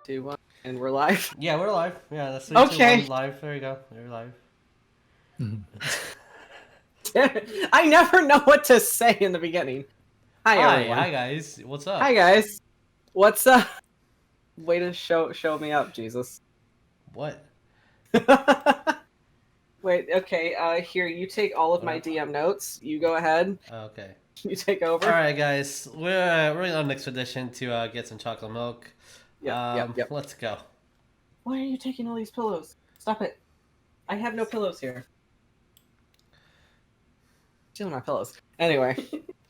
2, 1, and we're live. Yeah, we're live. Yeah, that's 3, Okay. 2, 1, live. There you go. We're live. I never know what to say in the beginning. Hi everyone. Hi guys. What's up? Hi guys. What's up? Way to show me up, Jesus. What? Wait, okay, here, you take all of my DM notes. You go ahead. Okay. You take over. All right, guys. We're on an expedition to get some chocolate milk. Yep. Let's go. Why are you taking all these pillows? Stop it. I have no pillows here. Stealing my pillows. Anyway.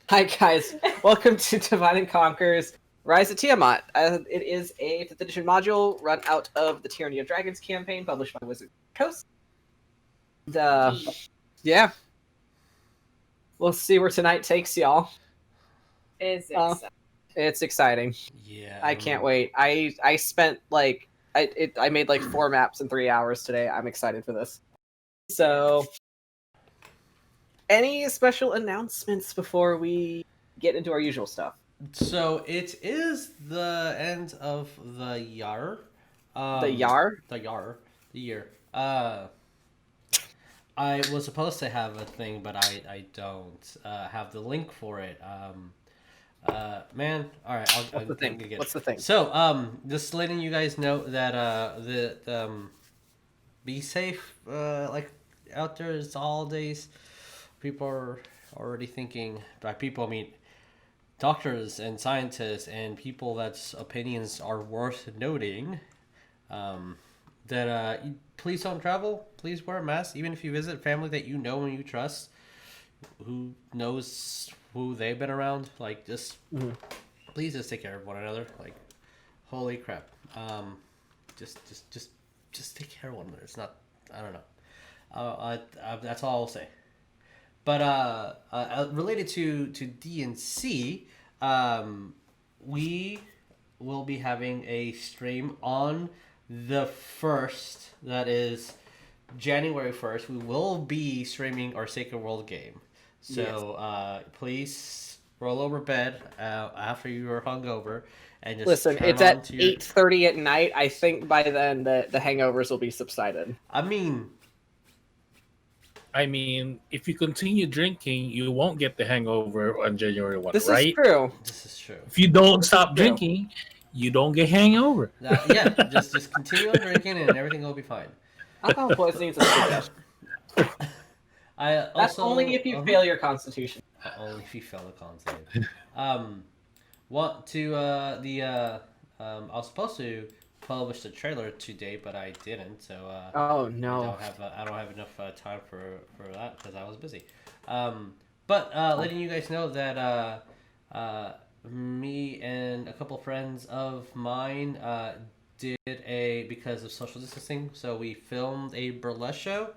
Hi guys. Welcome to Divide and Conquer's Rise of Tiamat. It is a 5th edition module run out of the Tyranny of Dragons campaign published by Wizard Coast. Yeah. We'll see where tonight takes y'all. It's exciting. Yeah. I can't wait. I spent like I made like 4 maps in 3 hours today. I'm excited for this. So, any special announcements before we get into our usual stuff? So it is the end of the year. The year. The year. I was supposed to have a thing, but I don't have the link for it. Man, all right. What's the thing? What's the thing? So, just letting you guys know that be safe. Like out there, it's holidays. People are already thinking. By people, I mean doctors and scientists and people that's opinions are worth noting. That please don't travel. Please wear a mask, even if you visit family that you know and you trust. Who knows who they've been around? Like, just please just take care of one another. Like, holy crap. Just take care of one another. It's not. I don't know. That's all I'll say. But related to D&C, we will be having a stream on the 1st. That is January 1st. We will be streaming our Sacred World game. So please roll over bed after you are hungover and just listen. It's at 8:30 at night. I think by then the hangovers will be subsided. I mean, if you continue drinking, you won't get the hangover on January 1, This right? is true. this is true. If you don't stop drinking, you don't get hangover. Yeah, just continue on drinking and everything will be fine. Alcohol poisoning is a suggestion. That's only if you fail your constitution. Only if you fail the con save. Want to I was supposed to publish the trailer today, but I didn't. So Oh no. I don't have enough time for that because I was busy. But letting you guys know that me and a couple friends of mine did because of social distancing, so we filmed a burlesque show,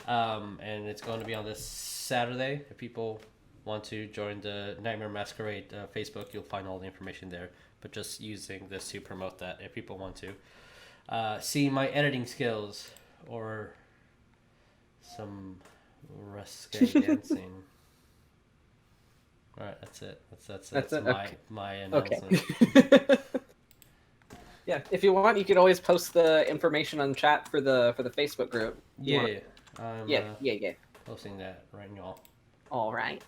and it's going to be on this Saturday. If people want to join the Nightmare Masquerade Facebook, you'll find all the information there, but just using this to promote that if people want to see my editing skills or some risque dancing. All right, that's it. That's it? my Okay. my announcement. Okay. Yeah, if you want, you could always post the information on chat for the Facebook group. Yeah. Yeah. Posting that right now. All right.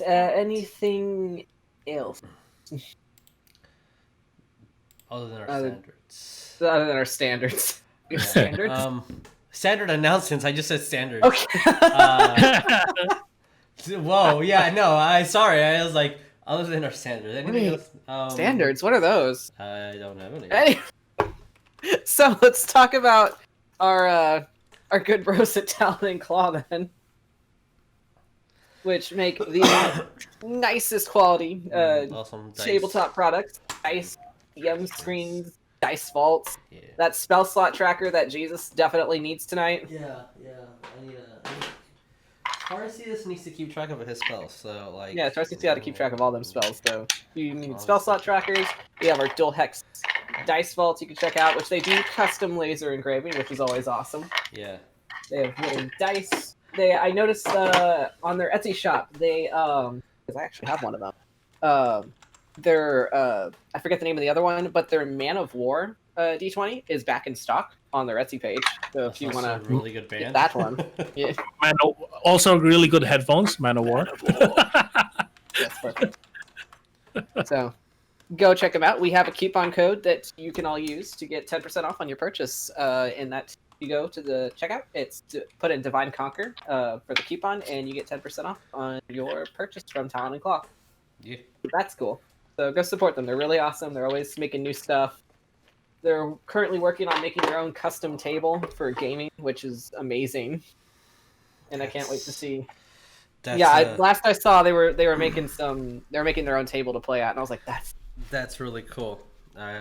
Anything else Other than our standards. other than our standards? Your standards? Standard announcements. I just said standards. Okay. Whoa. Yeah. No. Sorry. I was like, other than our standards. Anything else? Standards? What are those? I don't have any. Anyway, so let's talk about our good bros at Talon and Claw then, which make the nicest quality awesome dice. tabletop products. Dice, DM screens, dice vaults. Yeah. That spell slot tracker that Jesus definitely needs tonight. Yeah. I need Tarsius needs to keep track of his spells, so like. Yeah, Tarsius got to keep track of all them spells. So you need spell slot trackers. We have our dual hex dice vaults you can check out, which they do custom laser engraving, which is always awesome. Yeah. They have wooden dice. I noticed on their Etsy shop because I actually have one of them. their I forget the name of the other one, but their Man of War D20 is back in stock on their Etsy page. So That's if you also want a to really good band. get that one, yeah. Also, really good headphones, Man of War. Yes, perfect. So go check them out. We have a coupon code that you can all use to get 10% off on your purchase. In that you go to the checkout, it's put in Divine Conquer for the coupon, and you get 10% off on your purchase from Talon and Claw. Yeah. That's cool. So go support them. They're really awesome. They're always making new stuff. They're currently working on making their own custom table for gaming, which is amazing. And I can't wait to see. Last I saw, they were making their own table to play at, and I was like, that's really cool.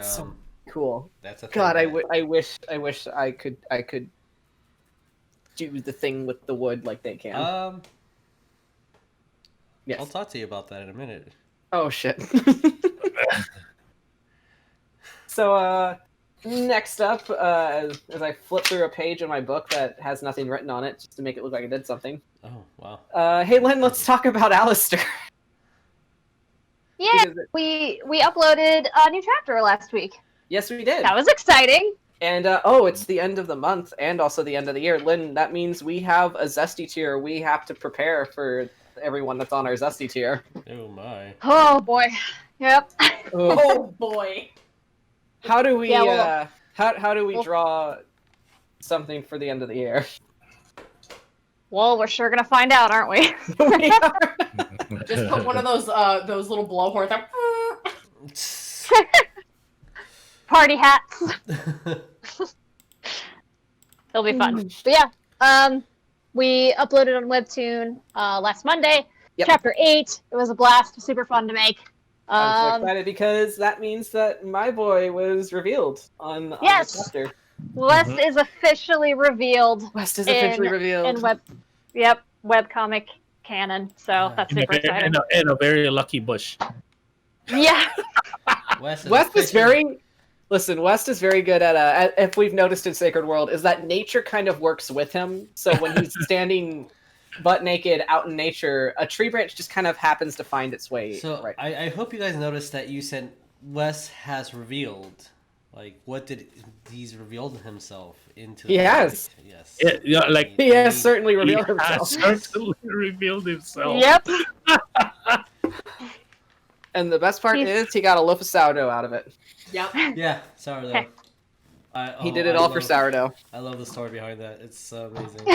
So cool. That's a thing. God, I wish I could do the thing with the wood like they can. Yes. I'll talk to you about that in a minute. Oh shit. So next up, as I flip through a page in my book that has nothing written on it, just to make it look like I did something. Oh wow. Hey Lynn, let's talk about Alistair. Yeah, we uploaded a new chapter last week. Yes, we did. That was exciting. And it's the end of the month and also the end of the year. Lynn, that means we have a Zesty tier. We have to prepare for everyone that's on our Zesty tier. Oh my. Oh boy. Yep. Oh boy. How do we Yeah, how do we draw something for the end of the year? Well, we're sure gonna find out, aren't we? We are. Just put one of those little blowhorns there. Party hats. It'll be fun. But yeah, we uploaded on Webtoon last Monday. Yep. Chapter 8. It was a blast. Super fun to make. I'm so excited because that means that my boy was revealed on Yes. the chapter. West is officially revealed. West is officially revealed. In webcomic canon. So that's super exciting. In a very lucky bush. Yeah. West is very. Listen, West is very good at if we've noticed in Sacred World, is that nature kind of works with him. So when he's standing butt naked out in nature, a tree branch just kind of happens to find its way. So right. I hope you guys noticed that you said Wes has revealed. Like, what did he's revealed himself into? He has. Yes. Yeah, like he has certainly revealed himself. Certainly revealed himself. Yep. And the best part is he got a loaf of sourdough out of it. Yep. Yeah, sourdough. He did it all for sourdough. I love the story behind that. It's so amazing.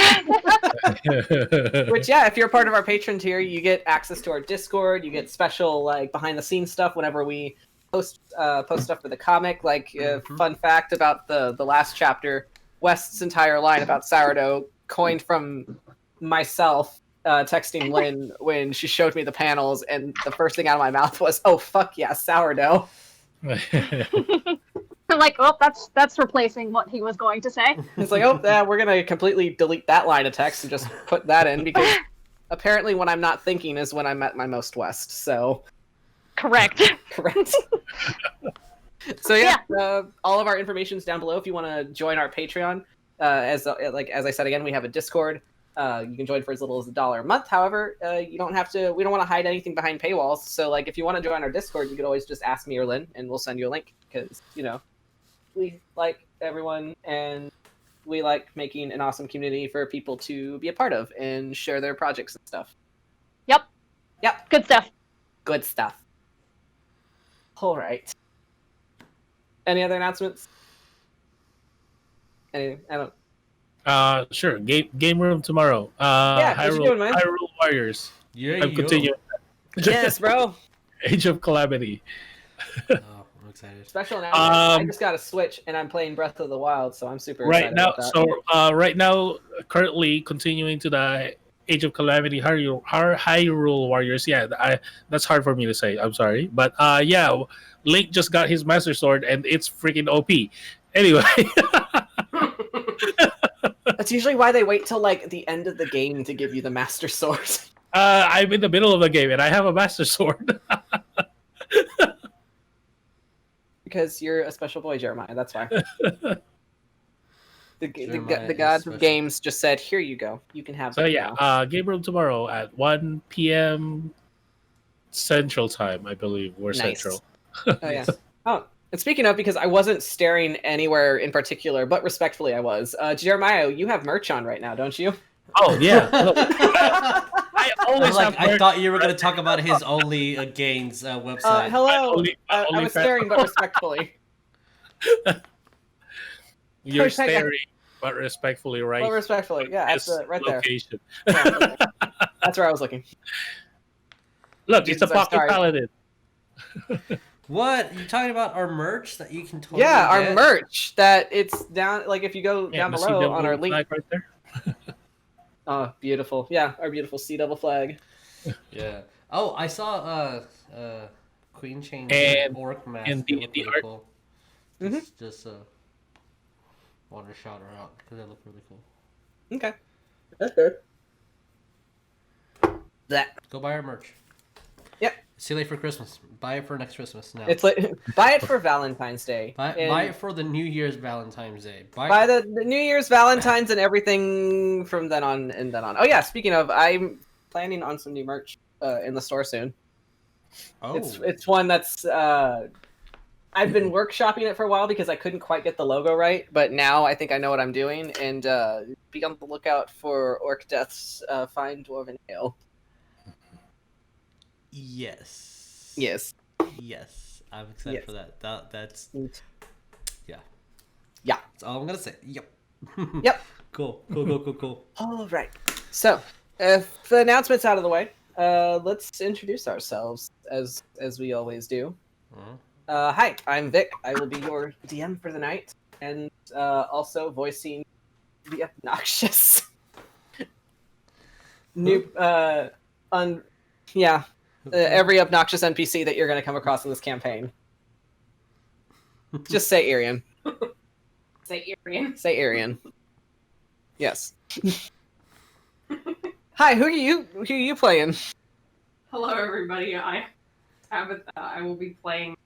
Which, yeah, if you're part of our patron tier, you get access to our Discord. You get special like behind the scenes stuff whenever we post stuff for the comic. Like fun fact about the last chapter, West's entire line about sourdough coined from myself texting Lynn when she showed me the panels, and the first thing out of my mouth was, "Oh fuck yeah, sourdough." I'm like, oh, that's replacing what he was going to say. It's like, oh, yeah, we're gonna completely delete that line of text and just put that in because apparently when I'm not thinking is when I'm at my most West. So correct. So yeah, all of our information's down below if you want to join our Patreon. As I said again, we have a Discord. You can join for as little as $1 a month. However, you don't have to. We don't want to hide anything behind paywalls. So like, if you want to join our Discord, you could always just ask me or Lynn, and we'll send you a link because we like everyone and we like making an awesome community for people to be a part of and share their projects and stuff. Yep. Good stuff. Good stuff. All right. Any other announcements? Anything? I don't. Sure. Game room tomorrow. What you doing, man? Hyrule Warriors. Yeah, I'm continuing. Yes, bro. Age of Calamity. Oh, I'm excited. Special announcement. I just got a Switch and I'm playing Breath of the Wild, so I'm super excited about that. So right now, currently continuing to the Age of Calamity Hyrule Warriors. Yeah, that's hard for me to say. I'm sorry, but yeah, Link just got his Master Sword and it's freaking OP. Anyway. That's usually why they wait till like the end of the game to give you the Master Sword. I'm in the middle of the game and I have a Master Sword. Because you're a special boy, Jeremiah. That's why. The Jeremiah gods is of special. games just said, "Here you go. You can have." So them yeah, now." game room tomorrow at 1 p.m. Central Time, I believe. We're Nice. Central. Oh yeah. Oh, and speaking of, because I wasn't staring anywhere in particular, but respectfully I was. Jeremiah, you have merch on right now, don't you? Oh yeah. I always have I merch. thought you were going to talk about his Only Gains website. Hello. I only was fan- staring, but respectfully. You're staring, but respectfully, right? Well, respectfully, yeah, that's This right there. location. Yeah, that's where I was looking. Look, it's a Jesus, I'm pocket sorry. paladin. What? You talking about our merch that you can totally Yeah, our get? merch that it's down. Like if you go down you see below the on our little link. flag right there. Oh, beautiful! Yeah, our beautiful sea devil flag. Yeah. Oh, I saw Queen Chain And- orc mask. and It the looked really art- cool. Mhm. Just wanted to shout her out because it looked really cool. Okay, that's good. That Go buy our merch. Yep. It's too late for Christmas. Buy it for next Christmas now. it's like buy it for Valentine's Day. Buy And it for the New Year's Valentine's Day. Buy the New Year's, Valentine's, and everything from then on and then on. Oh yeah, speaking of, I'm planning on some new merch in the store soon. Oh. It's one that's I've been workshopping it for a while because I couldn't quite get the logo right, but now I think I know what I'm doing. And be on the lookout for Orc Death's Fine Dwarven Ale. Yes. Yes. Yes. I'm excited Yes. for that. That's yeah. Yeah. That's all I'm gonna say. Yep. Yep. Cool. All right. So, if the announcement's out of the way, let's introduce ourselves as we always do. Mhm. Hi, I'm Vic. I will be your DM for the night, and also voicing the obnoxious new every obnoxious NPC that you're going to come across in this campaign. Just say Arian. Say Arian. Say Arian. Yes. Hi, who are you playing? Hello, everybody. I will be playing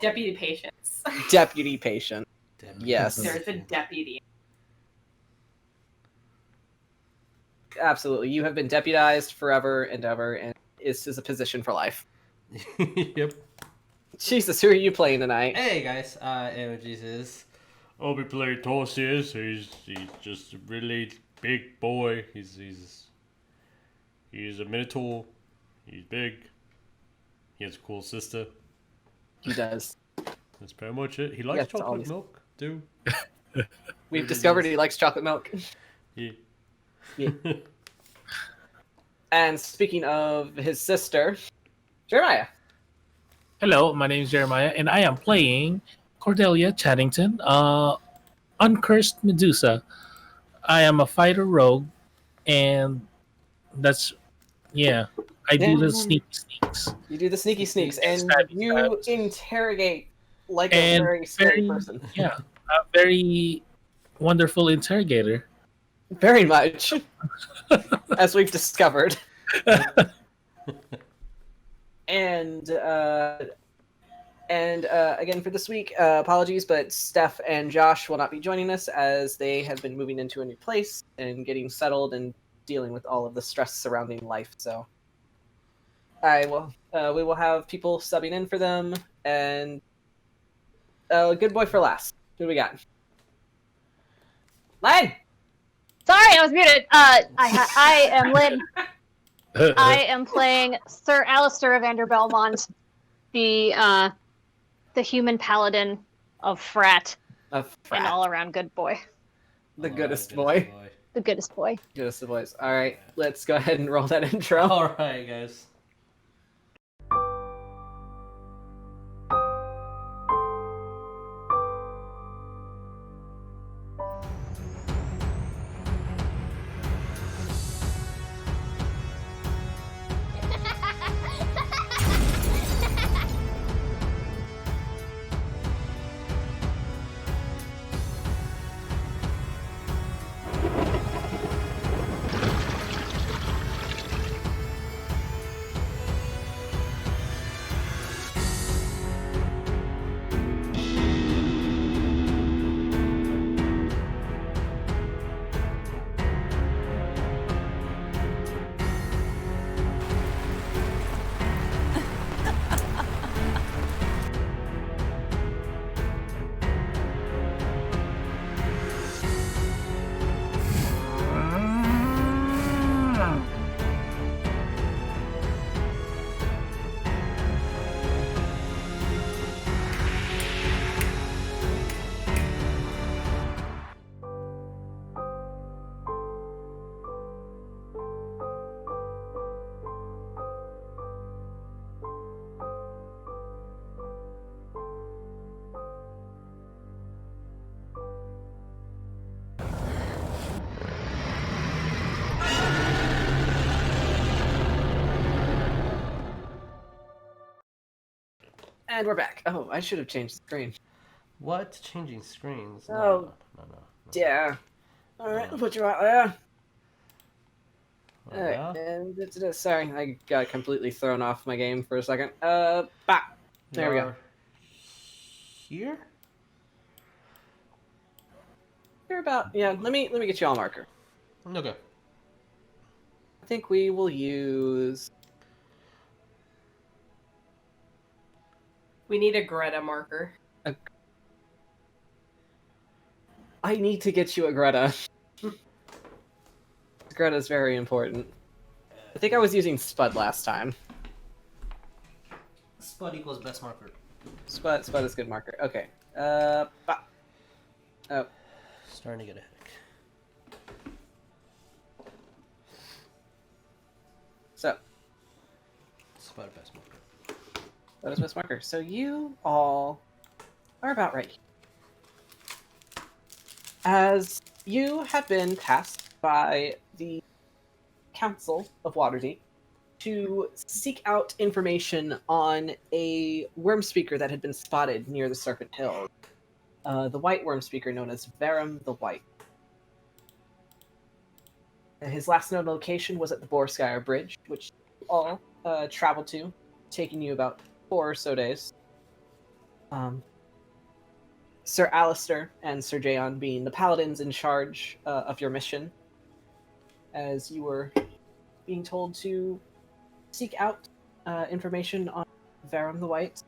Deputy Patience. Deputy Patient. Yes. There's a deputy. Absolutely. You have been deputized forever and ever, and this is a position for life. Yep. Jesus, who are you playing tonight? Hey guys, Jesus. I'll be playing Tarsius. He's just a really big boy. He's a Minotaur. He's big. He has a cool sister. He does. That's pretty much it. He likes Yes, chocolate always. milk too. We've discovered he likes chocolate milk. Yeah. Yeah. And speaking of his sister, Jeremiah. Hello, my name is Jeremiah, and I am playing Cordelia, Chadington, Uncursed Medusa. I am a fighter rogue, and that's I do the sneaks. You do the sneaky sneaks, and Stabby you stabs. interrogate like a And very scary person. Yeah, a very wonderful interrogator. Very much. As we've discovered. And again for this week, apologies, but Steph and Josh will not be joining us as they have been moving into a new place and getting settled and dealing with all of the stress surrounding life. So we will have people subbing in for them, and good boy for last. Who do we got? Lane! Sorry, I was muted. I am Lynn. I am playing Sir Alistair Evander Belmonte, the human paladin of Frat, A an frat. all-around good boy. The goodest boy. The goodest boy. Goodest of boys. All right, let's go ahead and roll that intro. All right, guys. And we're back. Oh, I should have changed the screen. What? Changing screens? No, Oh, no. Yeah. Alright, Oh. put you out there. What Alright, now? and sorry, I got completely thrown off my game for a second. Back. There we go. You're here? You're about, yeah, let me get you all a marker. Okay. I think we will use... We need a Greta marker. I need to get you a Greta. Greta's very important. I think I was using Spud last time. Spud equals best marker. Spud is good marker. Okay. Oh. Starting to get a headache. So, Spud best marker. that is best marker. So you all are about right here. As you have been tasked by the Council of Waterdeep to seek out information on a worm speaker that had been spotted near the Serpent Hills. The white worm speaker known as Verum the White. His last known location was at the Borskire Bridge, which you all traveled to, taking you about 4 or so days. Sir Alistair and Sir Jayon being the paladins in charge of your mission, as you were being told to seek out information on Verum the White.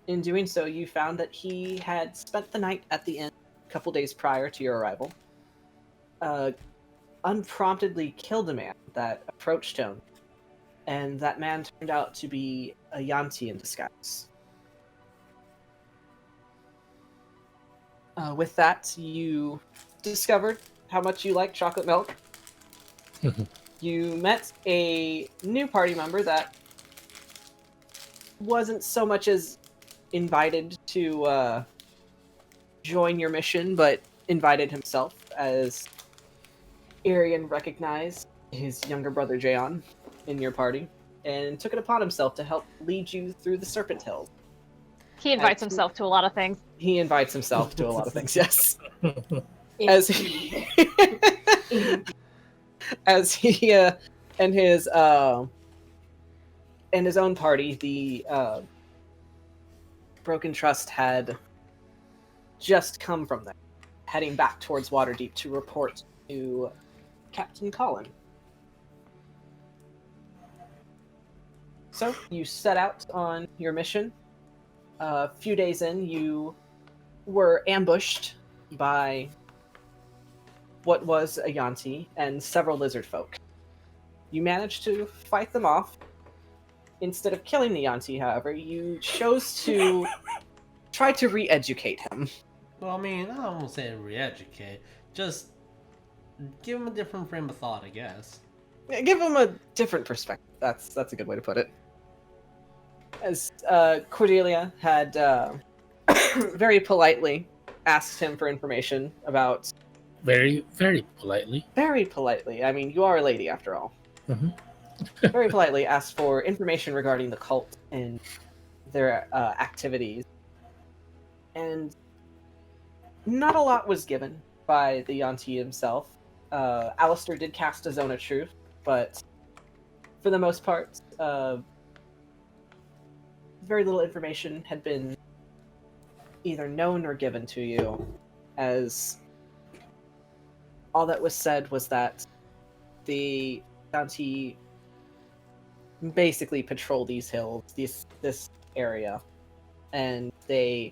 In doing so, you found that he had spent the night at the inn a couple days prior to your arrival, unpromptedly killed a man that approached him, and that man turned out to be a Yuanti in disguise. With that, you discovered how much you like chocolate milk. You met a new party member that wasn't so much as invited to join your mission, but invited himself, as Arian recognized his younger brother Jayon in your party, and took it upon himself to help lead you through the Serpent Hills. He invites himself to a lot of things. He invites himself to a lot of things, yes. As he, as he and his own party, the Broken Trust, had just come from there, heading back towards Waterdeep to report to Captain Colin. So you set out on your mission. A few days in, you were ambushed by what was a Yuanti and several lizard folk. You managed to fight them off. Instead of killing the Yuanti, however, you chose to try to re-educate him. Well, I mean, I don't want to say re-educate. Just give him a different frame of thought, I guess. Give him a different perspective. That's a good way to put it. As Cordelia had very politely asked him for information about... Very, very politely. Very politely. I mean, you are a lady, after all. Very politely asked for information regarding the cult and their activities. And not a lot was given by the Yuanti himself. Alistair did cast a Zone of Truth, but for the most part, very little information had been either known or given to you, as all that was said was that the Yuanti basically patrol these hills, this area, and they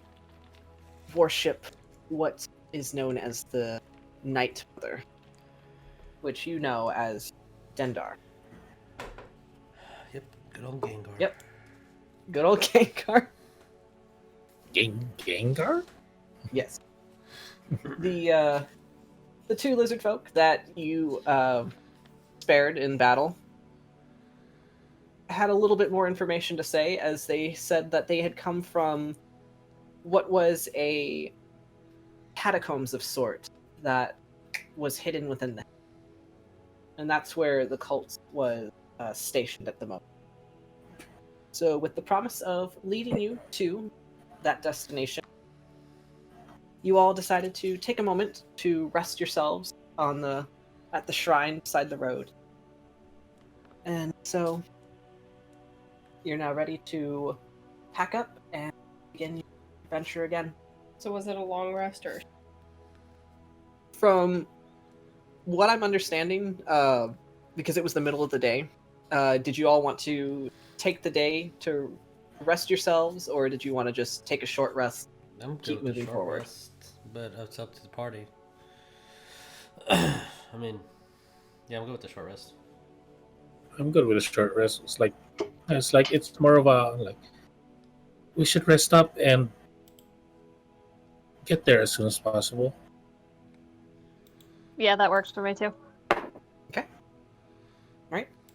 worship what is known as the Night Mother, which you know as Dendar. Yep, good old Gengar. Yep. Good old Gengar. Gengar? Yes. The two lizard folk that you spared in battle had a little bit more information to say, as they said that they had come from what was a catacombs of sort that was hidden within the... And that's where the cult was stationed at the moment. So, with the promise of leading you to that destination, you all decided to take a moment to rest yourselves at the shrine beside the road. And so, you're now ready to pack up and begin your adventure again. So was it a long rest or? From what I'm understanding, because it was the middle of the day, did you all want to take the day to rest yourselves, or did you want to just take a short rest? I'm Keep good with the moving short forward. rest, but it's up to the party. I mean, yeah, I'm good with the short rest. I'm good with a short rest. It's more of a like we should rest up and get there as soon as possible. Yeah, that works for me too.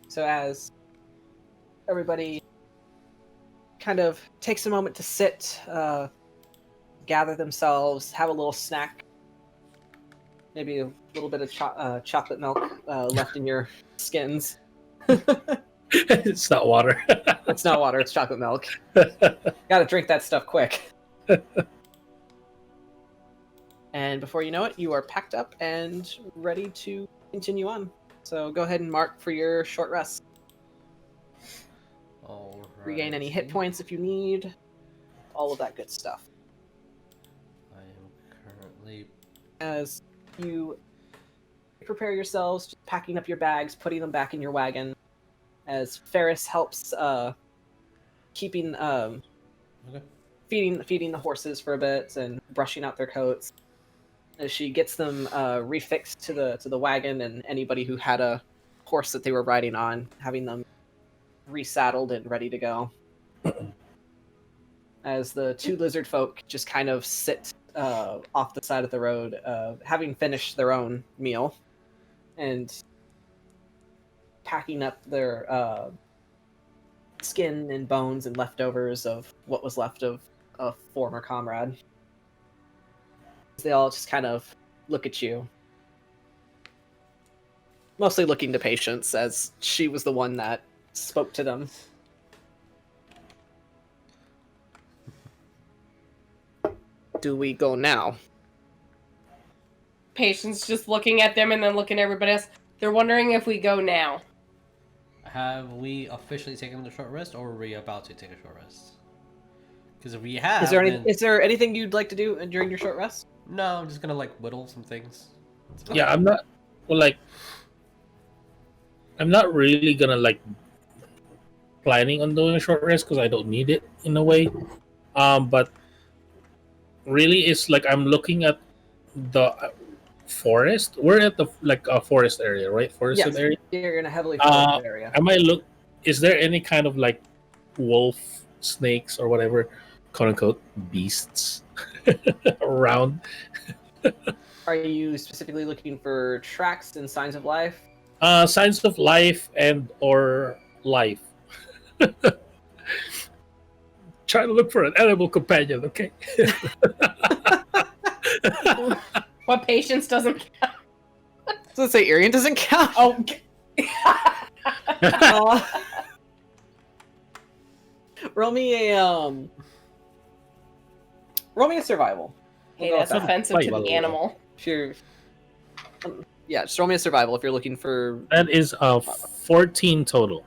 So as everybody kind of takes a moment to sit, gather themselves, have a little snack, maybe a little bit of chocolate milk left in your skins. It's not water. It's not water, it's chocolate milk. Gotta drink that stuff quick. And before you know it, you are packed up and ready to continue on. So go ahead and mark for your short rest. All right. Regain any hit points if you need. All of that good stuff. I am currently. As you prepare yourselves, just packing up your bags, putting them back in your wagon, as Ferris helps keeping Okay. feeding the horses for a bit and brushing out their coats. As she gets them refixed to the wagon, and anybody who had a horse that they were riding on, having them resaddled and ready to go. As the two lizard folk just kind of sit off the side of the road, having finished their own meal, and packing up their skin and bones and leftovers of what was left of a former comrade. They all just kind of look at you. Mostly looking to Patience, as she was the one that spoke to them. Do we go now? Patience just looking at them and then looking at everybody else. They're wondering if we go now. Have we officially taken the short rest, or are we about to take a short rest? Because if we have, Is there anything you'd like to do during your short rest? No, I'm just gonna like whittle some things. Yeah, I'm not. Well, like, I'm not really gonna like planning on doing a short rest because I don't need it in a way. But really, it's like I'm looking at the forest. We're at the like a forest area, right? Forested Yes, area. you're in a heavily forested area. I might look. Is there any kind of like wolf, snakes, or whatever, quote unquote, beasts around? Are you specifically looking for tracks and signs of life? Signs of life and or life. Try to look for an edible companion, okay? What Patience doesn't count. So let's say Arian doesn't count. Oh. Roll me a survival. Hey, We'll go that's with that. offensive to the animal. If you're, yeah, just roll me a survival if you're looking for. That is 14 total.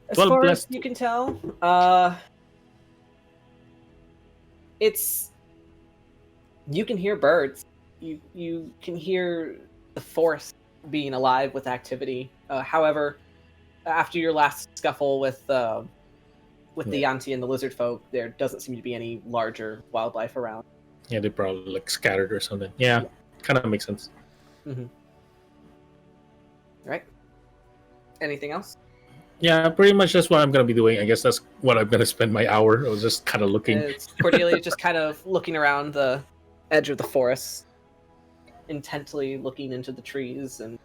As 12 far plus as you can tell, it's you can hear birds. You can hear the forest being alive with activity. However, after your last scuffle with the Yanti and the lizard folk, there doesn't seem to be any larger wildlife around. Yeah, they probably like scattered or something. Yeah, kind of makes sense. Mm-hmm. Right. Anything else? Yeah, pretty much that's what I'm gonna be doing. I guess that's what I'm gonna spend my hour. I was just kind of looking. It's Cordelia just kind of looking around the edge of the forest, intently looking into the trees and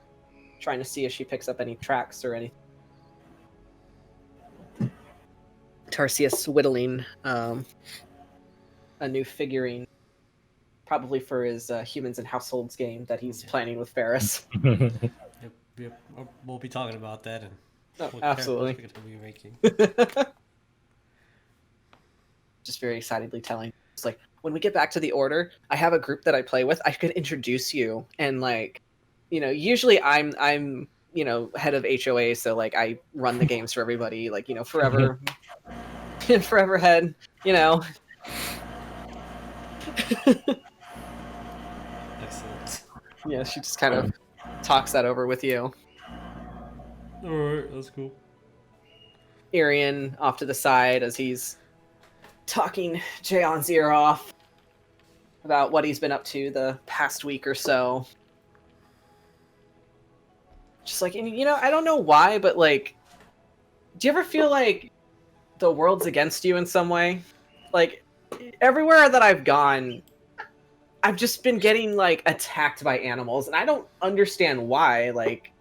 trying to see if she picks up any tracks or anything. Tarsius whittling a new figurine, probably for his Humans and Households game that he's planning with Ferris. Yep, we'll be talking about that in Oh, What absolutely. character are we making? Just very excitedly telling. It's like, when we get back to the order, I have a group that I play with. I could introduce you, and like, usually I'm head of HOA, so like I run the games for everybody. Like forever, forever head. Excellent. Yeah, she just kind of talks that over with you. Alright, that's cool. Arian off to the side as he's talking Jaon's ear off about what he's been up to the past week or so. Just like, I don't know why, but like, do you ever feel like the world's against you in some way? Like, everywhere that I've gone, I've just been getting like attacked by animals, and I don't understand why. Like,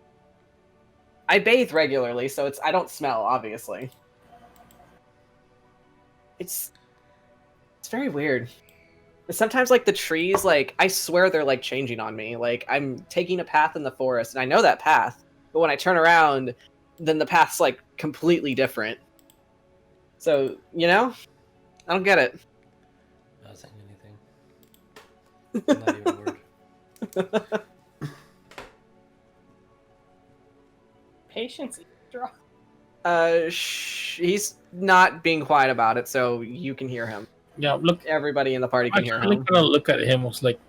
I bathe regularly, so I don't smell, obviously. It's very weird. Sometimes like the trees, like I swear they're like changing on me. Like I'm taking a path in the forest and I know that path, but when I turn around, then the path's like completely different. So, I don't get it. Not saying anything. Not even a word. Patience draw. He's not being quiet about it, so you can hear him. Yeah, look, Everybody in the party I can hear actually him. kind of look at him. Was like,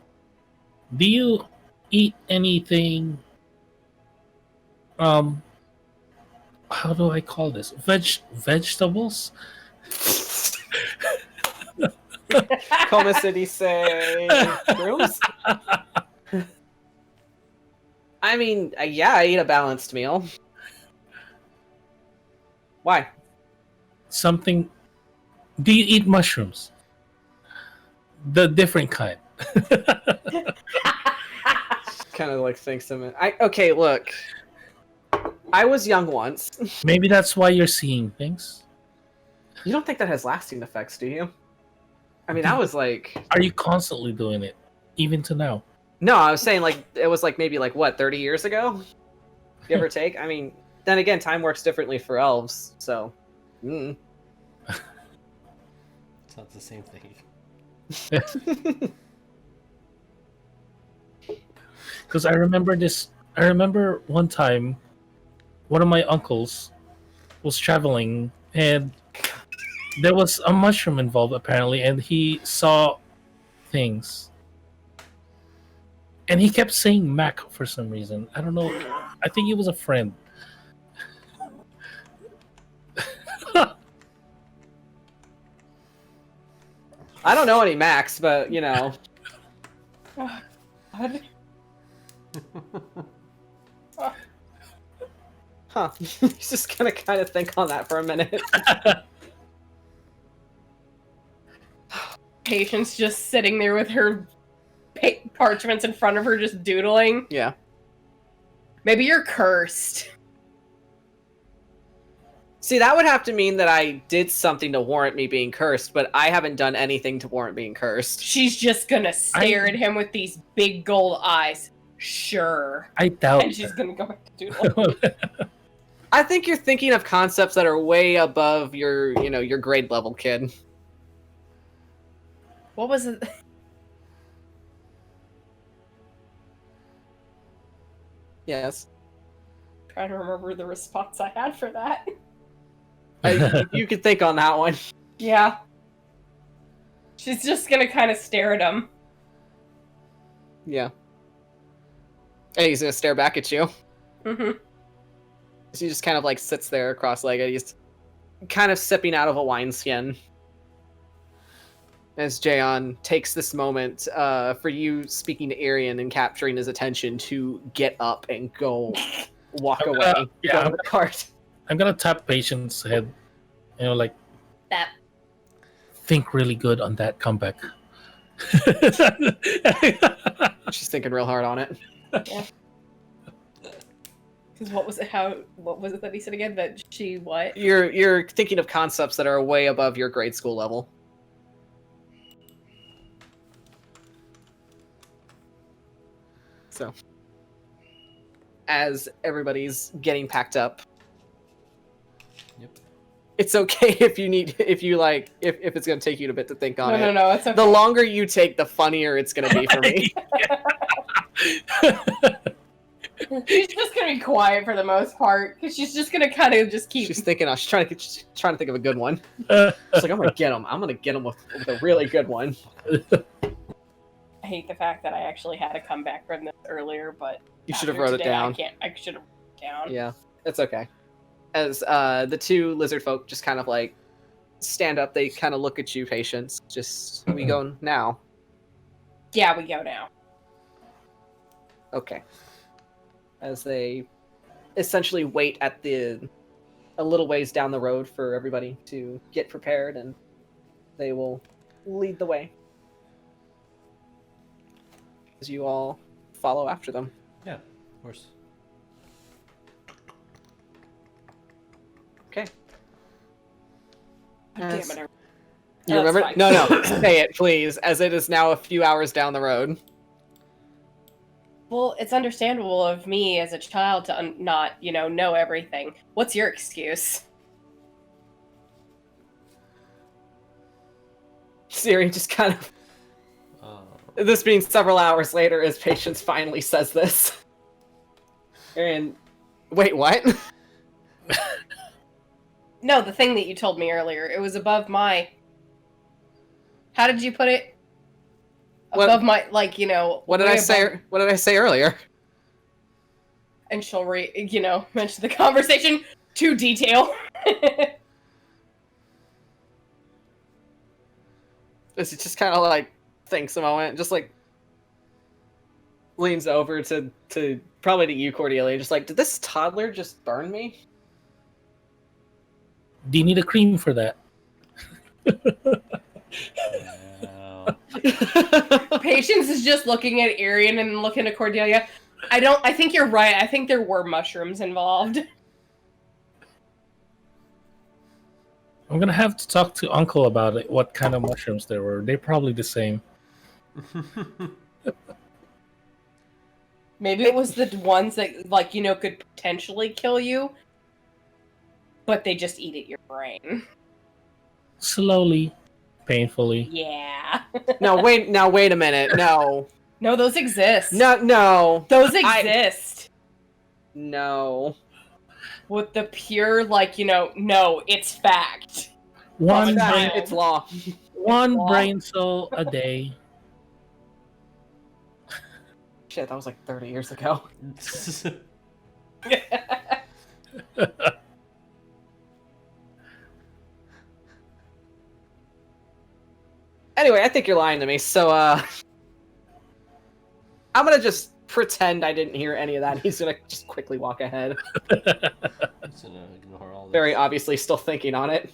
do you eat anything? How do I call this? Vegetables? Como se dice rooms? I mean, yeah, I eat a balanced meal. Why? Something. Do you eat mushrooms? The different kind. Kind of like thinks a minute. Okay, look. I was young once. Maybe that's why you're seeing things. You don't think that has lasting effects, do you? I mean, I was like... Are you constantly doing it, even to now? No, I was saying like it was like maybe like what 30 years ago, give or take. I mean, then again, time works differently for elves, so. It's not the same thing. Because I remember this. I remember one time, one of my uncles was traveling, and there was a mushroom involved apparently, and he saw things. And he kept saying Mac for some reason. I don't know. I think he was a friend. I don't know any Max, but Huh. He's just gonna kind of think on that for a minute. Patience just sitting there with her parchments in front of her, just doodling. Yeah. Maybe you're cursed. See, that would have to mean that I did something to warrant me being cursed, but I haven't done anything to warrant being cursed. She's just gonna stare at him with these big gold eyes. Sure. I doubt. And she's gonna go back to doodling. I think you're thinking of concepts that are way above your grade level, kid. What was it? Yes. Trying to remember the response I had for that. You could think on that one. Yeah. She's just gonna kind of stare at him. Yeah. And he's gonna stare back at you. Mm-hmm. So he just kind of like sits there cross-legged. He's kind of sipping out of a wineskin. As Jaon takes this moment for you speaking to Arian and capturing his attention to get up and go walk away. Yeah, Go to the cart. I'm gonna tap Patient's head. Like That. think really good on that comeback. She's thinking real hard on it. Yeah. Because what was it that he said again? That she what? You're thinking of concepts that are way above your grade school level. So, as everybody's getting packed up, It's okay if it's gonna take you a bit to think on it. No, it's okay. The longer you take, the funnier it's gonna be for me. She's just gonna be quiet for the most part, because she's just gonna kind of just keep. She's thinking. She's trying to think of a good one. She's like, I'm gonna get him. I'm gonna get him with a really good one. I hate the fact that I actually had to come back from this earlier, but You should have after wrote it today, down. I should have wrote it down. Yeah, it's okay. As the two lizard folk just kind of like stand up, they kind of look at you, Patience. Just, we go now. Yeah, we go now. Okay. As they essentially wait at a little ways down the road for everybody to get prepared, and they will lead the way as you all follow after them. Yeah, of course. Okay. Oh, damn it. You remember? No, say it, please, as it is now a few hours down the road. Well, it's understandable of me as a child to not, know everything. What's your excuse? Siri just kind of... This being several hours later as Patience finally says this. And... Wait, what? No, the thing that you told me earlier. It was above my... How did you put it? Above my, What did I say? What did I say earlier? And she'll mention the conversation to detail. It just kind of like thinks a moment, just like leans over to probably to you, Cordelia, just like, did this toddler just burn me? Do you need a cream for that? Patience is just looking at Arian and looking at Cordelia. I think you're right. I think there were mushrooms involved. I'm gonna have to talk to Uncle about it. What kind of mushrooms there were? They're probably the same. Maybe it was the ones that, could potentially kill you, but they just eat at your brain. Slowly, painfully. Yeah. No, wait a minute. No. No, those exist. No. Those exist. No. With the pure, no, it's fact. One brain, It's law. one law. brain cell a day. Shit, that was like 30 years ago. Anyway, I think you're lying to me, so I'm gonna just pretend I didn't hear any of that. He's gonna just quickly walk ahead. Just gonna ignore all this. Very obviously still thinking on it.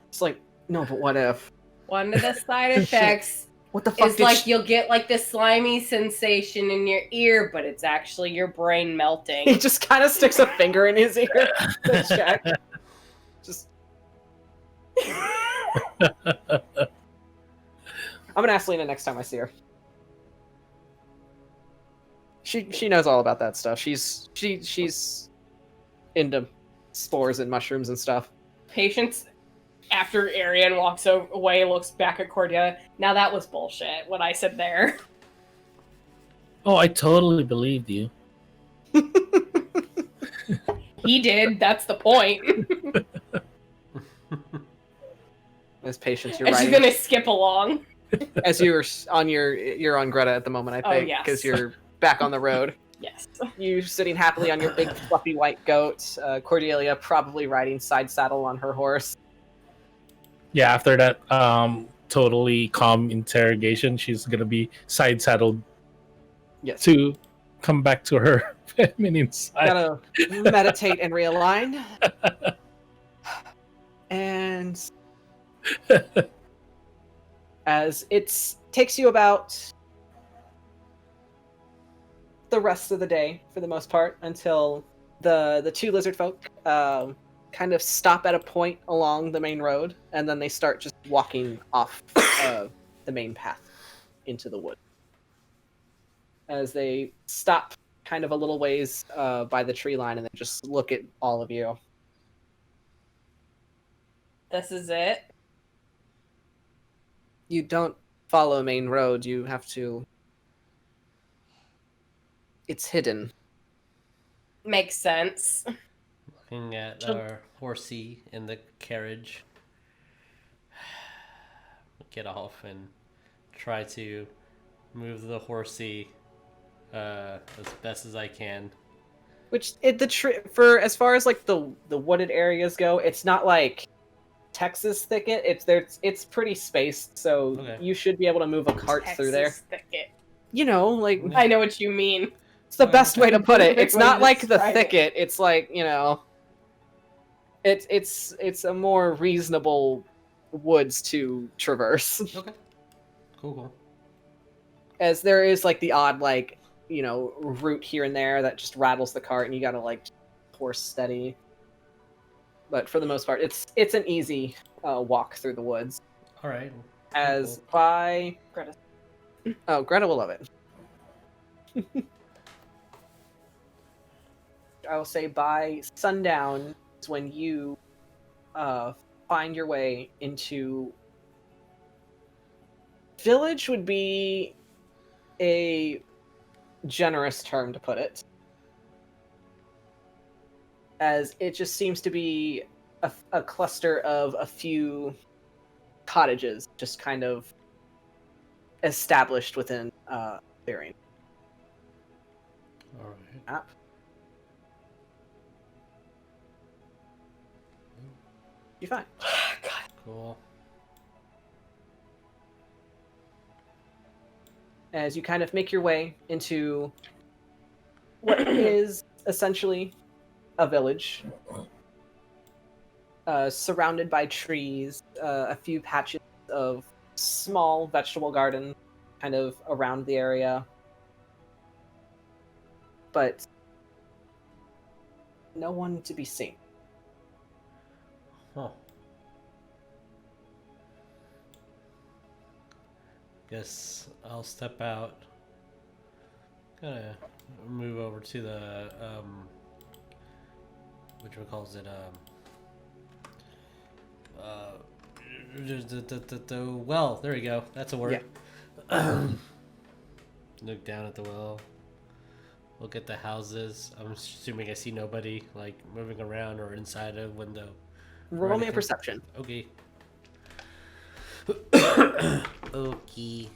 It's like, no, but what if? One of the side effects What the fuck is you'll get this slimy sensation in your ear, but it's actually your brain He melting. just kind of sticks a finger in his ear to check. Just... I'm gonna ask Lena next time I see her. She knows all about that stuff. She's into spores and mushrooms and stuff. Patience, after Arian walks away, looks back at Cordelia. Now that was bullshit, what I said there. Oh, I totally believed you. He did, that's the point. As Patience, you're And right. she's gonna skip along. As you're on Greta at the moment, I think, yes. because you're back on the road. Yes. You sitting happily on your big fluffy white goat. Cordelia probably riding side saddle on her horse. Yeah, after that totally calm interrogation, she's gonna be side saddled Yes. to come back to her feminine side. Gotta meditate and realign. And as it takes you about the rest of the day, for the most part, until the two lizard folk kind of stop at a point along the main road, and then they start just walking off the main path into the wood. As they stop kind of a little ways by the tree line and then just look at all of you. This is it. You don't follow main road. You have to. It's hidden. Makes sense. Looking at Chum- our horsey in the carriage. Get off and try to move the horsey as best as I can. Which for as far as like the wooded areas go, it's not like Texas thicket. It's pretty spaced, so Okay. you should be able to move a cart through there. Texas thicket. You know, like I know what you mean. it's the best way to put it. Perfect It's way to not like the describe it. thicket. It's like, you know, it's a more reasonable woods to traverse. Okay. Cool. As there is like the odd like, you know, root here and there that just rattles the cart and you gotta like horse steady. But for the most part, it's an easy walk through the woods. All right. As Cool. by Greta. Oh, Greta will love it. I will say by sundown is when you find your way into village would be a generous term to put it, as it just seems to be a cluster of a few cottages just kind of established within clearing. All right. Map. You fine. Cool. As you kind of make your way into what is essentially a village, surrounded by trees, a few patches of small vegetable garden kind of around the area, but no one to be seen. Huh. Guess I'll step out. Gonna move over to the which one calls it the well. There we go. That's a word. Look down at the well. Look at the houses. I'm assuming I see nobody like moving around or inside a window. Roll me a perception. Okay. Okay.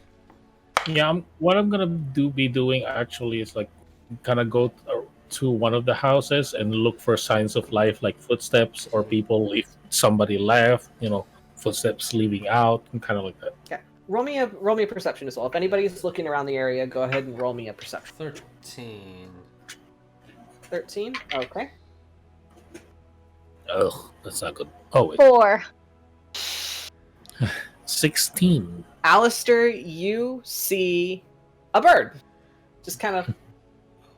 Yeah, what I'm gonna be doing actually is like kind of go to one of the houses and look for signs of life, like footsteps or people if somebody left, you know, footsteps leaving out, and kind of like that. Okay. Roll me a perception as well. If anybody's looking around the area, go ahead and roll me a perception. 13. 13? Okay. Ugh, that's not good. Oh wait, 4. 16. Alistair, you see a bird just kind of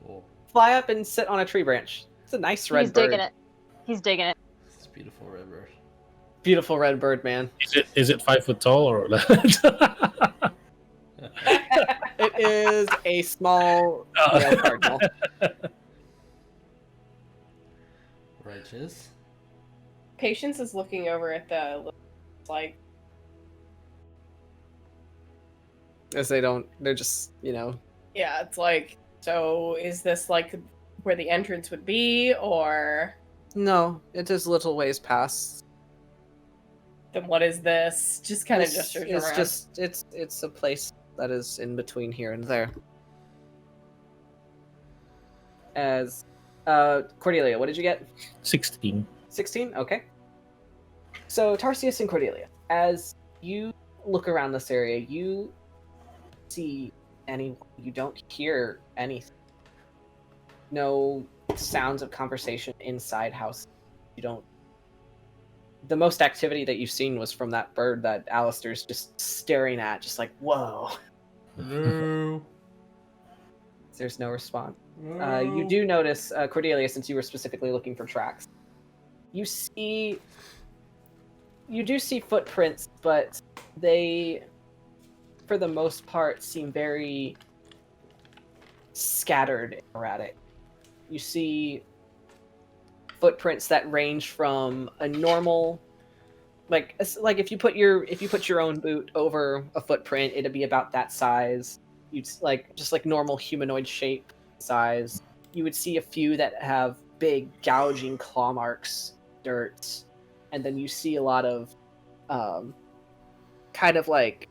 Cool. fly up and sit on a tree branch. It's a nice red He's bird. digging it. He's digging it. This beautiful red bird. Beautiful red bird, man. Is it 5 foot tall or? It is a small male cardinal. Righteous. Patience is looking over at the like. As they're just, you know. Yeah, it's like. So is this like where the entrance would be, or No, it is little ways past. then what is this? Just kind of gestures It's around. just, it's a place that is in between here and there. As, Cordelia, what did you get? 16. 16? Okay. So, Tarsius and Cordelia, as you look around this area, you see anyone. You don't hear anything. No sounds of conversation inside house. You don't. The most activity that you've seen was from that bird that Alistair's just staring at, just like, whoa. Hello. There's no response. You do notice, Cordelia, since you were specifically looking for tracks, you do see footprints, but they, for the most part, seem very scattered and erratic. You see footprints that range from a normal like if you put your own boot over a footprint, it'd be about that size. You'd like just like normal humanoid shape size. You would see a few that have big gouging claw marks, dirt, and then you see a lot of kind of like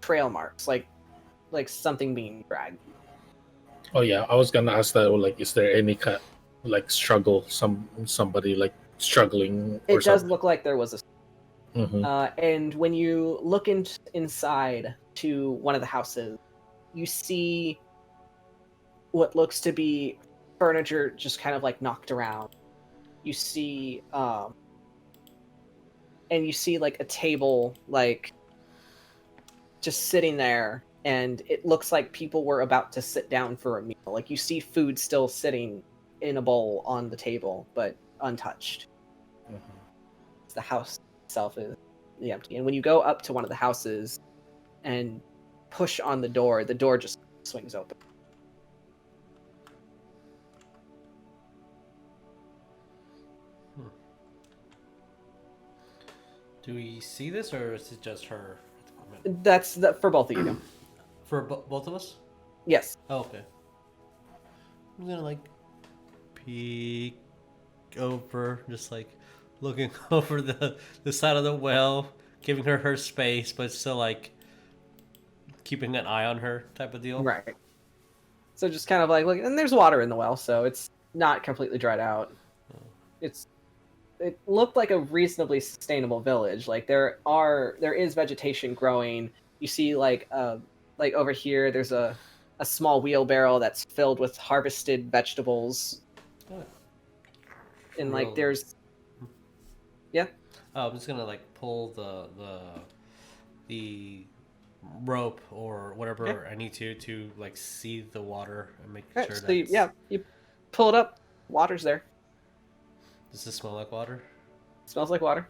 trail marks, like something being dragged. Oh yeah, I was gonna ask that. Like, is there any kind like struggle? Somebody like struggling? Or It does something? look like there was a. Mm-hmm. And when you look inside to one of the houses, you see what looks to be furniture just kind of like knocked around. You see, and you see like a table like just sitting there, and it looks like people were about to sit down for a meal. Like you see food still sitting in a bowl on the table, but untouched. The house itself is empty. And when you go up to one of the houses and push on the door just swings open. Do we see this, or is it just her at the moment? That's for both of you. For both of us? Yes. Oh, okay. I'm gonna like peek over, just like looking over the side of the well, giving her space, but still like keeping an eye on her type of deal. Right. So just kind of like look, and there's water in the well, so it's not completely dried out. It looked like a reasonably sustainable village. Like there is vegetation growing. You see like over here there's a small wheelbarrow that's filled with harvested vegetables. Oh. And like there's yeah. Oh, I'm just gonna like pull the rope or whatever I need to like see the water and make sure So that you pull it up. Water's there. Does this smell like water? Smells like water.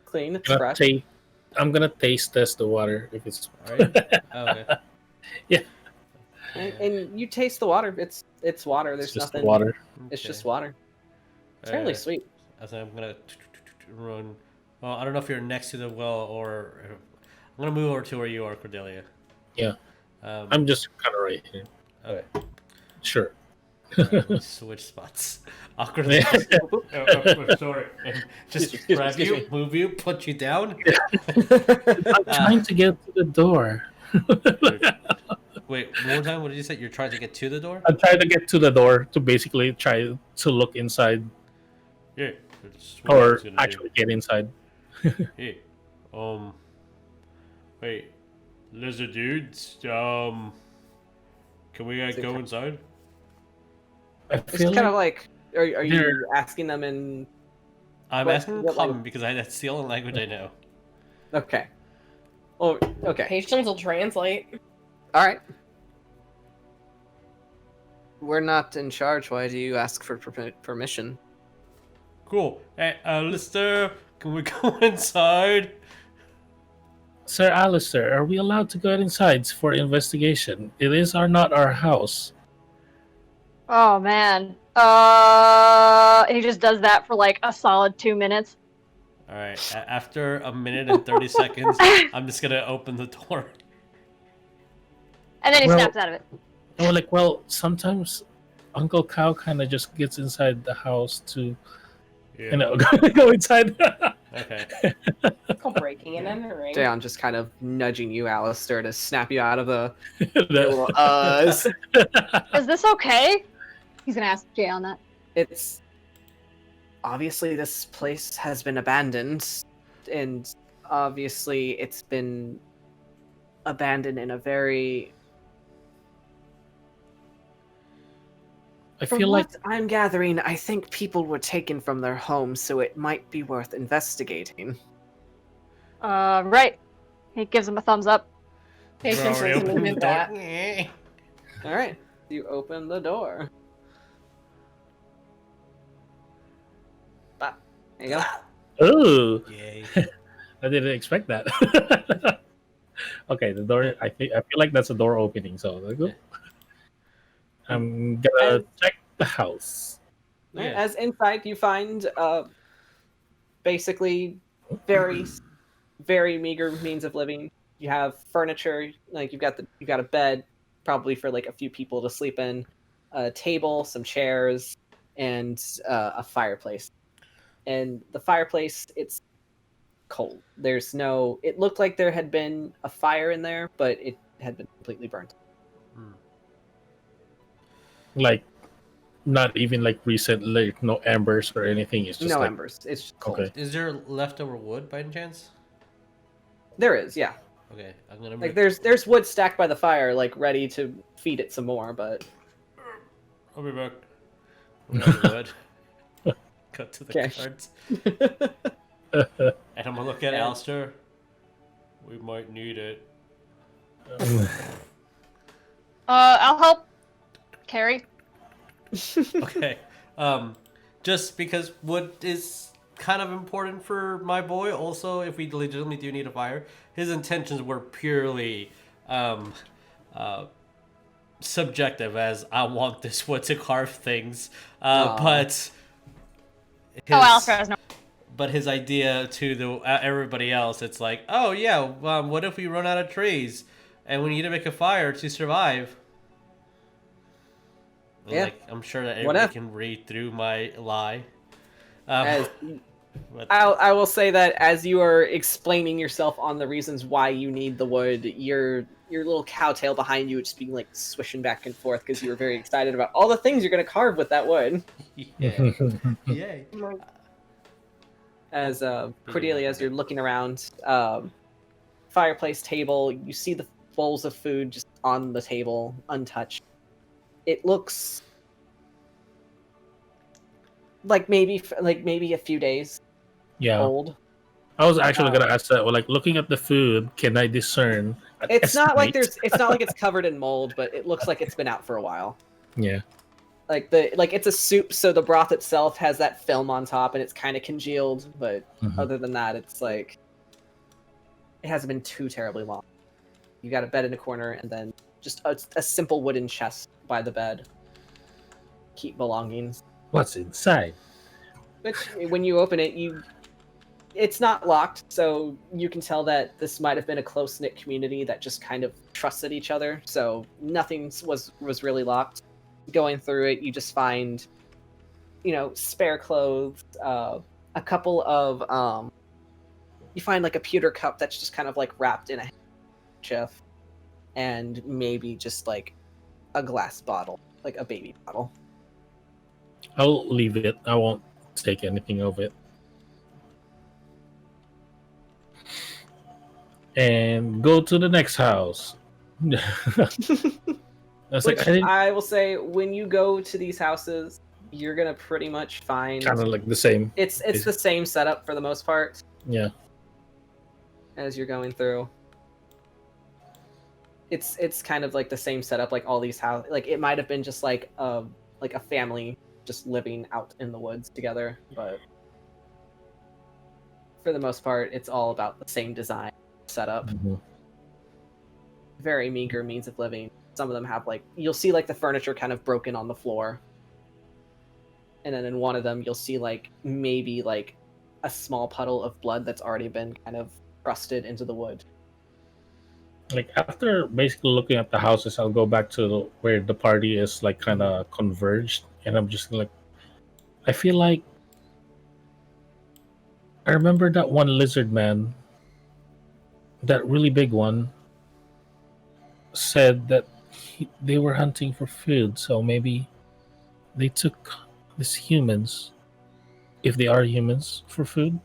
Clean. It's fresh. I'm gonna taste test the water if it's. Alright. Oh, okay. Yeah. And you taste the water. It's water. There's It's just nothing. water. It's just water. It's fairly sweet. So I'm gonna run. Well, I don't know if you're next to the well or I'm gonna move over to where you are, Cordelia. Yeah. I'm just kind of right here. Okay. Sure. Right, we'll switch spots. Awkwardly. Sorry. And just grab you, move you, put you down. I'm trying to get to the door. Wait, one more time. What did you say? You're trying to get to the door? I'm trying to get to the door to basically try to look inside. Yeah. Or actually get inside. Hey. Wait. Lizard dudes. Can we go inside? I It's feel kind of like, are you asking them in? I'm asking in common because that's the only language I know. Okay. Oh, okay. Patience will translate. All right. We're not in charge. Why do you ask for permission? Cool. Hey, Alistair, can we go inside? Sir Alistair, are we allowed to go inside for investigation? It is not our house. Oh man. And he just does that for like a solid 2 minutes. All right. After a minute and 30 seconds, I'm just gonna open the door. And then he snaps out of it. Well, sometimes Uncle Cow kind of just gets inside the house to, go inside. Okay. Called breaking and entering. Dayon just kind of nudging you, Alistair, to snap you out of the. Is this okay? He's gonna ask Jay on that. It's obviously this place has been abandoned, and obviously it's been abandoned in a very. From what I'm gathering, I think people were taken from their homes, so it might be worth investigating. Right. He gives him a thumbs up. Patience doesn't admit that. All right, you open the door. There you go. Oh, Yay. I didn't expect that. Okay, the door. I feel like that's a door opening. So Yeah. I'm gonna check the house. Right, as inside, you find basically very, very meager means of living. You have furniture, like you've got a bed, probably for like a few people to sleep in, a table, some chairs, and a fireplace. And the fireplace, it's cold. There's no. It looked like there had been a fire in there, but it had been completely burnt. Like, not even like recent, like no embers or anything. It's just No like embers. It's just cold. okay. Is there leftover wood by any chance? There is, yeah. Okay, I'm gonna Like make... there's wood stacked by the fire, like ready to feed it some more, but I'll be back. We have the wood. Cut to the Okay. cards. And I'm gonna look at And- Alistair. We might need it. I'll help carry. Okay. Just because wood is kind of important for my boy. Also, if we legitimately do need a fire, his intentions were purely subjective, as I want this wood to carve things. But his, Alistair has no. but his idea to the everybody else, it's like, oh yeah, what if we run out of trees and we need to make a fire to survive? And, Yeah. like, I'm sure that What everybody if? can read through my lie. As But- I will say that as you are explaining yourself on the reasons why you need the wood, your little cowtail behind you is just being like swishing back and forth because you were very excited about all the things you're going to carve with that wood. yeah. Yay. As Cordelia, as you're looking around, fireplace table, you see the bowls of food just on the table, untouched. It looks like maybe a few days Yeah, old. I was actually gonna ask that. Well, like looking at the food, can I discern? It's not like estimate? it's not like it's covered in mold, but it looks like it's been out for a while. Yeah. Like it's a soup, so the broth itself has that film on top and it's kind of congealed, but Mhm. other than that, it's like it hasn't been too terribly long. You got a bed in a corner and then just a simple wooden chest by the bed. Keep belongings. What's inside? Which, when you open it, it's not locked, so you can tell that this might have been a close-knit community that just kind of trusted each other, so nothing was really locked. Going through it, you just find, spare clothes, a couple of, you find like a pewter cup that's just kind of like wrapped in a handkerchief, and maybe just like a glass bottle, like a baby bottle. I'll leave it. I won't take anything of it. And go to the next house. I was Which like, I didn't I will say, when you go to these houses, you're gonna pretty much find kind of like the same. it's the same setup for the most part Yeah. as you're going through. It's kind of like the same setup, like all these houses. Like it might have been just like a family just living out in the woods together, but for the most part, it's all about the same design setup. Mhm. Very meager means of living. Some of them have you'll see the furniture kind of broken on the floor, and then in one of them you'll see maybe a small puddle of blood that's already been kind of crusted into the wood. Like after basically looking at the houses, I'll go back to where the party is kind of converged, and I'm just like, I feel like I remember that one lizard man, that really big one, said that they were hunting for food, so maybe they took these humans, if they are humans, for food.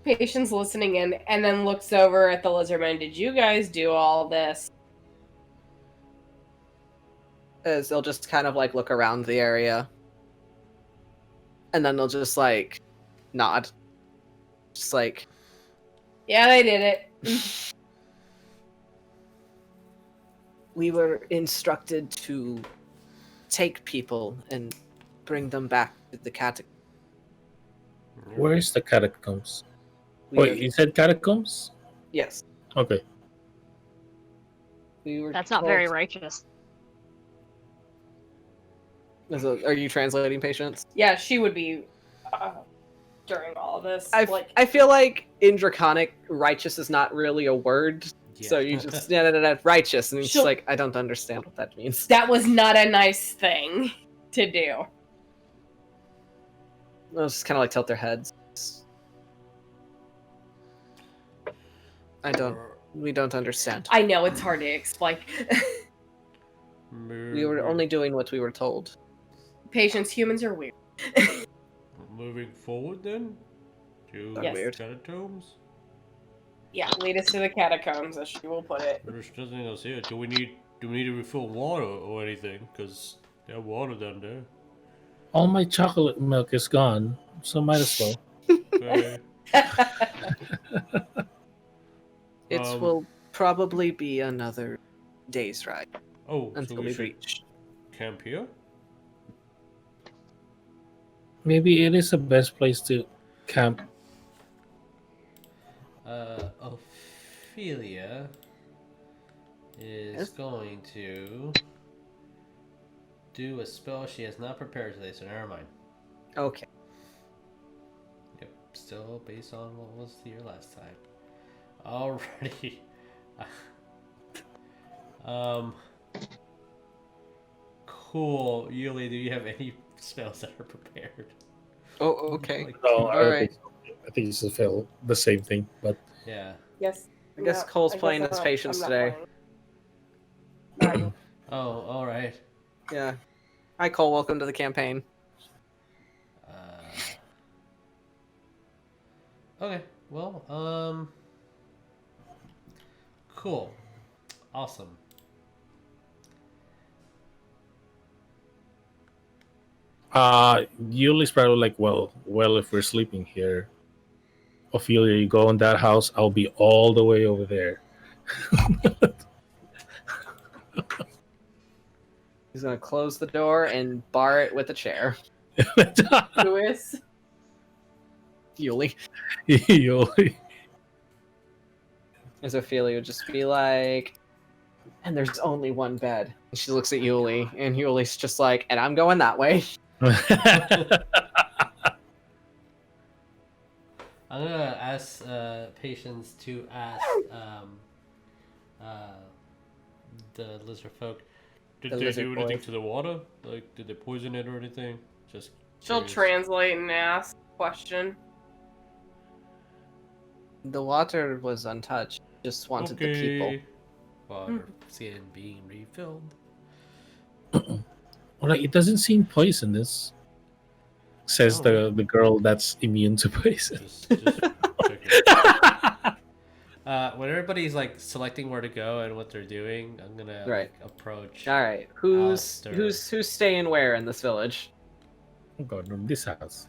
Patient's listening in and then looks over at the lizardman. Did you guys do all this? As they'll just kind of look around the area, and then they'll just nod, just Yeah, they did it. we were instructed to take people and bring them back to the catacombs. Where is the catacombs? We Wait, were- you said catacombs? yes, Okay. we were. That's not told- very righteous. Are you translating, Patience? Yeah, she would be. during all of this. I feel like in Draconic, righteous is not really a word. Yeah. So you just righteous, and it's like I don't understand what that means. That was not a nice thing to do. They'll just kind of like tilt their heads. We don't understand. I know it's hard to explain. We were only doing what we were told. Patience, humans are weird. Moving forward then? To Yes. Weird. catacombs? Yeah, lead us to the catacombs, as she will put it. There's nothing else here. Do we need to refill water or anything? Because they have water down there. All my chocolate milk is gone, so might as well. Okay. It will probably be another day's ride Oh, so until we we should reach. camp here? Maybe it is the best place to camp. Ophelia is Yes? going to do a spell she has not prepared today, so never mind. Okay. Yep, still based on what was here last time. Alrighty. Cool. Yuliy, do you have any spells that are prepared? Oh, okay. Like, No, All right. I think it's still the same thing, but yeah. Yes. I guess Cole's playing as Patience today. Playing. Oh, alright. Yeah. Hi, Cole. Welcome to the campaign. Okay, well, cool. Awesome. Yuliy's probably like, well, if we're sleeping here, Ophelia, you go in that house, I'll be all the way over there. He's gonna close the door and bar it with a chair. Who is? Yuliy. Yuliy. As Ophelia would just be like, and there's only one bed. And she looks at Yuliy, and Yuliy's just like, and I'm going that way. I'm gonna ask Patience to ask the lizard folk. Did The they lizard do anything boy. to the water? Like, did they poison it or anything? Just She'll curious. translate and ask question. The water was untouched. Just wanted the people. Water skin being refilled. Well, like, it doesn't seem poisonous, says Oh. the girl that's immune to poison. Just checking. When everybody's like selecting where to go and what they're doing, I'm gonna Right. approach. All right, who's Alistair. staying where in this village? I'm going from this house.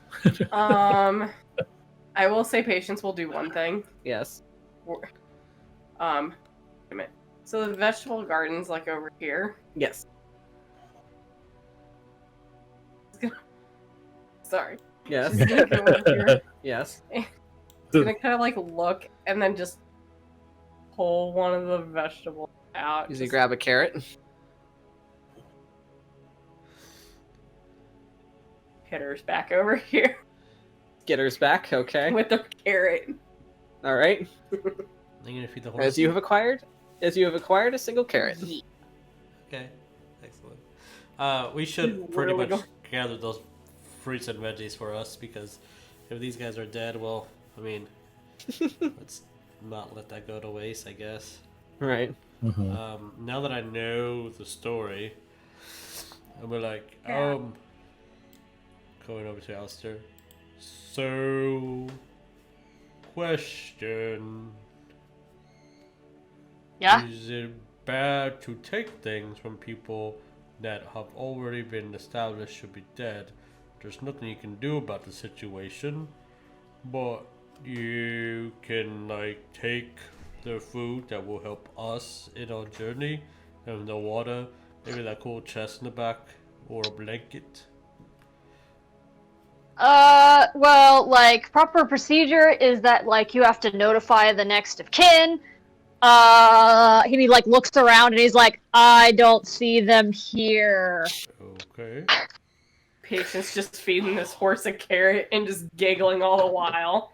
I will say Patience will do one thing. Yes. Wait a minute. So the vegetable garden's like over here. Yes. Sorry. Yes. She's gonna go over here. Yes. She's gonna kind of like look and then just pull one of the vegetables out. Does he just- grab a carrot? Hit hers back over here Get hers back. Okay. with the carrot. All right. I'm gonna feed the horse. As you have acquired a single carrot. Okay, excellent. We should pretty Really much go- gather those fruits and veggies for us because if these guys are dead, well, I mean, let's not let that go to waste, I guess. Right. Mhm. Now that I know the story, I'm like, Yeah. going over to Alistair. So, question. Yeah? Is it bad to take things from people that have already been established to be dead? There's nothing you can do about the situation, but you can like take their food that will help us in our journey, and the water, maybe that cool chest in the back or a blanket. Well, like, proper procedure is that, like, you have to notify the next of kin. He, like, looks around and he's like, I don't see them here. Okay. Patience just feeding this horse a carrot and just giggling all the while.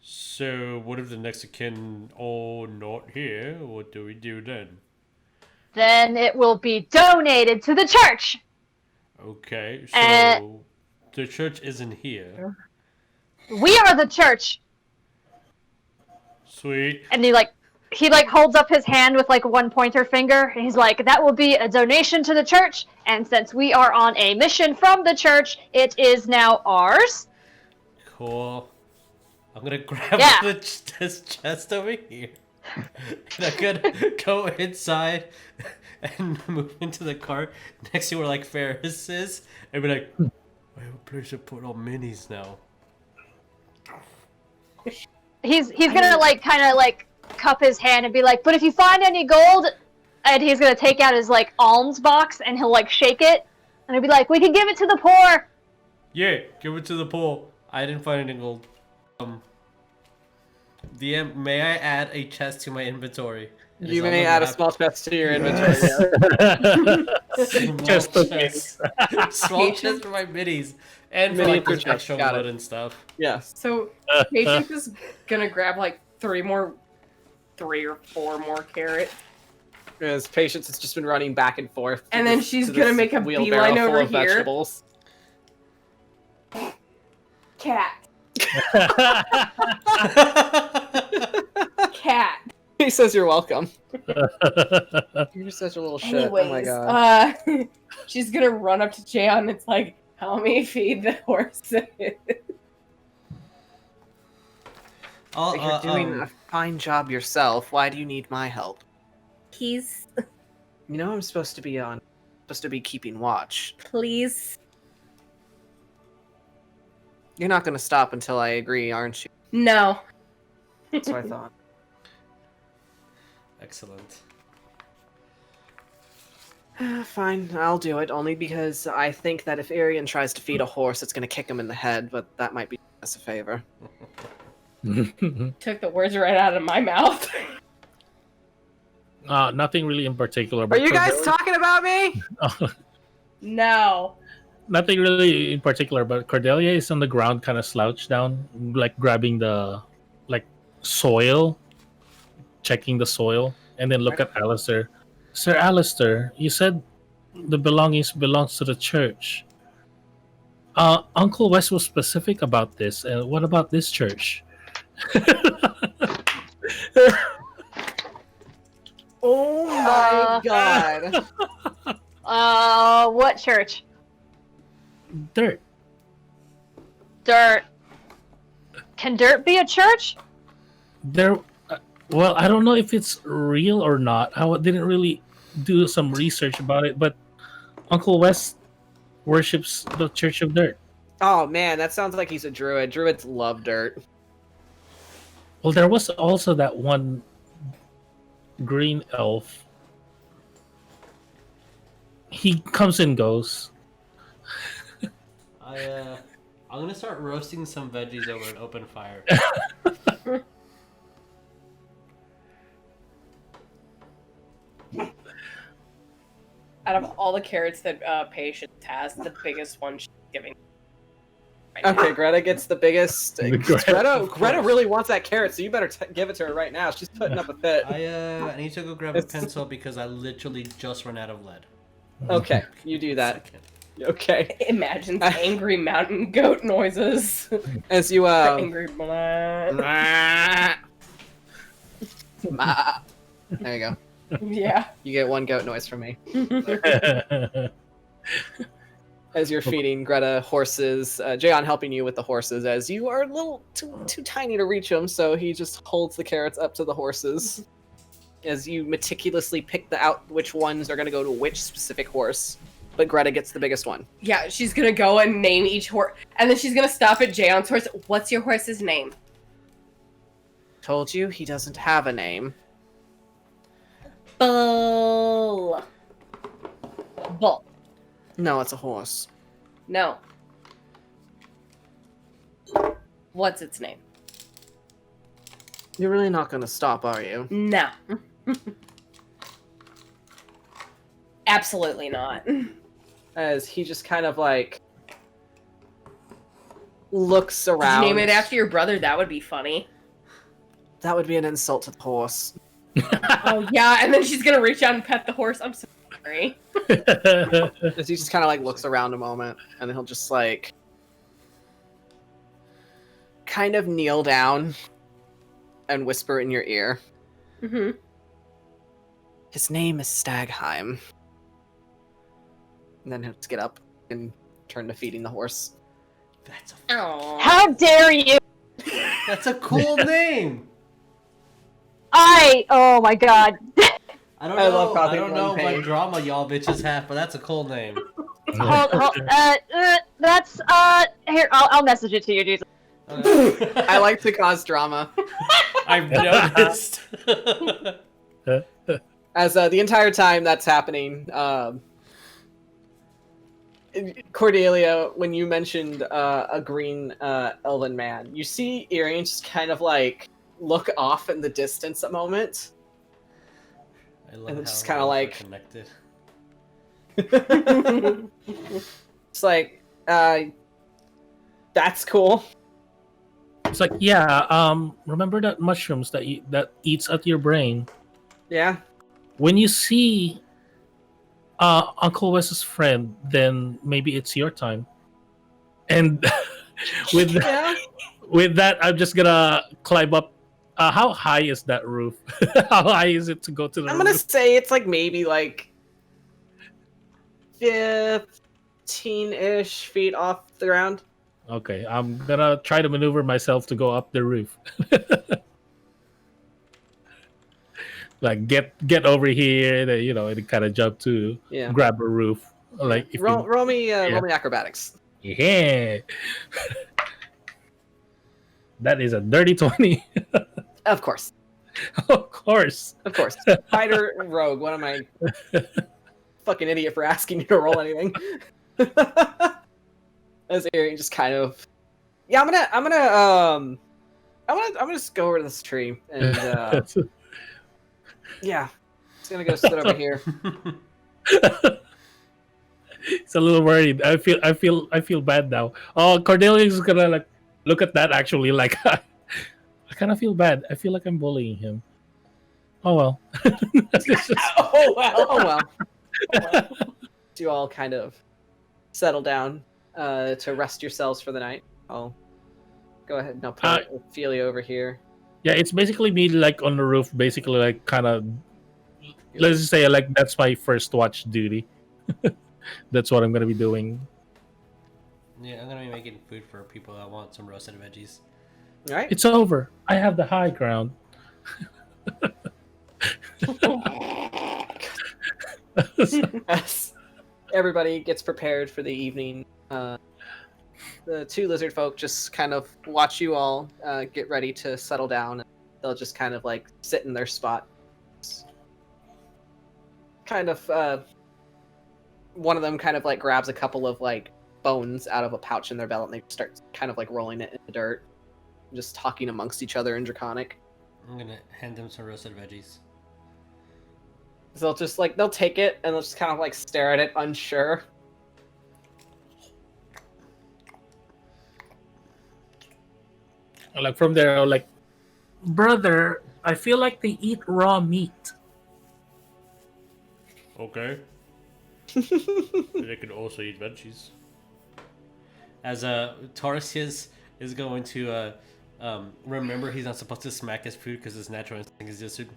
So, what if the next of kin are not here? What do we do then? Then it will be donated to the church. Okay, so the church isn't here. We are the church. Sweet. And he holds up his hand with like one pointer finger. And he's like, that will be a donation to the church. And since we are on a mission from the church, it is now ours. Cool. I'm gonna grab this chest over here. And I'm gonna go inside and move into the cart next to where like Ferris is, and be like, I have a place to put all minis now. He's gonna like kind of like cup his hand and be like, but if you find any gold, and he's gonna take out his like alms box and he'll like shake it, and he'll be like, we can give it to the poor. Yeah, give it to the poor. I didn't find any gold. DM, may I add a chest to my inventory? You may add a small chest to your inventory. Just the chest. Small chest for my minis. And for like this extra wood and stuff. Yes. So Patience is gonna grab like 3 or 4 more carrots. Because Patience has just been running back and forth. And then she's gonna make a beeline over here. Vegetables. Cat. Cat. He says you're welcome. You're such a little shit. Anyways, oh my god. She's gonna run up to Jay and it's like, help me feed the horses. You're doing a fine job yourself. Why do you need my help? He's... You know I'm supposed to be keeping watch. Please. You're not gonna stop until I agree, aren't you? No. That's what I thought. Excellent. Fine, I'll do it, only because I think that if Arian tries to feed a horse, it's gonna kick him in the head, but that might be us a favor. Took the words right out of my mouth. Nothing really in particular. Are you guys talking about me? No. Nothing really in particular, but Cordelia is on the ground, kind of slouched down, like grabbing the soil, checking the soil, and then look at Alistair. Sir Alistair, you said the belongs to the church. Uncle Wes was specific about this. And what about this church? Oh my god. What church? Dirt. Dirt. Can dirt be a church? Well, I don't know if it's real or not. I didn't really do some research about it, but Uncle Wes worships the Church of Dirt. Oh man, that sounds like he's a druid. Druids love dirt. Well, there was also that one green elf. He comes and goes. I'm gonna start roasting some veggies over an open fire. Out of all the carrots that Patience has, the biggest one she's giving. Right Okay, now. Greta gets the biggest. Greta, Greta really wants that carrot, so you better give it to her right now. She's putting up a fit. I need to go grab a pencil because I literally just ran out of lead. Okay, you do that. Okay. Imagine the angry mountain goat noises. As you Angry blood. There you go. Yeah. You get one goat noise from me. As you're feeding Greta horses, Jayon helping you with the horses, as you are a little too tiny to reach him, so he just holds the carrots up to the horses. As you meticulously pick out which ones are going to go to which specific horse. But Greta gets the biggest one. Yeah, she's gonna go and name each horse, and then she's gonna stop at Jayon's horse. What's your horse's name? Told you, he doesn't have a name. Bull. Bull. No, it's a horse. No. What's its name? You're really not going to stop, are you? No. Absolutely not. As he just kind of like looks Did around. you name it after your brother? That would be funny. That would be an insult to the horse. Oh yeah, and then she's gonna reach out and pet the horse. I'm so sorry. As he just kind of like looks around a moment, and then he'll just like kind of kneel down and whisper in your ear. Mm-hmm. His name is Stagheim. And then he'll just get up and turn to feeding the horse. How dare you? That's a cool name. Oh my god. I don't I know. love I don't copying know one what page. drama y'all bitches have, but that's a cool name. Hold, that's, here, I'll message it to you, Jesus. I like to cause drama. I've noticed. As the entire time that's happening, Cordelia, when you mentioned a green elven man, you see Erin just kind of like look off in the distance a moment. I love And how it's just kinda we're like- connected. It's like, that's cool. It's like, yeah, remember that mushrooms that eats at your brain? Yeah. When you see Uncle Wes's friend, then maybe it's your time. And with Yeah. with that, I'm just gonna climb up. How high is that roof? How high is it to go to the I'm gonna roof? say it's like maybe like 15-ish feet off the ground. Okay, I'm gonna try to maneuver myself to go up the roof. Like get over here, then, and kind of jump to Yeah. grab a roof. Like if roll me acrobatics. yeah, that is a dirty 20. Of course. Of course. Of course. Fighter rogue. What am I? Fucking idiot for asking you to roll anything. As Erin just kind of, yeah, I'm gonna just go over to this tree and yeah, just gonna go sit over here. It's a little worried. I feel bad now. Oh, Cordelia is gonna like look at that actually like I kind of feel bad. I feel like I'm bullying him. Oh well. Oh well. You all kind of settle down to rest yourselves for the night. I'll go ahead and I'll put Ophelia over here. Yeah, it's basically me like on the roof, basically like kind of. Let's just say like that's my first watch duty. That's what I'm gonna be doing. Yeah, I'm gonna be making food for people that want some roasted veggies. All right. It's over. I have the high ground. As everybody gets prepared for the evening, the two lizard folk just kind of watch you all get ready to settle down. And they'll just kind of like sit in their spot. Kind of, one of them kind of like grabs a couple of like bones out of a pouch in their belt and they start kind of like rolling it in the dirt, just talking amongst each other in Draconic. I'm gonna hand them some roasted veggies. So they'll just like, they'll take it and they'll just kind of like stare at it unsure. Like from there, I'm like, brother, I feel like they eat raw meat. Okay. They can also eat veggies. As Tarsius is going to remember he's not supposed to smack his food because his natural instinct is just to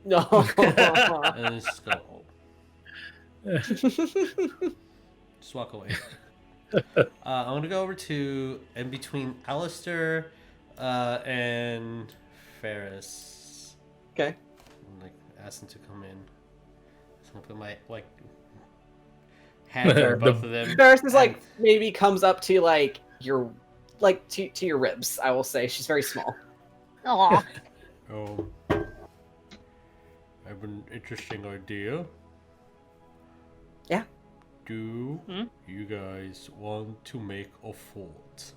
No. and just go. Just walk away. I'm gonna go over to in between Alistair and Ferris. Okay. And, like ask him to come in. So I'm gonna put my like hand over both of them. Ferris is like maybe comes up to like your to your ribs. I will say she's very small. Aw. Oh, I have an interesting idea. Yeah. Do you guys want to make a fort?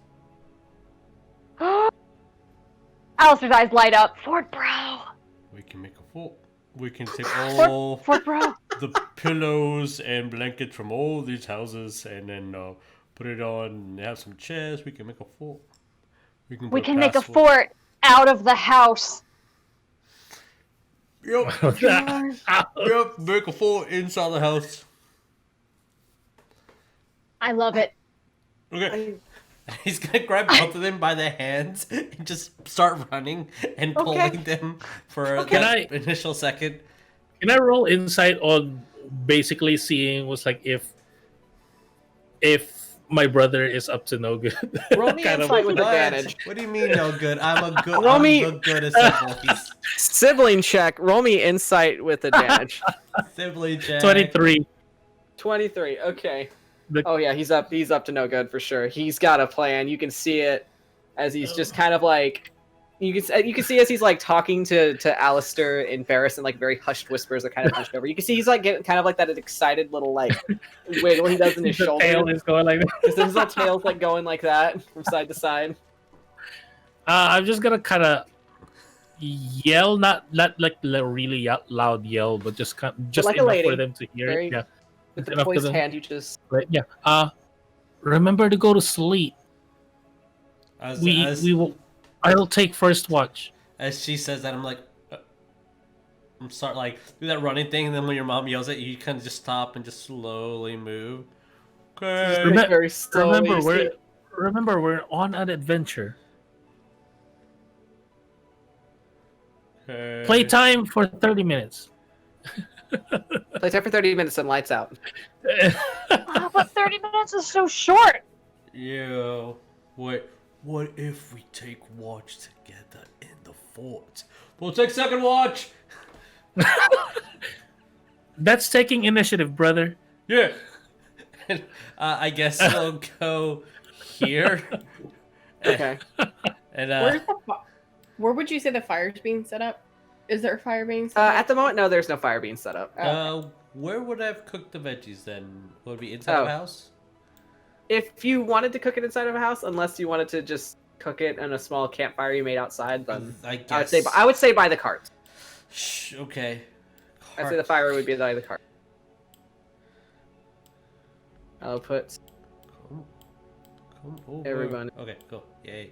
Alistair's eyes light up. Fort Bro. We can make a fort. We can take all Fort Bro. the pillows and blankets from all these houses and then put it on. Have some chairs. We can make a fort. We can make a fort out of the house. Yep. Yep. Make a fort inside the house. I love it. Okay. He's gonna grab both of them by the hands and just start running and pulling them for the initial second. Can I roll insight on basically seeing what's like if my brother is up to no good? Roll me insight with advantage. What do you mean no good? I'm a good. Roll me I'm good at siblings. Sibling check. Roll me insight with advantage. Sibling check. 23. 23. Okay. Oh yeah, he's up to no good for sure. He's got a plan. You can see it as he's just kind of like you can see as he's like talking to Alistair and Varys in like very hushed whispers that kind of hushed over. You can see he's like getting kind of like that excited little like wiggle he does in his shoulder. Tail is going like that. His little tail's like going like that from side to side. I'm just gonna kind of yell, not like a really loud yell, but just like enough for them to hear it. Yeah. With the poised hand, you just... Right, yeah. Remember to go to sleep. We will... I'll take first watch. As she says that, I'm like... I'm start like... Do that running thing, and then when your mom yells at you, you kind of just stop and just slowly move. Okay. Very slowly. Remember, we're on an adventure. Okay. Playtime for 30 minutes. Playtime for 30 minutes and lights out. But 30 minutes is so short. Yeah. What if we take watch together in the fort? We'll take second watch. That's taking initiative, brother. Yeah. I guess we'll go here. Okay. And where would you say the fire's being set up? Is there a fire being set up? At the moment, no, there's no fire being set up. Where would I have cooked the veggies then? Would it be inside the house? If you wanted to cook it inside of a house, unless you wanted to just cook it in a small campfire you made outside, then I would say by the cart. Okay. I'd say the fire would be by the cart. I'll put everyone. Okay, cool. Yay.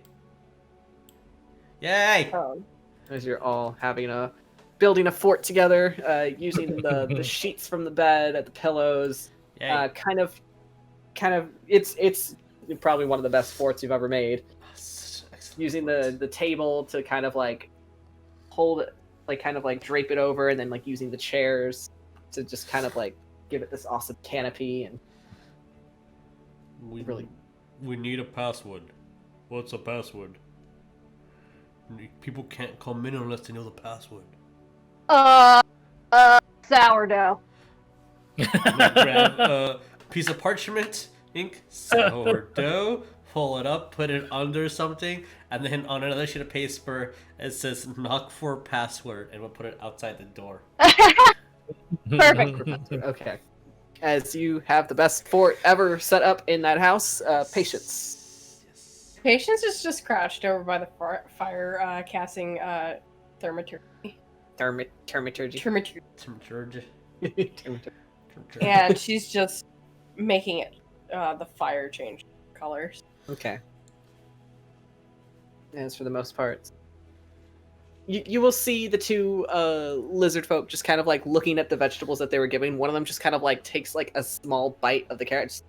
Yay! As you're all building a fort together, using the sheets from the bed, the pillows, kind of, it's probably one of the best forts you've ever made. Using the table to kind of like hold it, like kind of like drape it over, and then like using the chairs to just kind of like give it this awesome canopy. And we need a password. What's a password? People can't come in unless they know the password. Sourdough. Grab a piece of parchment, ink, sourdough, pull it up, put it under something, and then on another sheet of paper it says knock for password, and we'll put it outside the door. Perfect. Okay. As you have the best fort ever set up in that house, Patience. Patience is just crouched over by the fire, casting thaumaturgy. Thaumaturgy. And she's just making it the fire change colors. Okay. As for the most part, you will see the two lizard folk just kind of like looking at the vegetables that they were giving. One of them just kind of like takes like a small bite of the carrot,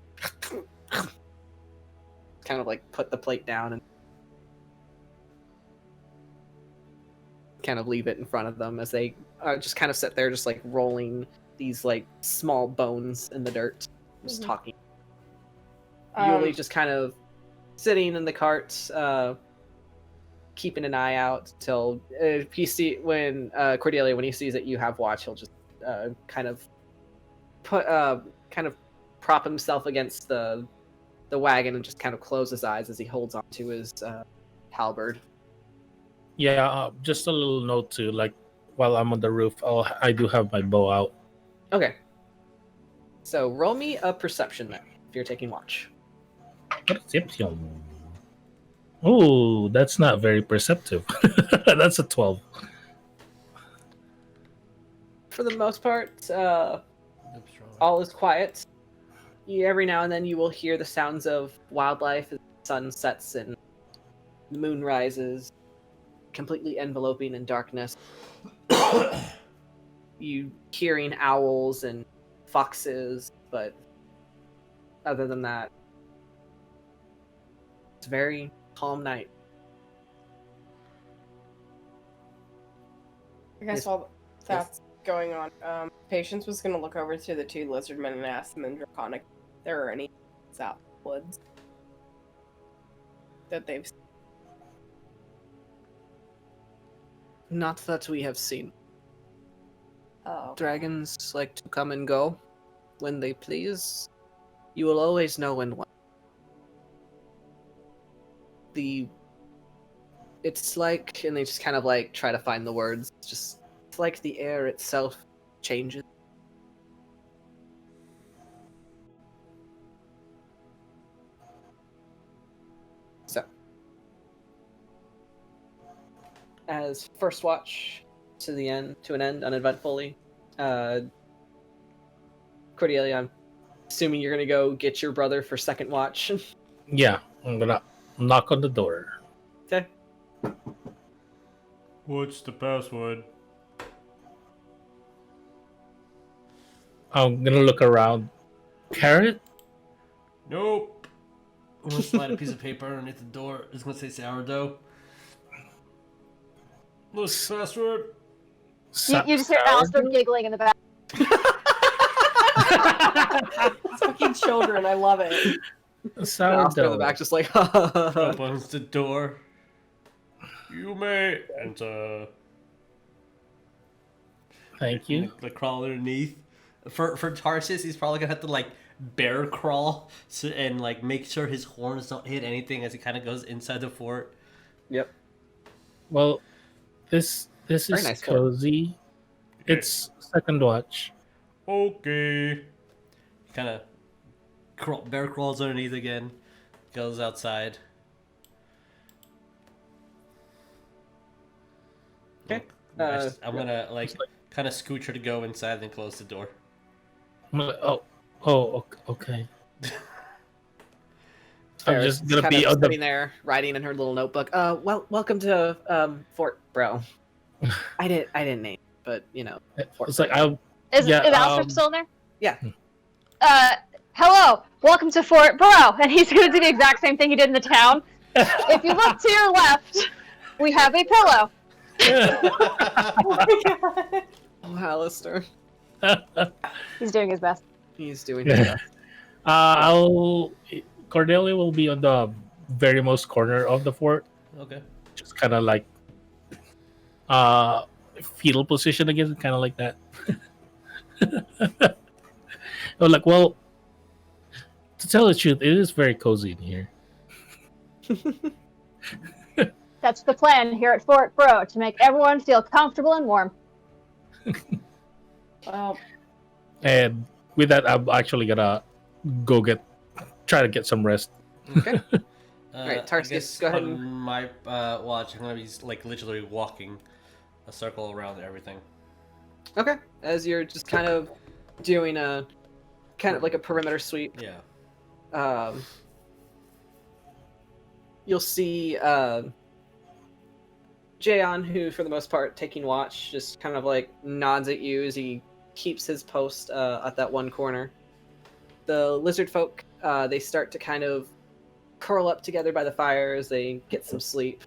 kind of like put the plate down and kind of leave it in front of them as they just kind of sit there just like rolling these like small bones in the dirt, just talking. Yuliy just kind of sitting in the cart, keeping an eye out till when Cordelia, when he sees that you have watch, he'll just kind of prop himself against the wagon and just kind of close his eyes as he holds on to his halberd. Yeah, just a little note too. Like while I'm on the roof, I do have my bow out. Okay. So roll me a perception then, if you're taking watch. Perception. Oh, that's not very perceptive. That's a 12. For the most part, all is quiet. every now and then you will hear the sounds of wildlife as the sun sets and the moon rises, completely enveloping in darkness. You hearing owls and foxes, but other than that, it's a very calm night. I guess while that's going on, Patience was going to look over to the two lizard men and ask them in Draconic if there are any south woods that they've seen. Not that we have seen. Oh. Dragons like to come and go when they please. You will always know when one. It's like, and they just kind of like try to find the words. It's like the air itself changes. So, as first watch to an end uneventfully, Cordelia, I'm assuming you're gonna go get your brother for second watch. Yeah, I'm gonna knock on the door. Okay. What's the password? I'm gonna look around. Carrot? Nope. I'm gonna slide a piece of paper underneath the door. It's gonna say sourdough. What's the password? You just hear Alistair giggling in the back. Fucking children, I love it. Alistair in the back, just like. Opens the door. You may enter. Thank you. Like crawl underneath. For Tarsius, he's probably gonna have to like bear crawl and like make sure his horns don't hit anything as he kind of goes inside the fort. Yep. Well, this is nice cozy. It's second watch. Okay. Kind of bear crawls underneath again. Goes outside. Okay. I'm gonna like kind of scooch her to go inside, then close the door. Okay. Fair. I'm just gonna be on sitting there writing in her little notebook. Welcome to Fort Bro. I didn't name, it, but you know. Fort It's like Is Alistair still in there? Yeah. Hello, welcome to Fort Burrow. And he's going to do the exact same thing he did in the town. If you look to your left, we have a pillow. Oh my god. Oh, Alistair. He's doing his best. He's doing his best. Cordelia will be on the very most corner of the fort. Okay. Just kind of like fetal position again, kind of like that. I'm like, well, to tell the truth, it is very cozy in here. That's the plan here at Fort Burrow, to make everyone feel comfortable and warm. Well, And with that, I'm actually gonna try to get some rest. Okay. Alright, Tarsius, I guess go ahead on and- my watch, I'm gonna be like literally walking a circle around everything. Okay. As you're just kind of doing a kind of like a perimeter sweep. Yeah. You'll see Jayon, who for the most part taking watch, just kind of like nods at you as he keeps his post at that one corner. The lizard folk, they start to kind of curl up together by the fire as they get some sleep.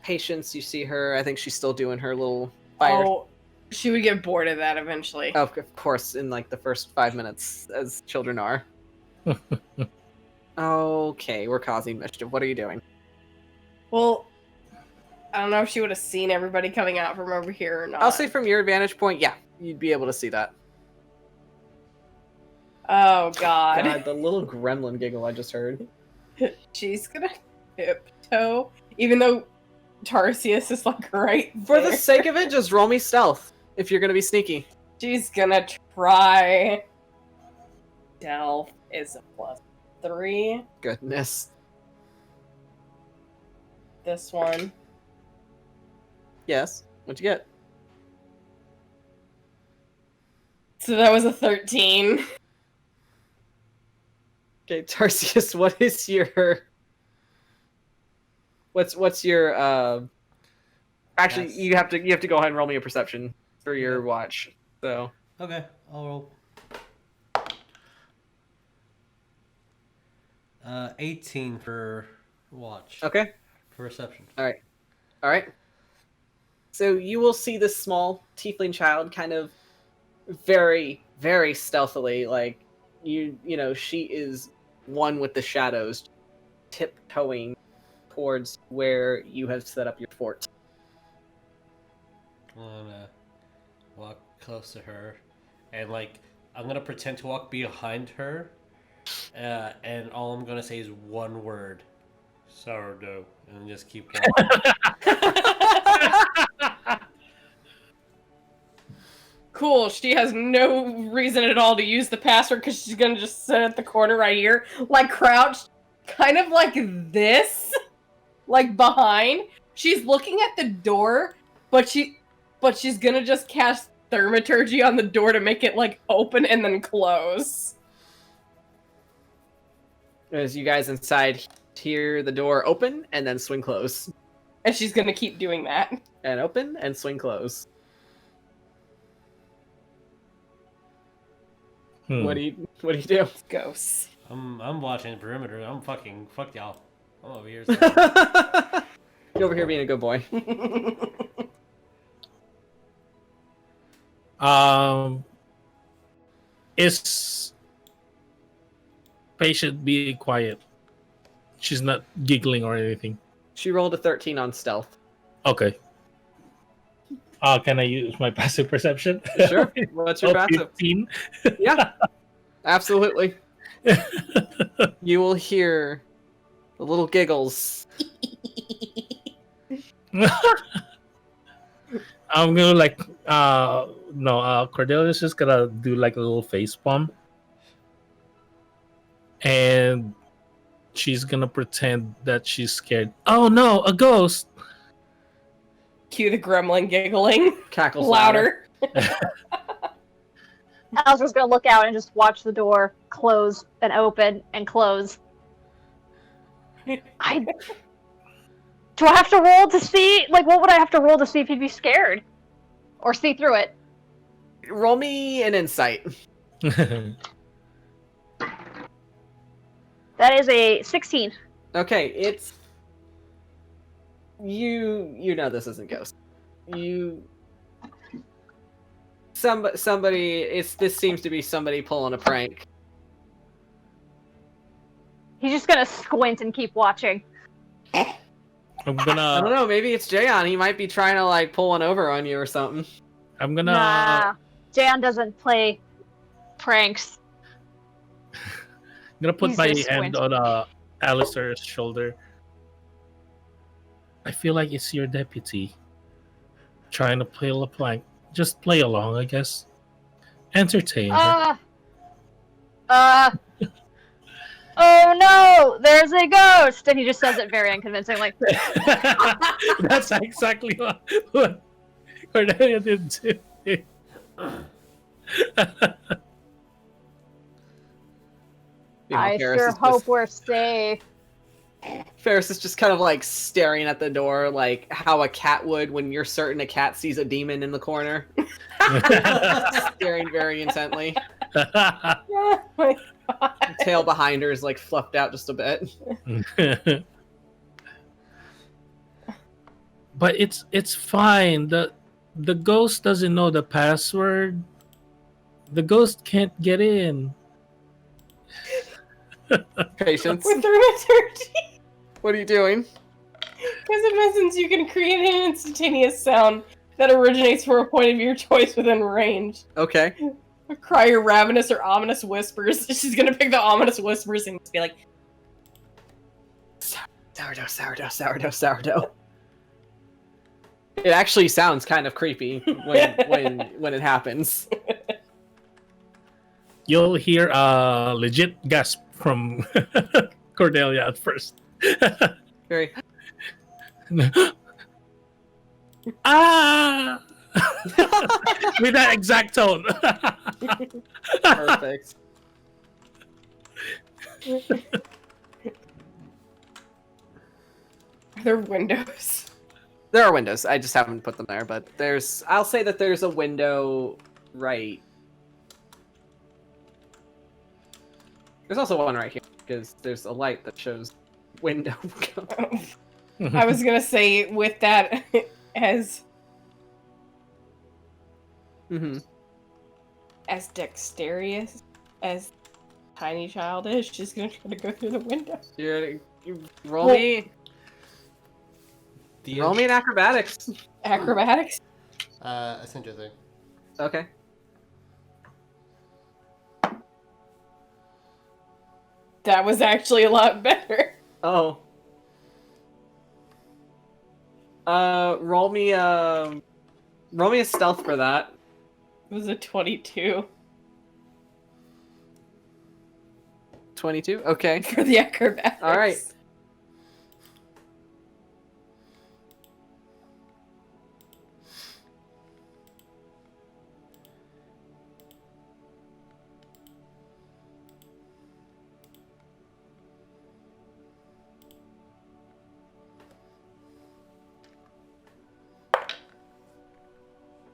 Patience, you see her. I think she's still doing her little fire. oh, she would get bored of that eventually. Of course, in like the first 5 minutes, as children are. Okay, we're causing mischief. What are you doing? Well, I don't know if she would have seen everybody coming out from over here or not. I'll say from your vantage point, yeah, you'd be able to see that. Oh god. God, the little gremlin giggle I just heard. She's gonna tiptoe, even though Tarsius is like right For there. the sake of it, just roll me stealth if you're gonna be sneaky. She's gonna try. Stealth is a +3. Goodness. This one. Yes. What'd you get? So that was a 13. Okay, Tarsius, what is your what's your actually That's- you have to go ahead and roll me a perception for your Okay. watch. So Okay, I'll roll. 18 for watch. okay. For reception. All right. So you will see this small tiefling child kind of very, very stealthily, like you know, she is one with the shadows, tiptoeing towards where you have set up your fort. I'm gonna walk close to her, and like I'm gonna pretend to walk behind her, and all I'm gonna say is one word, sourdough, and just keep walking. Cool. She has no reason at all to use the password because she's gonna just sit at the corner right here, like crouched, kind of like this, like behind. She's looking at the door, but she's gonna just cast thaumaturgy on the door to make it like open and then close. As you guys inside hear the door open and then swing close, And she's gonna keep doing that. and open and swing close. What do you do? Ghosts. I'm watching perimeter. Fuck y'all. I'm over here. You over here being a good boy. Is patient be quiet? She's not giggling or anything. She rolled a 13 on stealth. Okay. Can I use my passive perception? Sure. What's your passive? 15. Yeah, absolutely. You will hear the little giggles. I'm gonna like no, Cordelia's just gonna do like a little face palm. And she's gonna pretend that she's scared. Oh no, a ghost! Cue the gremlin giggling. Cackles Louder. Alistair's gonna look out and just watch the door close and open and close. Do I have to roll to see? Like, what would I have to roll to see if he'd be scared? Or see through it? Roll me an insight. That is a 16. Okay, it's you know this isn't ghost. Somebody this seems to be somebody pulling a prank. He's just gonna squint and keep watching. I'm I don't gonna know, maybe it's Jayon. He might be trying to like pull one over on you or something. I'm gonna Nah, Jan doesn't play pranks. I'm gonna put He's my just hand squinting. on Alistair's shoulder. I feel like it's your deputy trying to play a plank. Just play along, I guess. Entertain her. Oh no, there's a ghost! And he just says it very unconvincingly. That's exactly what Cordelia did too. I Ferris sure is hope just- we're safe. Ferris is just kind of like staring at the door like how a cat would when you're certain a cat sees a demon in the corner. Staring very intently. Oh my god. Tail behind her is like fluffed out just a bit. But it's fine. The ghost doesn't know the password. The ghost can't get in. Patience. With thaumaturgy. What are you doing? Because in essence, you can create an instantaneous sound that originates from a point of your choice within range. Okay. Cry or ravenous or ominous whispers. She's gonna pick the ominous whispers and just be like, Sourdough, sourdough, sourdough, sourdough. It actually sounds kind of creepy when it happens. You'll hear a legit gasp from Cordelia at first. Very Ah! With that exact tone. perfect. Are there windows? There are windows. I just haven't put them there, but I'll say that there's a window right. There's also one right here because there's a light that shows window. I was gonna say with that as as dexterous as tiny child is, she's gonna try to go through the window. You roll me an acrobatics. Acrobatics? I sent you a thing. Okay. That was actually a lot better. Oh. Roll me a stealth for that. It was a 22 22? Okay. for the acrobatics. All right.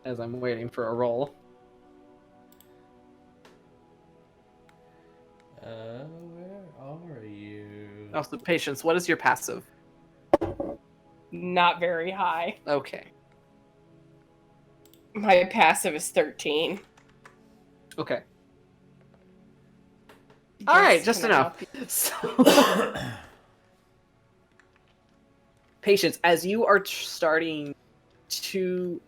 As I'm waiting for a roll. Where are you? Also, patience, what is your passive? Not very high. Okay. My passive is 13. Okay. Alright, just enough. So... Patience, as you are starting to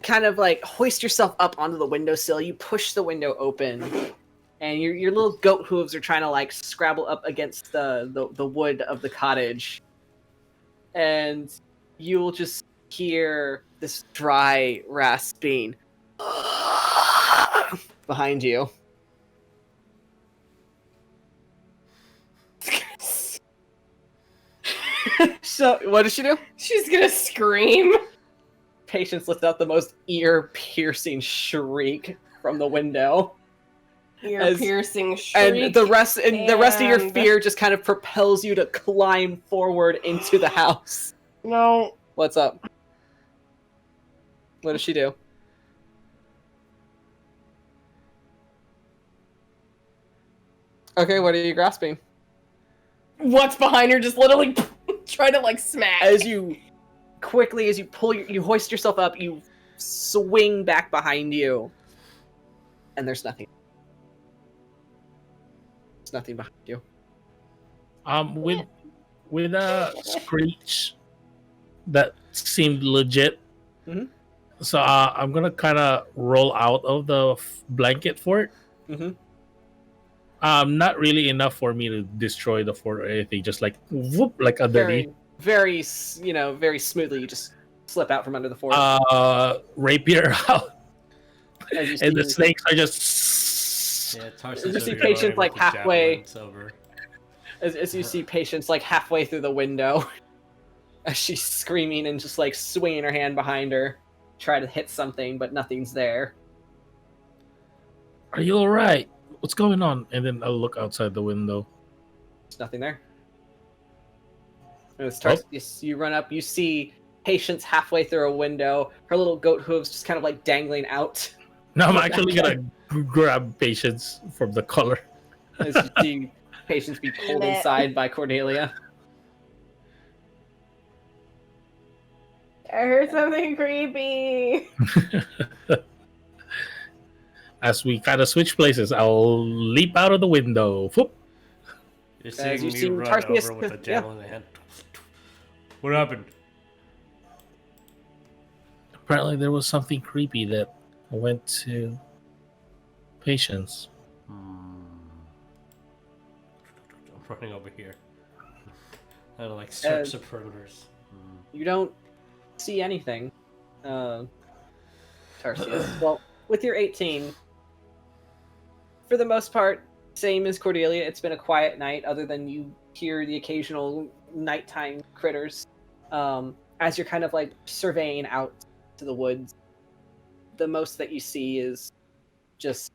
kind of like hoist yourself up onto the windowsill, you push the window open, and your little goat hooves are trying to like scrabble up against the wood of the cottage, and you'll just hear this dry rasping behind you. So, what does she do? She's gonna scream. Patience lets out the most ear-piercing shriek from the window. Ear-piercing shriek. And the rest of your fear just kind of propels you to climb forward into the house. No. What's up? What does she do? Okay, what are you grasping? What's behind her? Just literally try to like smack. As you you hoist yourself up, you swing back behind you, and there's nothing. There's nothing behind you. With a screech that seemed legit. Mm-hmm. So I'm gonna kind of roll out of the blanket fort. Mm-hmm. Not really enough for me to destroy the fort or anything. Just like whoop, like underneath. Very smoothly. You just slip out from under the fort. Rapier out, and the see, snakes are just. Yeah, Tarsius you see over Patience running like with the halfway. javelins over. As you see Patience like halfway through the window, as she's screaming and just like swinging her hand behind her, try to hit something, but nothing's there. Are you all right? What's going on? And then I'll look outside the window. There's nothing there. And you run up, you see Patience halfway through a window, her little goat hooves just kind of like dangling out. No, I'm actually gonna grab Patience from the collar. As you see Patience be pulled inside by Cordelia. I heard something creepy. As we kind of switch places, I'll leap out of the window. Whoop. You're As seeing you me see run Tarsius- over with a javelin in the hand. What happened? Apparently, there was something creepy that went to Patience. I'm running over here. I don't like search the perimeters. You don't see anything, Tarsius. Well, with your 18, for the most part, same as Cordelia, it's been a quiet night, other than you hear the occasional nighttime critters. As you're kind of like surveying out to the woods, the most that you see is just,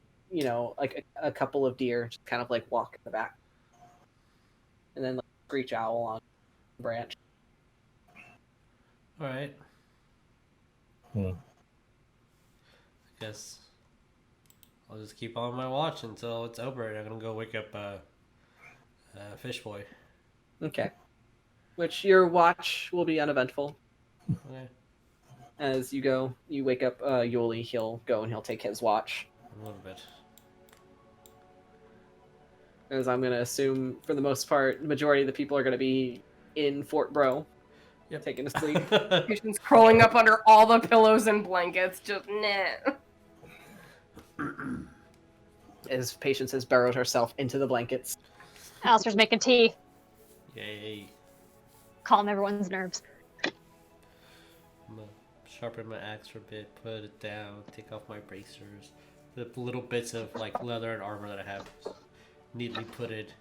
like a couple of deer just kind of like walk in the back. and then like, screech owl on the branch. All right. Hmm. I guess I'll just keep on my watch until it's over, and I'm gonna go wake up Fish Boy. Okay. Which your watch will be uneventful. Okay. As you wake up Yuliy, he'll go and he'll take his watch. A little bit. As I'm going to assume, for the most part, the majority of the people are going to be in Fort Bro, Yep. taking a sleep. Patient's crawling up under all the pillows and blankets, just nah. As Patience has burrowed herself into the blankets. Alistair's making tea. Yay. Calm everyone's nerves. I'm gonna sharpen my axe for a bit, put it down, take off my bracers, the little bits of like leather and armor that I have, neatly put it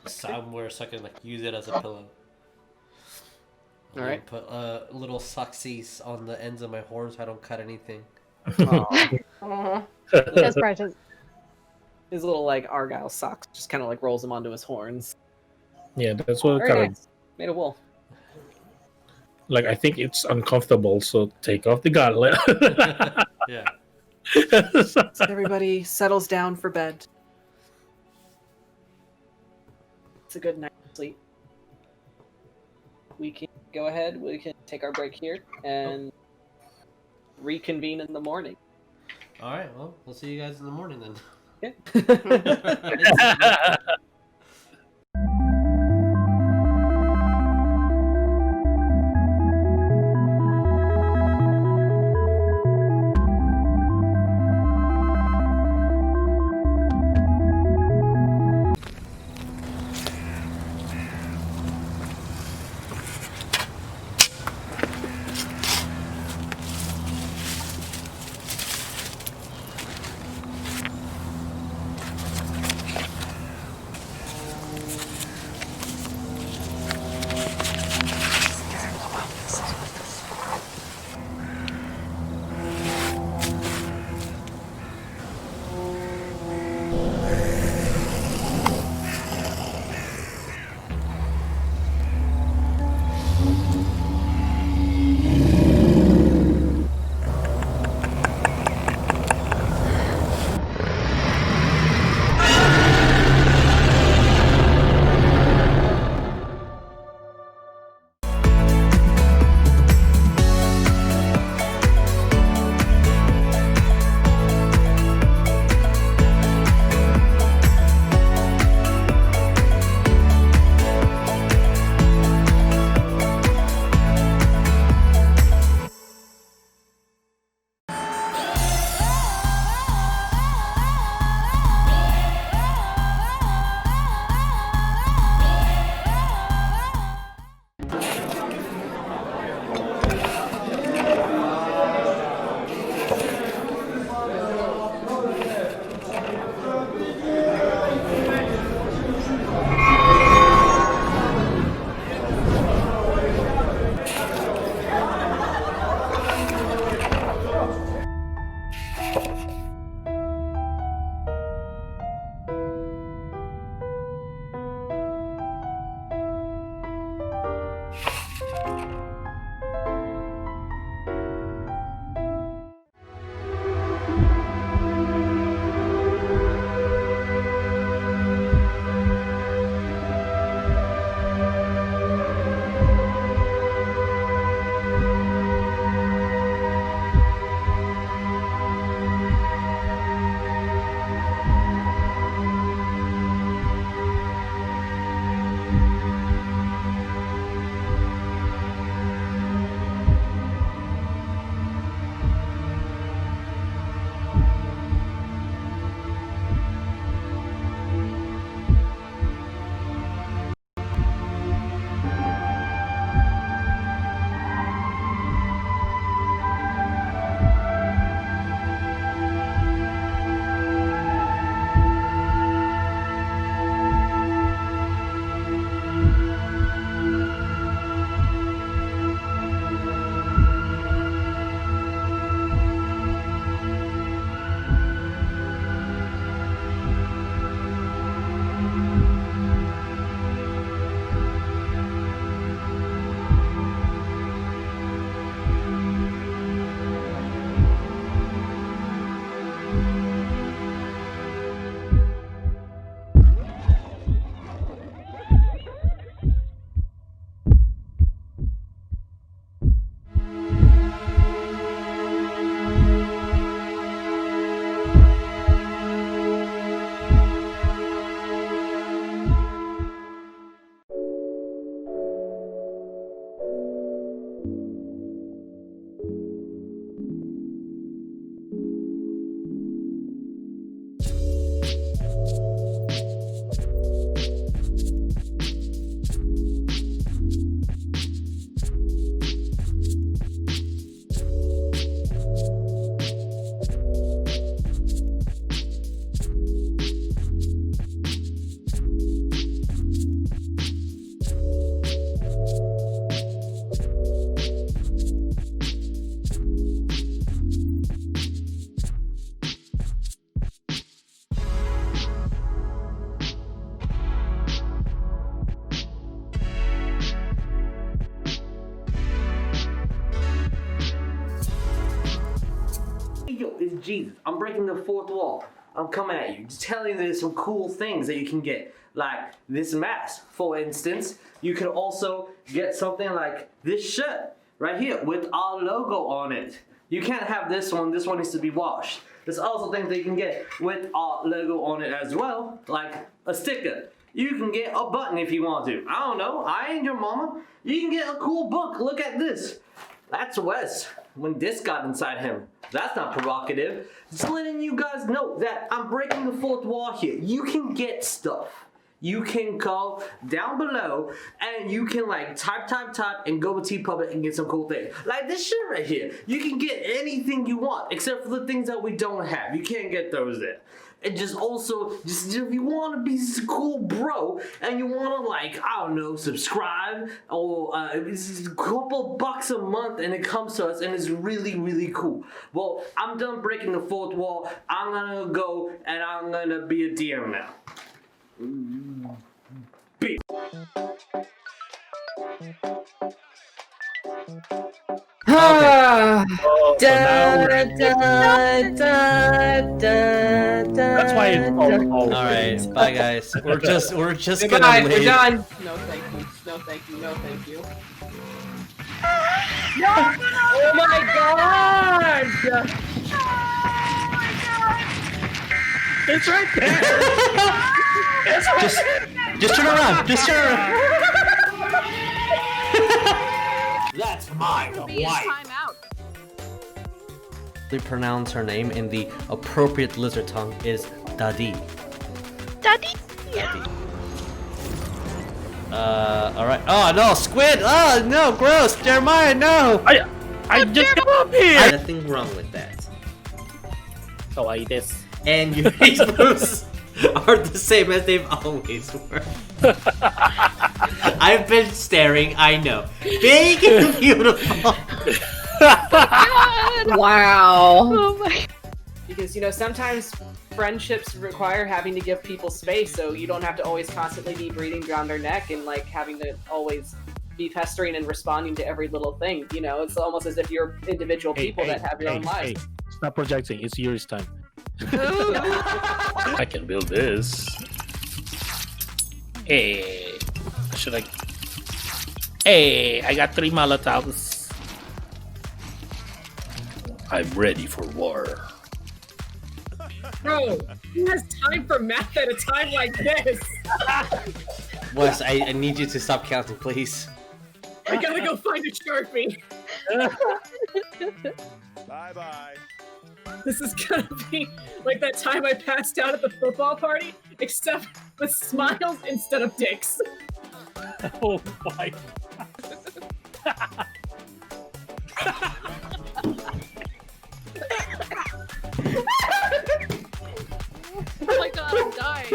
somewhere so I can like use it as a pillow. All right. Put little sucksies on the ends of my horns so I don't cut anything. That's precious. His little like Argyle socks just kind of like rolls him onto his horns. Yeah, that's what Very kind of nice. Made of wool. like. I think it's uncomfortable, so take off the gauntlet. Yeah. Everybody settles down for bed. It's a good night's sleep. We can go ahead. We can take our break here and reconvene in the morning. All right. Well, we'll see you guys in the morning then. Yeah. Jesus, I'm breaking the fourth wall. I'm coming at you, just telling you there's some cool things that you can get. Like this mask, for instance. You can also get something like this shirt right here with our logo on it. You can't have this one needs to be washed. There's also things that you can get with our logo on it as well, like a sticker. You can get a button if you want to. I don't know, I ain't your mama. You can get a cool book, look at this. That's Wes, when this got inside him. That's not provocative. Just letting you guys know that I'm breaking the fourth wall here. You can get stuff. You can go down below and you can like type and go to TeePublic and get some cool things. Like this shit right here. You can get anything you want except for the things that we don't have. You can't get those there. And just if you want to be a cool bro and you want to like, I don't know, subscribe or it's a couple bucks a month and it comes to us and it's really, really cool. Well, I'm done breaking the fourth wall. I'm gonna go and I'm gonna be a DM now. Beep. Oh, so now That's why it's All right, bye guys. We're just Goodbye, gonna we're leave. done. No, thank you. No, thank you. No, thank you. Oh my god! it's right there. Just turn around. Just turn around. That's my wife. They pronounce her name in the appropriate lizard tongue is Dadi. Daddy. All right. Oh no, squid! Oh no, gross! Jeremiah, no! I just got up here. Nothing wrong with that. So I this. And your moves are the same as they've always were. I've been staring, I know. Big and beautiful. Wow. Oh my. Because, you know, sometimes friendships require having to give people space, so you don't have to always constantly be breathing down their neck and, like, having to always be pestering and responding to every little thing. You know, it's almost as if you're individual people that have your own lives. Hey, stop projecting. It's yours time. I can build this. Hey, should I? Hey, I got 3 Molotovs. I'm ready for war. Bro, who has time for math at a time like this? Wes, I need you to stop counting, please. I gotta go find a Sharpie. Bye-bye. This is gonna be like that time I passed out at the football party, except with smiles instead of dicks. Oh my! Oh my god, I'm dying.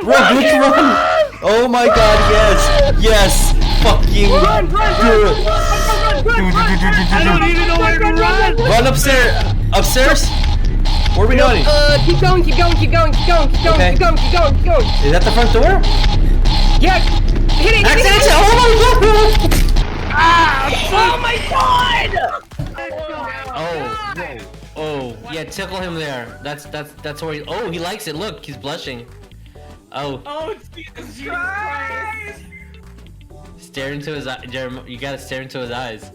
What is it? Run! Oh my god, yes! Yes! Fucking Run! I don't even know where to run. Run upstairs! Upstairs? Where are we going? Keep going. Okay. Is that the front door? Yeah! Hit it! Exit! Oh my god! Oh my god! Oh, yeah, tickle him there. That's where he. Oh, he likes it. Look, he's blushing. Oh. Oh, Jesus Christ! Stare into his eye, Jeremiah. You gotta stare into his eyes.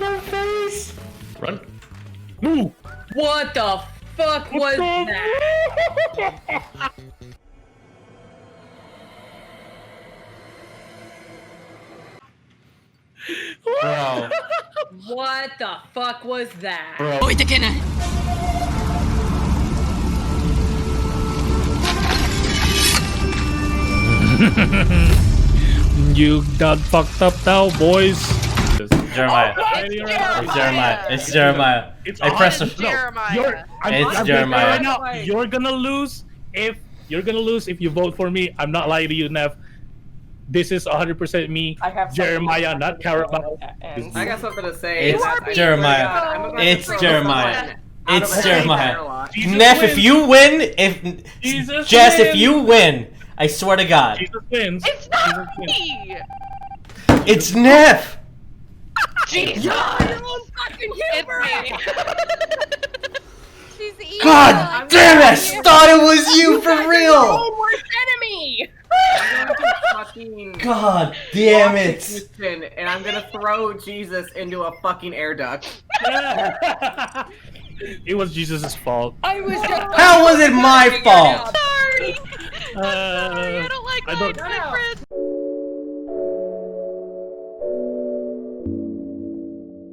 Your face. Run! Move! What the fuck was that? Bro. What the fuck was that? Bro. You done fucked up now, boys. Jeremiah. Jeremiah. It's Jeremiah. I pressed the. Jeremiah. It's Jeremiah. Right now, you're gonna lose if you vote for me. I'm not lying to you, Nev. This is 100% me, I have Jeremiah, not Carabao. I got something to say. It's I Jeremiah. I'm about to It's throw Jeremiah. someone out It's of a Jeremiah. entire lot. Jesus Neff, wins. if you win, Jesus Jess, if wins. you win, I swear to God, Jesus wins. It's Jesus not wins. me! it's Neff. Jesus! Fucking It's me! She's evil. God damn it! I thought it was you for real. own worst enemy! I'm going to fucking God damn walk to it! Houston, and I'm gonna throw Jesus into a fucking air duct. It was Jesus' fault. I was just How was it my fault? Sorry! Uh, Sorry, I don't like I don't- my friend.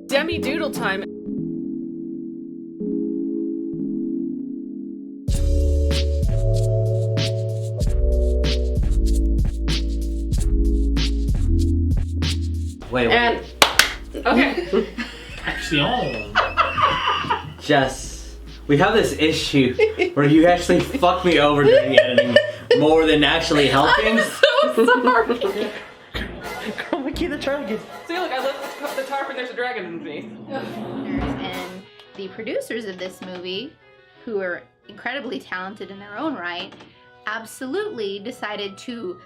Demi Doodle time. Wait, And okay. Action. Jess, we have this issue where you actually fuck me over during the editing more than actually helping. So sorry. Girl, we keep the dragon. See, look, I lift the tarp and there's a dragon underneath. And the producers of this movie, who are incredibly talented in their own right, absolutely decided to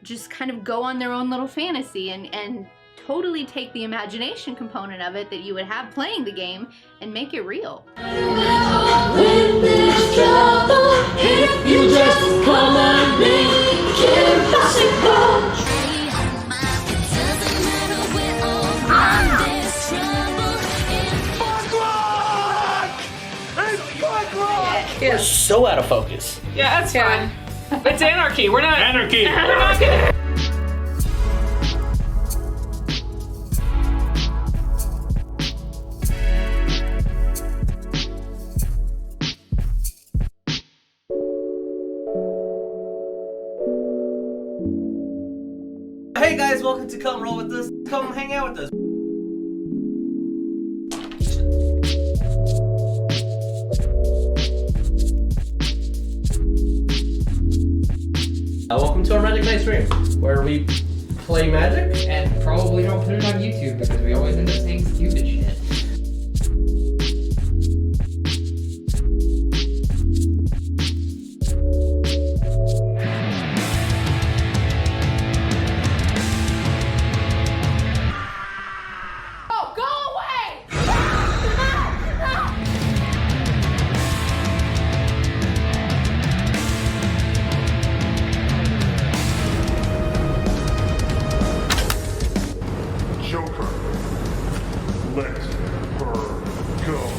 just kind of go on their own little fantasy and totally take the imagination component of it that you would have playing the game and make it real. When there's trouble, if you just come and make it possible. We're so out of focus. Yeah, that's fine. It's anarchy. We're not. Anarchy. We're not gonna. Hey guys, welcome to Come Roll With Us. Come hang out with us. Welcome to our Magic Night stream, where we play Magic. And probably don't put it on YouTube because we always end up saying stupid shit. Oh, go away! Joker, let her go.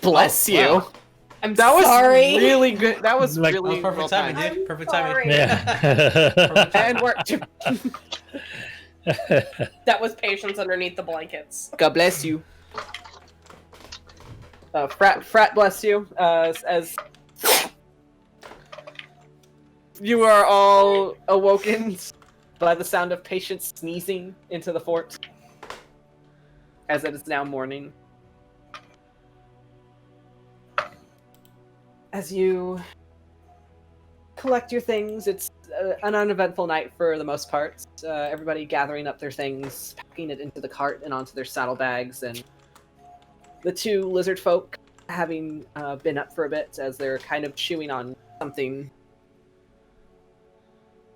Bless Oh, you. wow. I'm That was sorry. really good. That was Like- really That was perfect well timing, timed. dude. Perfect timing. sorry. Yeah. And we're That was patience underneath the blankets. God bless you. Frat bless you. As you are all awoken by the sound of Patience sneezing into the fort, as it is now morning. As you collect your things, it's an uneventful night for the most part. Everybody gathering up their things, packing it into the cart and onto their saddlebags, and the two lizard folk having been up for a bit as they're kind of chewing on something.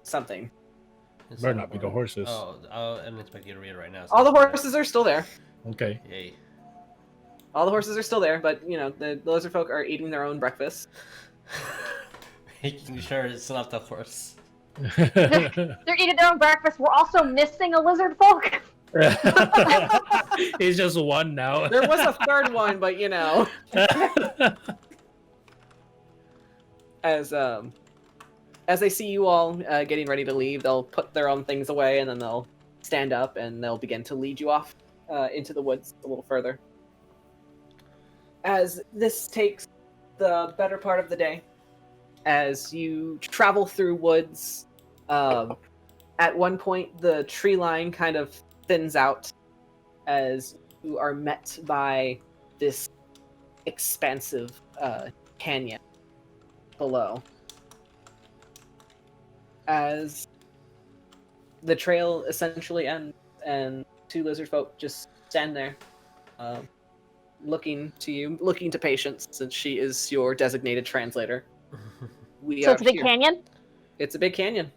Something. Better not be the horses. Oh, I didn't expect you to read it right now. so- All the horses are still there. Okay. Yay. All the horses are still there, but you know the lizard folk are eating their own breakfast. Making sure it's not the horse. They're eating their own breakfast. We're also missing a lizard folk. It's just one now. There was a third one, but you know, as they see you all getting ready to leave, they'll put their own things away, and then they'll stand up and they'll begin to lead you off into the woods a little further. As this takes the better part of the day, as you travel through woods, at one point the tree line kind of thins out as you are met by this expansive canyon below. As the trail essentially ends, and two lizard folk just stand there, looking to you, looking to Patience, since she is your designated translator. We So are it's a big here. canyon. It's a big canyon.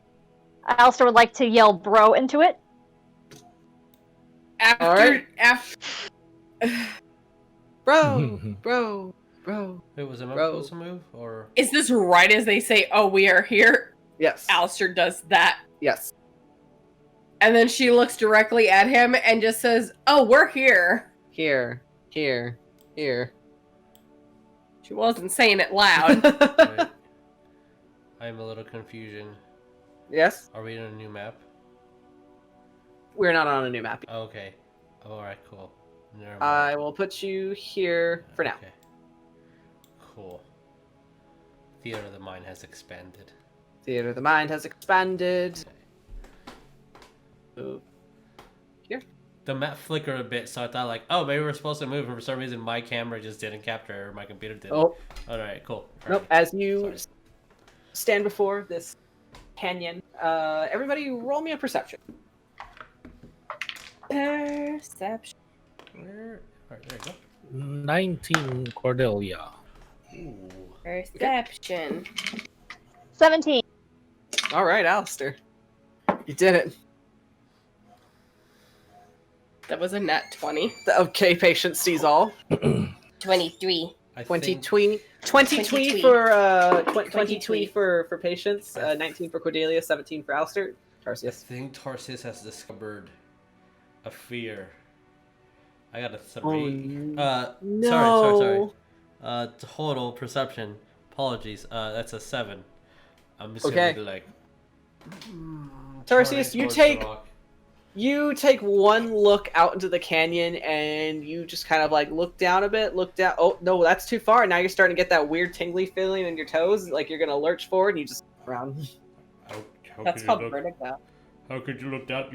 Alistair would like to yell "bro" into it. After Bro, bro. Wait, was it Bro. supposed to move? Or is this right as they say, "Oh, we are here"? Yes. Alistair does that, Yes. and then she looks directly at him and just says, "Oh, we're here." Here. She wasn't saying it loud. Wait. I'm a little confusion. Yes. Are we in a new map? We're not on a new map. Okay. Alright, cool. Never mind. I will put you here for now. Okay. Cool. Theater of the mind has expanded. Theater of the mind has expanded. Move. The map flickered a bit, so I thought like, oh, maybe we're supposed to move, and for some reason my camera just didn't capture, or my computer didn't. Oh, Alright, cool. nope. Alright. As you Sorry. stand before this canyon, everybody roll me a perception. Perception. Where? Alright, there you go. 19 Cordelia. Ooh. Perception. 17. All right, Alistair. You did it. That was a nat 20. Okay, Patience sees all. 23. I 20 think- twee 20 twee twee. for 20 20 twee for Patience, 19 for Cordelia, 17 for Alistair. I Tarsius. think Tarsius has discovered a fear. I got a 3. Oh, Sorry. Total perception. Apologies. That's a 7. I'm just Okay. gonna be like. Tarsius, turning you towards the take- rock. You take one look out into the canyon and you just kind of like look down a bit, look down. Oh, no, that's too far. Now you're starting to get that weird tingly feeling in your toes, like you're going to lurch forward and you just around. How That's could called you look, vertigo. How could you look down?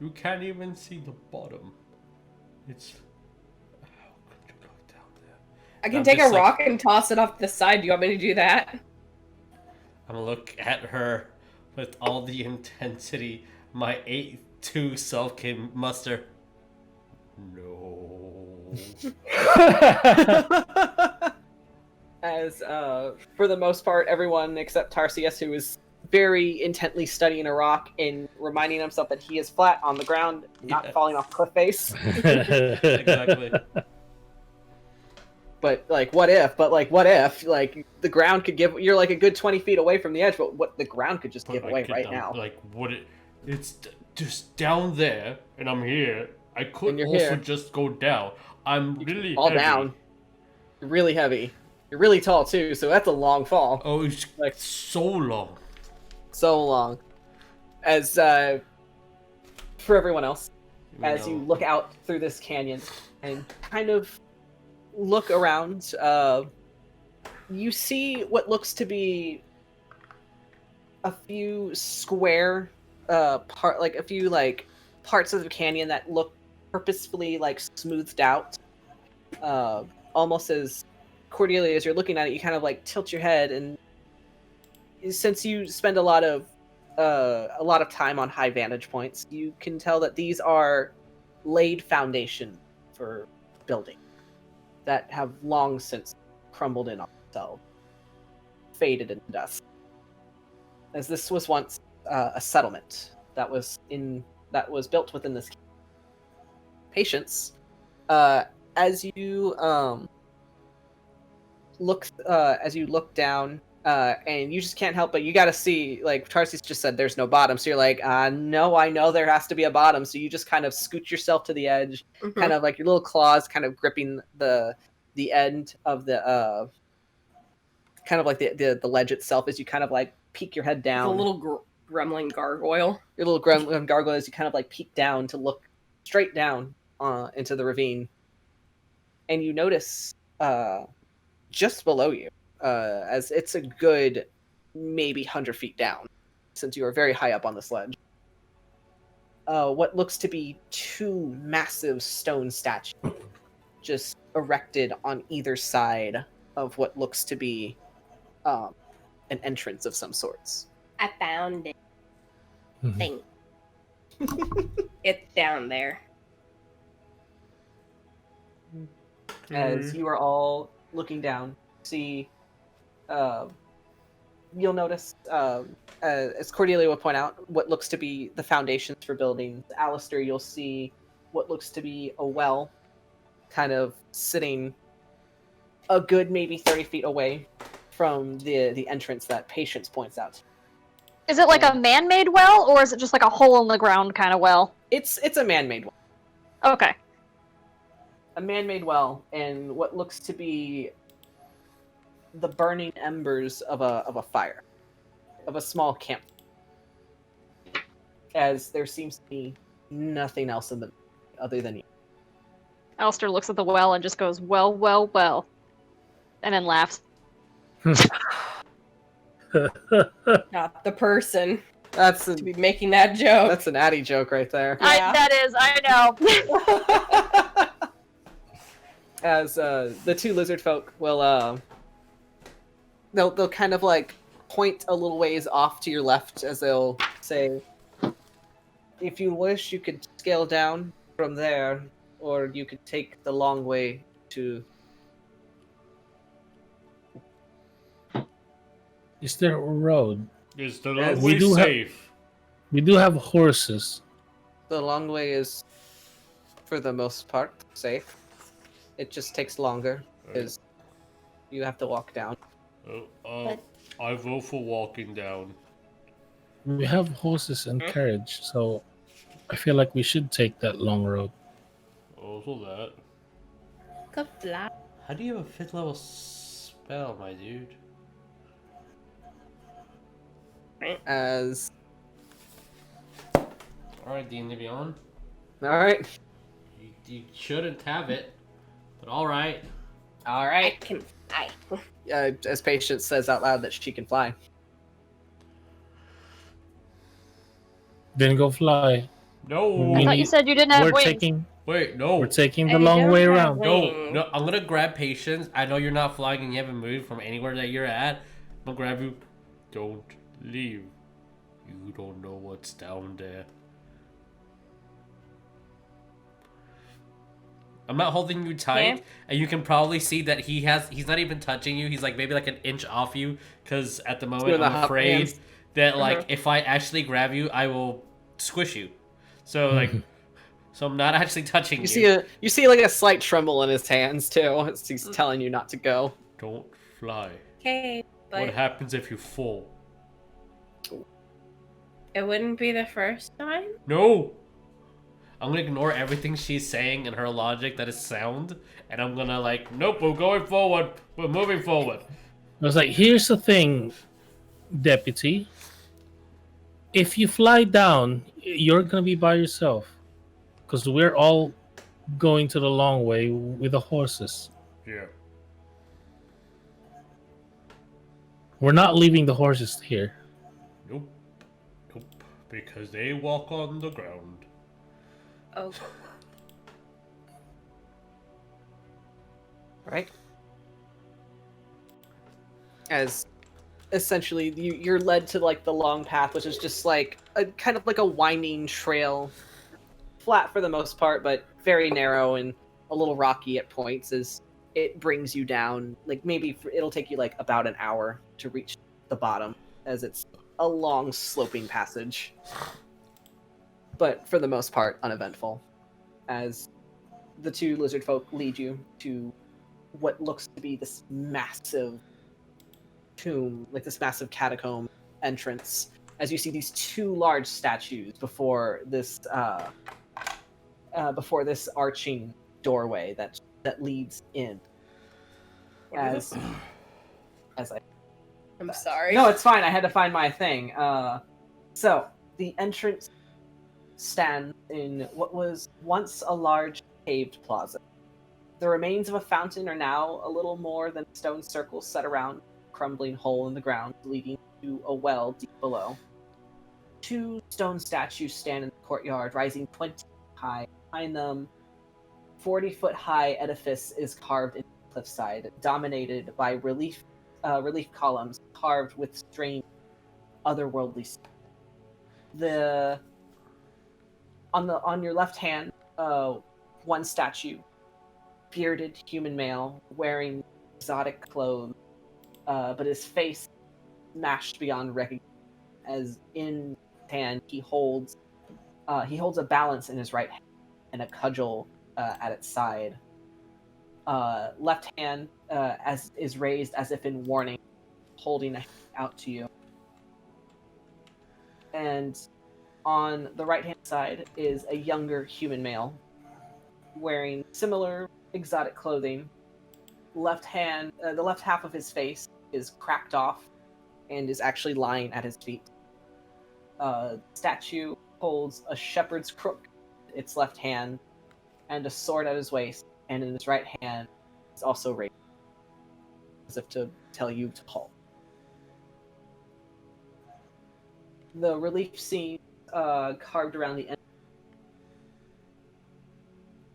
You can't even see the bottom. It's. How could you look down there? I can I'm take a just like- rock and toss it off the side. Do you want me to do that? I'm gonna look at her with all the intensity my 8-2 self can muster. No. As, for the most part, everyone except Tarsius, who is very intently studying a rock and reminding himself that he is flat on the ground, not Yes. falling off cliff face. Exactly. But what if, like, the ground could give, you're like a good 20 feet away from the edge, but what the ground could just give away right now. Like, it's just down there, and I'm here. I could And you're also here. just go down. I'm really Fall heavy. down. You're really heavy. You're really tall too, so that's a long fall. Oh, it's Like- so long. So long. As for everyone else, as you look out through this canyon and kind of look around, you see what looks to be a few square parts of the canyon that look purposefully like smoothed out. Almost as Cordelia, as you're looking at it, you kind of like tilt your head, and since you spend a lot of time on high vantage points, you can tell that these are laid foundation for building that have long since crumbled in on themselves, faded into dust. As this was once a settlement that was built within this. Patience, as you look down, and you just can't help but you got to see, like Tarsius just said, there's no bottom. So you're like, no, I know there has to be a bottom. So you just kind of scoot yourself to the edge, kind of like your little claws, kind of gripping the end of the kind of like the ledge itself, as you kind of like peek your head down. The little gremlin gargoyle. Your little gremlin gargoyle, as you kind of like peek down to look straight down into the ravine, and you notice just below you, as it's a good maybe 100 feet down, since you are very high up on the sledge, what looks to be two massive stone statues just erected on either side of what looks to be an entrance of some sorts. I found it. Mhm. Thing. It's down there. As you are all looking down, see, you'll notice, as Cordelia will point out, what looks to be the foundations for buildings. Alistair, you'll see what looks to be a well, kind of sitting a good maybe 30 feet away from the entrance that Patience points out. Is it like a man-made well, or is it just like a hole in the ground kind of well? It's a man-made well. Okay. A man-made well, and what looks to be the burning embers of a fire, of a small camp, as there seems to be nothing else in the other than you. Alistair looks at the well and just goes, well, well, well, and then laughs. Not the person That's to be making that joke. that's an Addy joke right there. Yeah. I know. As the two lizard folk will they'll kind of like point a little ways off to your left, as they'll say, if you wish, you could scale down from there, or you could take the long way to. Is there a road? Is the Yes. long way safe? We do have horses. The long way is, for the most part, safe. It just takes longer, because you have to walk down. I vote for walking down. We have horses and carriage, so I feel like we should take that long road. Also that. Kapla. How do you have a 5th level spell, my dude? As Alright, D&D Beyond. all right, You shouldn't have it, but alright. all I right. can fly. As Patience says out loud that she can fly. Then go fly. No! I thought you said you didn't have We're wings. taking Wait, no. we're taking the I long don't way have around. wings. No, I'm gonna grab Patience. I know you're not flying and you haven't moved from anywhere that you're at. I'm gonna grab you. Don't leave. You don't know what's down there. I'm not holding you tight, Yeah. and you can probably see that he's not even touching you. He's like maybe like an inch off you, because at the moment doing the I'm hop afraid hands. that like if I actually grab you, I will squish you. So like, so I'm not actually touching you. You see like a slight tremble in his hands too, as he's telling you not to go. Don't fly. Okay, but What happens if you fall? it wouldn't be the first time. No! I'm gonna ignore everything she's saying and her logic that is sound, and I'm gonna like, nope, we're going forward. We're moving forward. I was like, here's the thing, Deputy. If you fly down, you're gonna be by yourself, because we're all going to the long way with the horses. Yeah. We're not leaving the horses here. Nope. Nope. Because they walk on the ground. Oh. Right? As essentially you're led to like the long path, which is just like a kind of like a winding trail, flat for the most part, but very narrow and a little rocky at points. As it brings you down, like maybe it'll take you like about an hour to reach the bottom, as it's a long sloping passage, but for the most part uneventful. As the two lizard folk lead you to what looks to be this massive tomb, like this massive catacomb entrance, as you see these two large statues before this arching doorway that leads in. I'm sorry. No, it's fine. I had to find my thing. So the entrance stands in what was once a large paved plaza. The remains of a fountain are now a little more than a stone circle set around a crumbling hole in the ground leading to a well deep below. Two stone statues stand in the courtyard, rising 20 feet high. Behind them, 40-foot high edifice is carved into the cliffside, dominated by relief columns carved with strange, otherworldly stuff. On your left hand, one statue, bearded human male, wearing exotic clothes, but his face smashed beyond recognition. As in his hand, he holds a balance in his right hand and a cudgel at its side. Left hand as is raised as if in warning, holding a hand out to you. And on the right hand side is a younger human male wearing similar exotic clothing. The left half of his face is cracked off and is actually lying at his feet. Statue holds a shepherd's crook in its left hand and a sword at his waist, and in his right hand is also raised, as if to tell you to halt. The relief scenes carved around the end,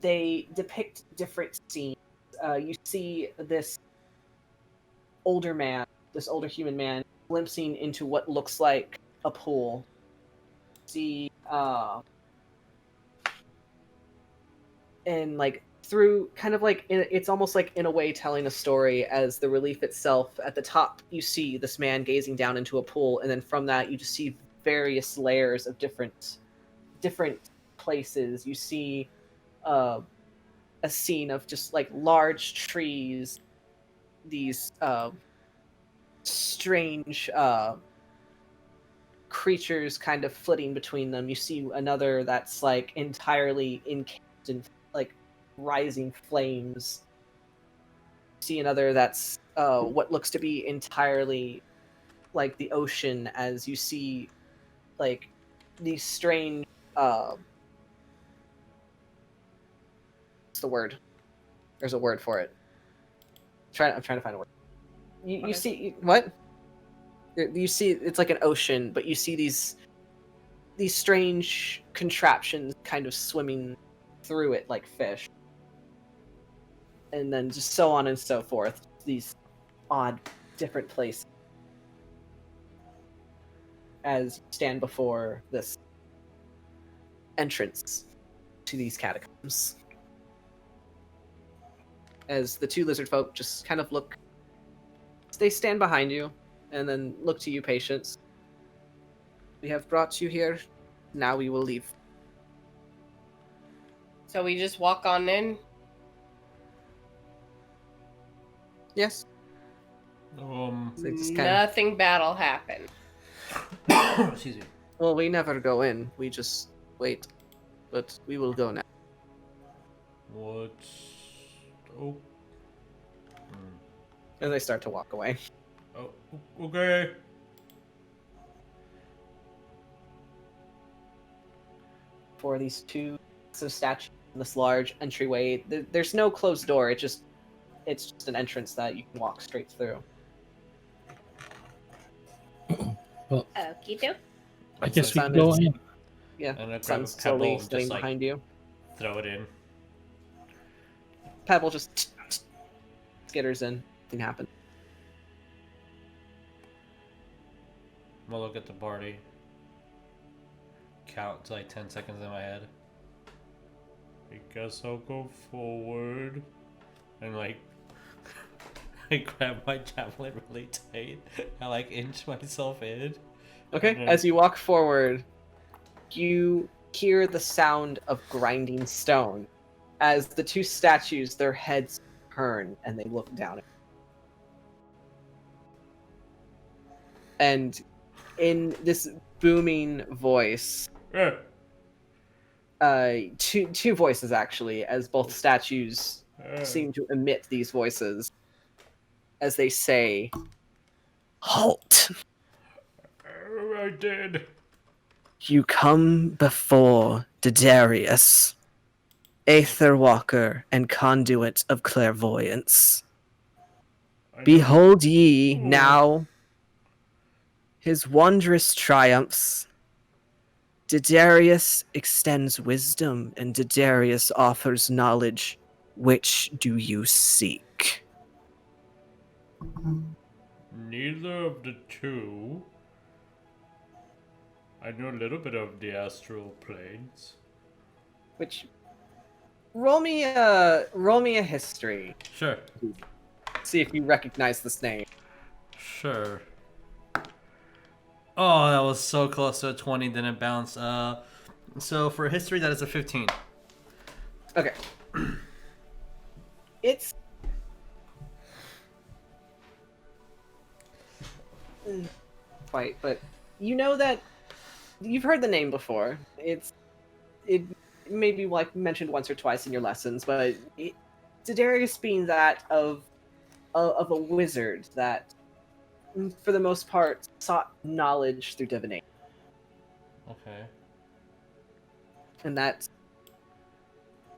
they depict different scenes. You see this older human man, glimpsing into what looks like a pool. See, and like through kind of like it's almost like in a way telling a story, as the relief itself at the top you see this man gazing down into a pool, and then from that you just see various layers of different places. You see a scene of just like large trees, these strange creatures kind of flitting between them. You see another that's like entirely encased in like rising flames. You see another that's what looks to be entirely like the ocean, as you see like these strange what's the word? There's a word for it. I'm trying to find a word. You see what? You see it's like an ocean, but you see these strange contraptions kind of swimming through it like fish. And then just so on and so forth. These odd different places as you stand before this entrance to these catacombs. As the two lizard folk just kind of look, they stand behind you and then look to you, Patience. We have brought you here, now we will leave. So we just walk on in? Yes. So just kinda... Nothing bad'll happen. Excuse me. Well, we never go in, we just wait. but we will go now. What? Oh. As I start to walk away. Oh, okay. For these two statues in this large entryway, there's no closed door. It's just an entrance that you can walk straight through. Okie doke. I guess we Sun can go is- in. Yeah, And I grab a Sun's pebble slowly and sitting just like behind you. throw it in. Pebble just skitters in. Nothing happens. I'm gonna look at the party. Count to like 10 seconds in my head. I guess I'll go forward. And like, I grab my javelin really tight. I like inch myself in. Okay, Mhm. as you walk forward, you hear the sound of grinding stone as the two statues, their heads turn and they look down. And in this booming voice, two voices actually, as both statues seem to emit these voices, as they say, "Halt! I did. You come before Didarius, Aetherwalker and conduit of clairvoyance. Behold ye now his wondrous triumphs. Didarius extends wisdom, and Didarius offers knowledge. Which do you seek?" Neither of the two. I know a little bit of the astral planes. Which roll me a history. Sure. See if you recognize this name. Sure. Oh, that was so close to a 20, didn't bounce. So for history, that is a 15. Okay. It's quite, but you know that you've heard the name before. It may be like mentioned once or twice in your lessons, but Didarius being that of a wizard that, for the most part, sought knowledge through divination, Okay. and that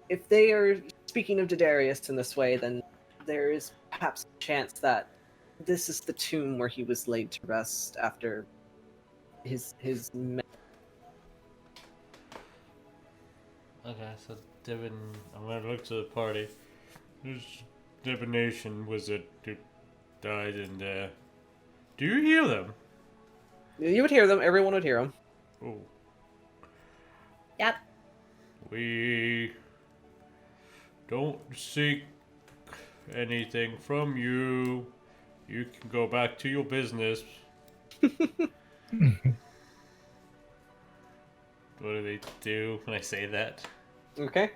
if they are speaking of Didarius in this way, then there is perhaps a chance that this is the tomb where he was laid to rest after his Okay, so I'm gonna look to the party. There's Divination wizard who died in there. Do you hear them? You would hear them. Everyone would hear them. Oh. Yep. We don't seek anything from you. You can go back to your business. What do they do when I say that? Okay.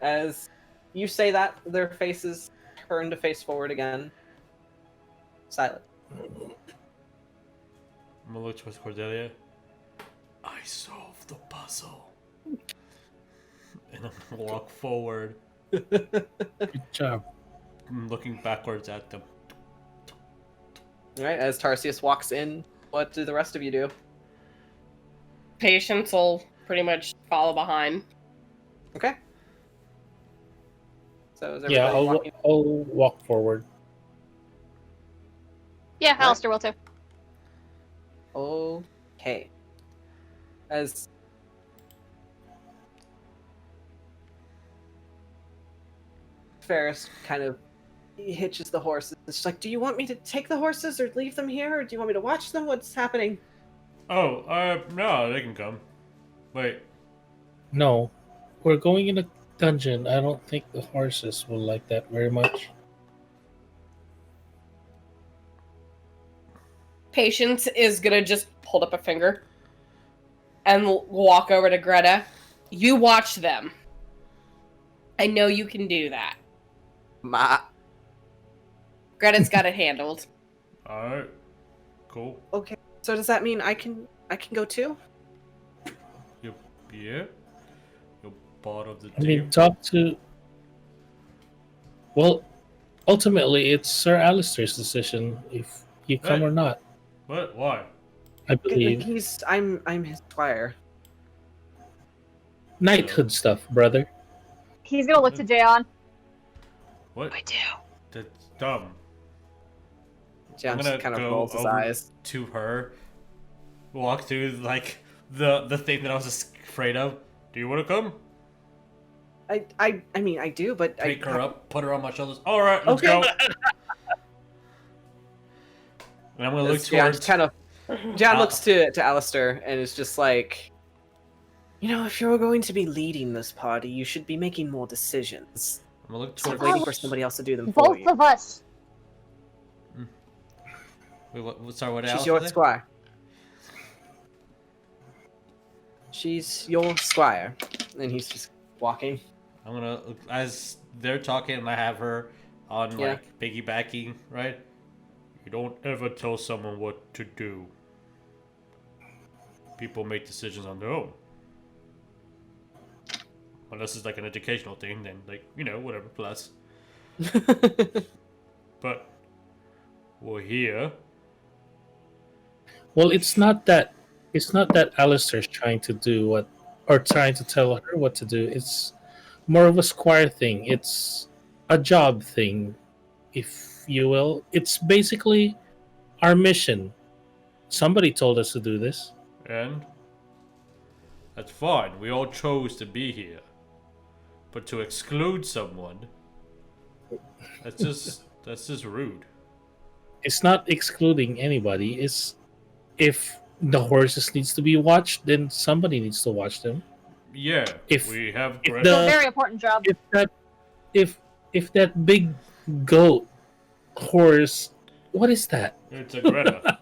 As you say that, their faces turn to face forward again. Silent. I'm gonna look towards Cordelia. I solved the puzzle. And I'm gonna walk forward. Good job. I'm looking backwards at them. Alright, as Tarsius walks in, what do the rest of you do? Patience will pretty much follow behind. Okay. So is everybody Yeah, walking? I'll walk forward. Yeah, Alistair will too. Okay. As Ferris kind of hitches the horses, it's like, do you want me to take the horses or leave them here, or do you want me to watch them? What's happening? Oh, no, they can come. Wait. No, we're going in a dungeon. I don't think the horses will like that very much. Patience is gonna just hold up a finger and walk over to Greta. You watch them. I know you can do that. Ma. Greta's got it handled. Alright. Cool. Okay. So does that mean I can go too? Yeah. Your part of the I team. mean, talk to. Well, ultimately, it's Sir Alistair's decision if you come Hey. or not. What? Why? I believe I'm his squire. knighthood stuff, brother. He's gonna look to Jayon. What? I do. That's dumb. John I'm just gonna kind of go rolls his over eyes. to her, walk through like the thing that I was afraid of. Do you want to come? I mean, I do, but Pick her up, put her on my shoulders. All right, let's Okay. go. And I'm gonna look John towards. just kind of. John looks to Alistair and is just like, you know, if you're going to be leading this party, you should be making more decisions. I'm gonna look Instead of towards. waiting for somebody else to do them for Both you. of us. Wait, sorry, what She's else? your squire. She's your squire. And he's just walking. I'm gonna, as they're talking, and I have her on Yeah. like piggybacking, right? You don't ever tell someone what to do. People make decisions on their own. Unless it's like an educational thing, then like, you know, whatever, plus. But we're here. Well, it's not that Alistair's trying to do what or trying to tell her what to do. It's more of a squire thing. It's a job thing, if you will. It's basically our mission. Somebody told us to do this. And that's fine. We all chose to be here. But to exclude someone, that's just rude. It's not excluding anybody. It's if the horses needs to be watched, then somebody needs to watch them. Yeah, If- we have if Greta. the- It's a very important job. If that big goat horse, what is that? It's a Greta.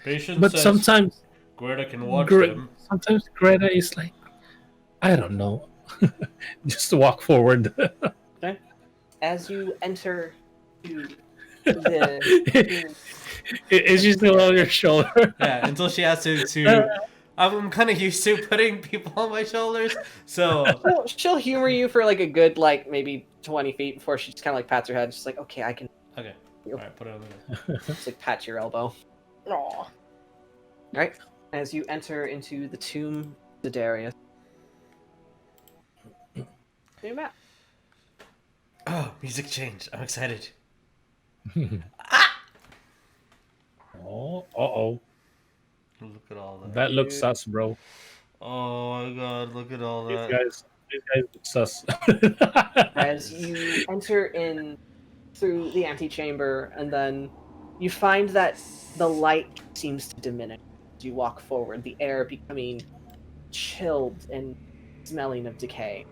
Patience But says sometimes Greta can watch Gre- them. sometimes Greta is like, I don't know, just to walk forward. As you enter to the Is she still on your shoulder? Yeah, until she has to I'm kind of used to putting people on my shoulders, so she'll humor you for like a good like maybe 20 feet before she just kind of like pats her head. She's like, okay, I can okay. All right, put it on there. just like pat your elbow. Aw. All right. As you enter into the tomb of Darius. New map. Oh, music changed. I'm excited. Oh, uh-oh. Look at all that. That looks sus, bro. Oh my god, look at all that. These guys look sus. As you enter in through the antechamber, and then you find that the light seems to diminish as you walk forward, the air becoming chilled and smelling of decay.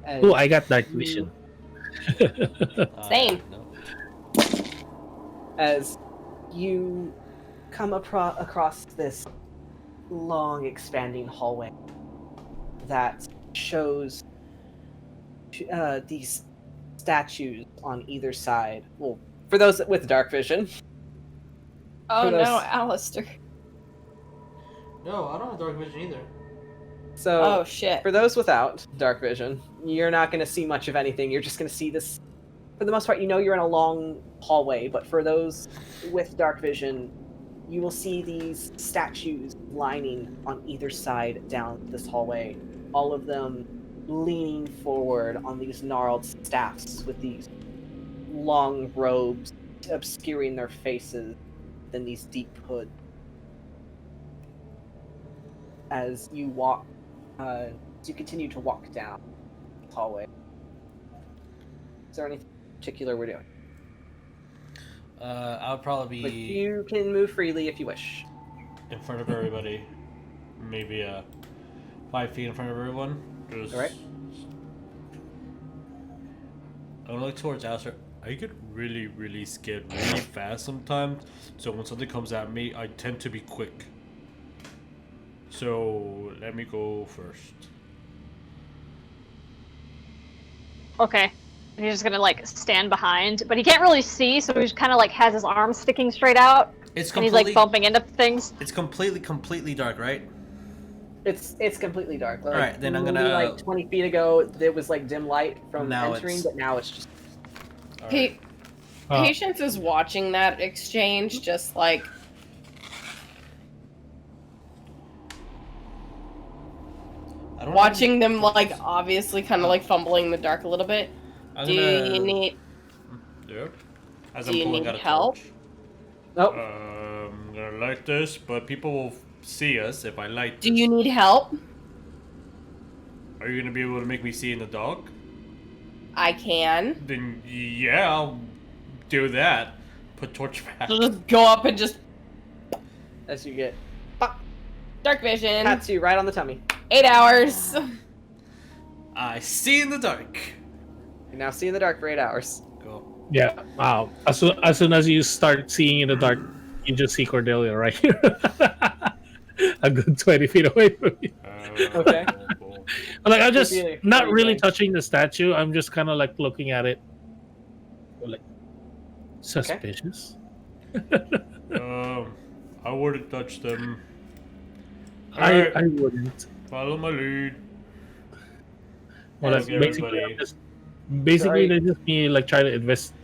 And Oh, I got dark vision. Same. No. as you come across this long expanding hallway that shows these statues on either side. Well, for those with dark vision. Oh For those- no, Alistair. No, I don't have dark vision either. So Oh shit. for those without dark vision, you're not going to see much of anything. You're just going to see this. For the most part, you know you're in a long hallway, but for those with dark vision, you will see these statues lining on either side down this hallway, all of them leaning forward on these gnarled staffs with these long robes obscuring their faces in these deep hoods. As you walk, as you continue to walk down the hallway. Is there anything particular we're doing? I would probably Like, be you can move freely if you wish. in front of everybody. Maybe 5 feet in front of everyone. Just... Alright. I'm gonna look towards Alistair. I get really, really scared really fast sometimes. So when something comes at me, I tend to be quick. So let me go first. Okay. He's just gonna like stand behind, but he can't really see, so he just kind of like has his arms sticking straight out, It's and he's completely, like bumping into things. it's completely dark, right? It's completely dark. Like, Alright, then I'm maybe, gonna- like 20 feet ago, there was like dim light from Now entering, it's- but now it's just. All Hey, Uh, Patience is watching that exchange, just like I don't watching them, like obviously kind of like fumbling in the dark a little bit. I'm Do gonna- you need? Yeah. As Do I'm you pulling need out a help? torch. Nope. I'm gonna light this, but people will see us if I light Do this. you need help? Are you gonna be able to make me see in the dark? I can. Then yeah, I'll do that. Put torch back. So just go up and just As you get dark vision. pats you right on the tummy. 8 hours. I see in the dark. You now see in the dark for 8 hours. Go. Yeah. Wow. As soon as you start seeing in the dark, you just see Cordelia right here, a good 20 feet away from you. Okay. Like I'm just Cordelia, what not are you really doing? touching the statue. I'm just kind of like looking at it, like suspicious. I wouldn't touch them. I wouldn't. Follow my lead. Well, like, Okay, basically, everybody. basically, Sorry. they just me like trying to invest.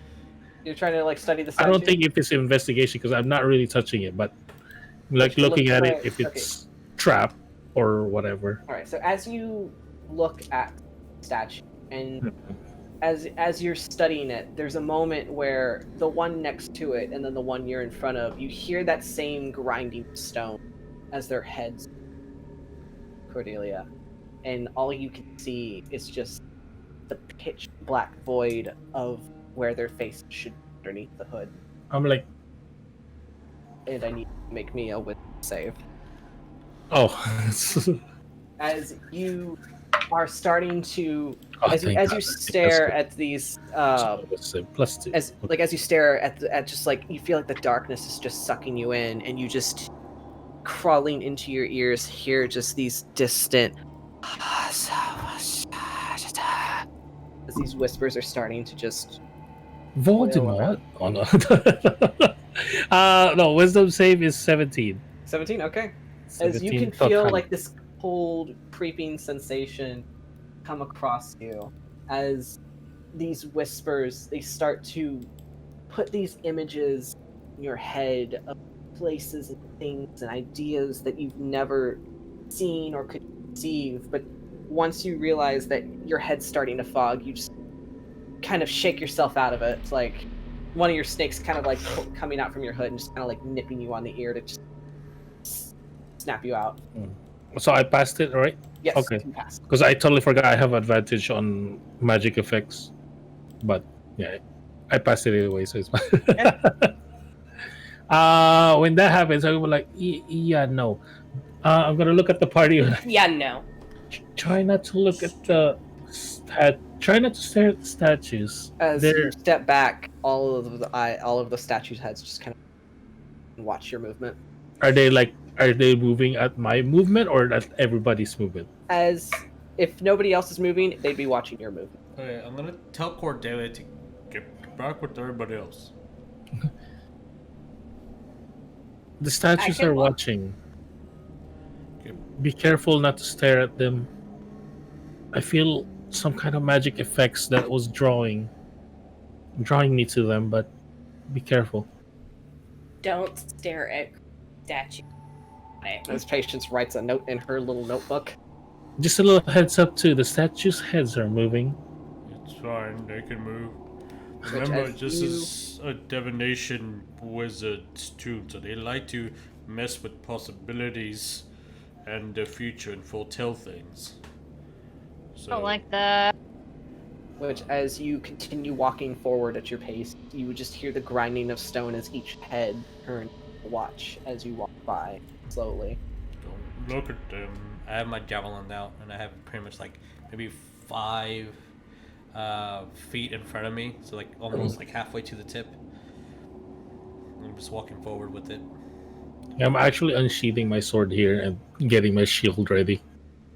You're trying to like study the I statue? don't think if it's investigation because I'm not really touching it, but like you looking look at for it it, if okay. it's trap or whatever. All right. So as you look at the statue, and as you're studying it, there's a moment where the one next to it and then the one you're in front of, you hear that same grinding stone as their heads, Cordelia, and all you can see is just the pitch black void of where their face should be underneath the hood. I'm like, And I need to make me a wisdom save. oh, As you are starting to oh, as you, thank as God. you stare at these plus two. as as you stare at just like you feel like the darkness is just sucking you in, and you just crawling into your ears hear just these distant as these whispers are starting to just Voldemort. Oh no. No, wisdom save is 17. 17. Okay. As you 17 can feel total. like this cold creeping sensation come across you as these whispers, they start to put these images in your head of places and things and ideas that you've never seen or could conceive. But once you realize that your head's starting to fog, you just kind of shake yourself out of it. It's like one of your snakes kind of like coming out from your hood and just kind of like nipping you on the ear to just snap you out. So I passed it, right? Yes, Okay. you passed. Because I totally forgot I have advantage on magic effects. But yeah, I passed it anyway, so it's fine. When that happens, I will like, yeah, no. I'm gonna look at the party. Yeah, no. Try not to look at the try not to stare at the statues. As They're you step back, all of the statues' heads just kind of watch your movement. are they moving at my movement or at everybody's movement? As if nobody else is moving, they'd be watching your movement. Okay, I'm gonna tell Cordelia to get back with everybody else. The statues can are walk. watching. Be careful not to stare at them. I feel some kind of magic effects that was drawing me to them, but be careful. Don't stare at statue. As Patience writes a note in her little notebook. Just a little heads up too, the statues' heads are moving. It's fine, they can move. Which Remember, as this you- is a divination wizard's tomb, so they like to mess with possibilities and the future and foretell things. So, I like that. Which, as you continue walking forward at your pace, you would just hear the grinding of stone as each head turns to watch as you walk by slowly. don't look at them. I have my javelin out, and I have pretty much like maybe 5 feet in front of me, so like almost like halfway to the tip. I'm just walking forward with it. I'm actually unsheathing my sword here and getting my shield ready.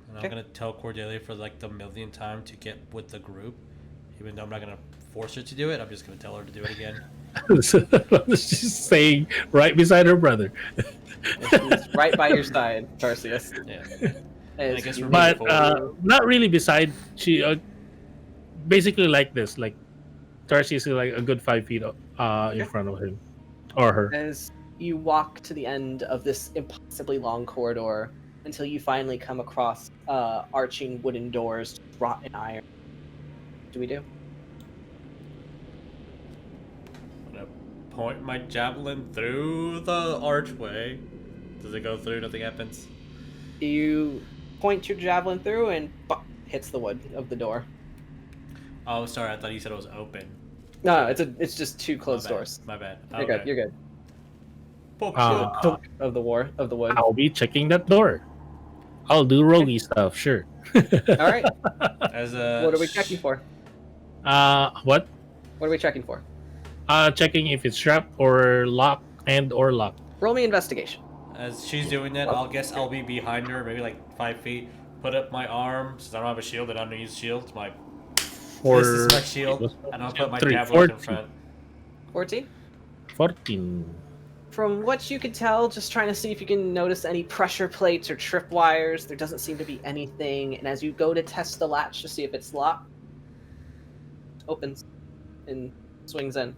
And Okay. I'm gonna tell Cordelia for like the millionth time to get with the group. Even though I'm not gonna force her to do it, I'm just gonna tell her to do it again. She's saying right beside her brother. And she's right by your side, Tarsius. Yeah. As I guess you we're make moving it But through. not really beside. She basically like this. Like Tarsius is like a good 5 feet in Okay. front of him or her. As you walk to the end of this impossibly long corridor until you finally come across arching wooden doors wrought in iron. What do we do? I'm gonna point my javelin through the archway. Does it go through? Nothing happens. You point your javelin through and bop, hits the wood of the door. Oh, sorry. I thought you said it was open. No, it's just two closed My bad. doors. My bad. You're Okay. good. You're good. Poke, Uh, poke. Of the wood. I'll be checking that door. I'll do roguey stuff, sure. All right. As a What are we checking for? What? What are we checking for? Checking if it's trapped or locked or locked. Roll me investigation. As she's doing that, I'll guess I'll be behind her, maybe like 5 feet. Put up my arm since I don't have a shield and I don't use shields. This is my shield, and I'll put my javelin in front. 14. 14. From what you could tell, just trying to see if you can notice any pressure plates or tripwires, there doesn't seem to be anything. And as you go to test the latch to see if it's locked, it opens and swings in.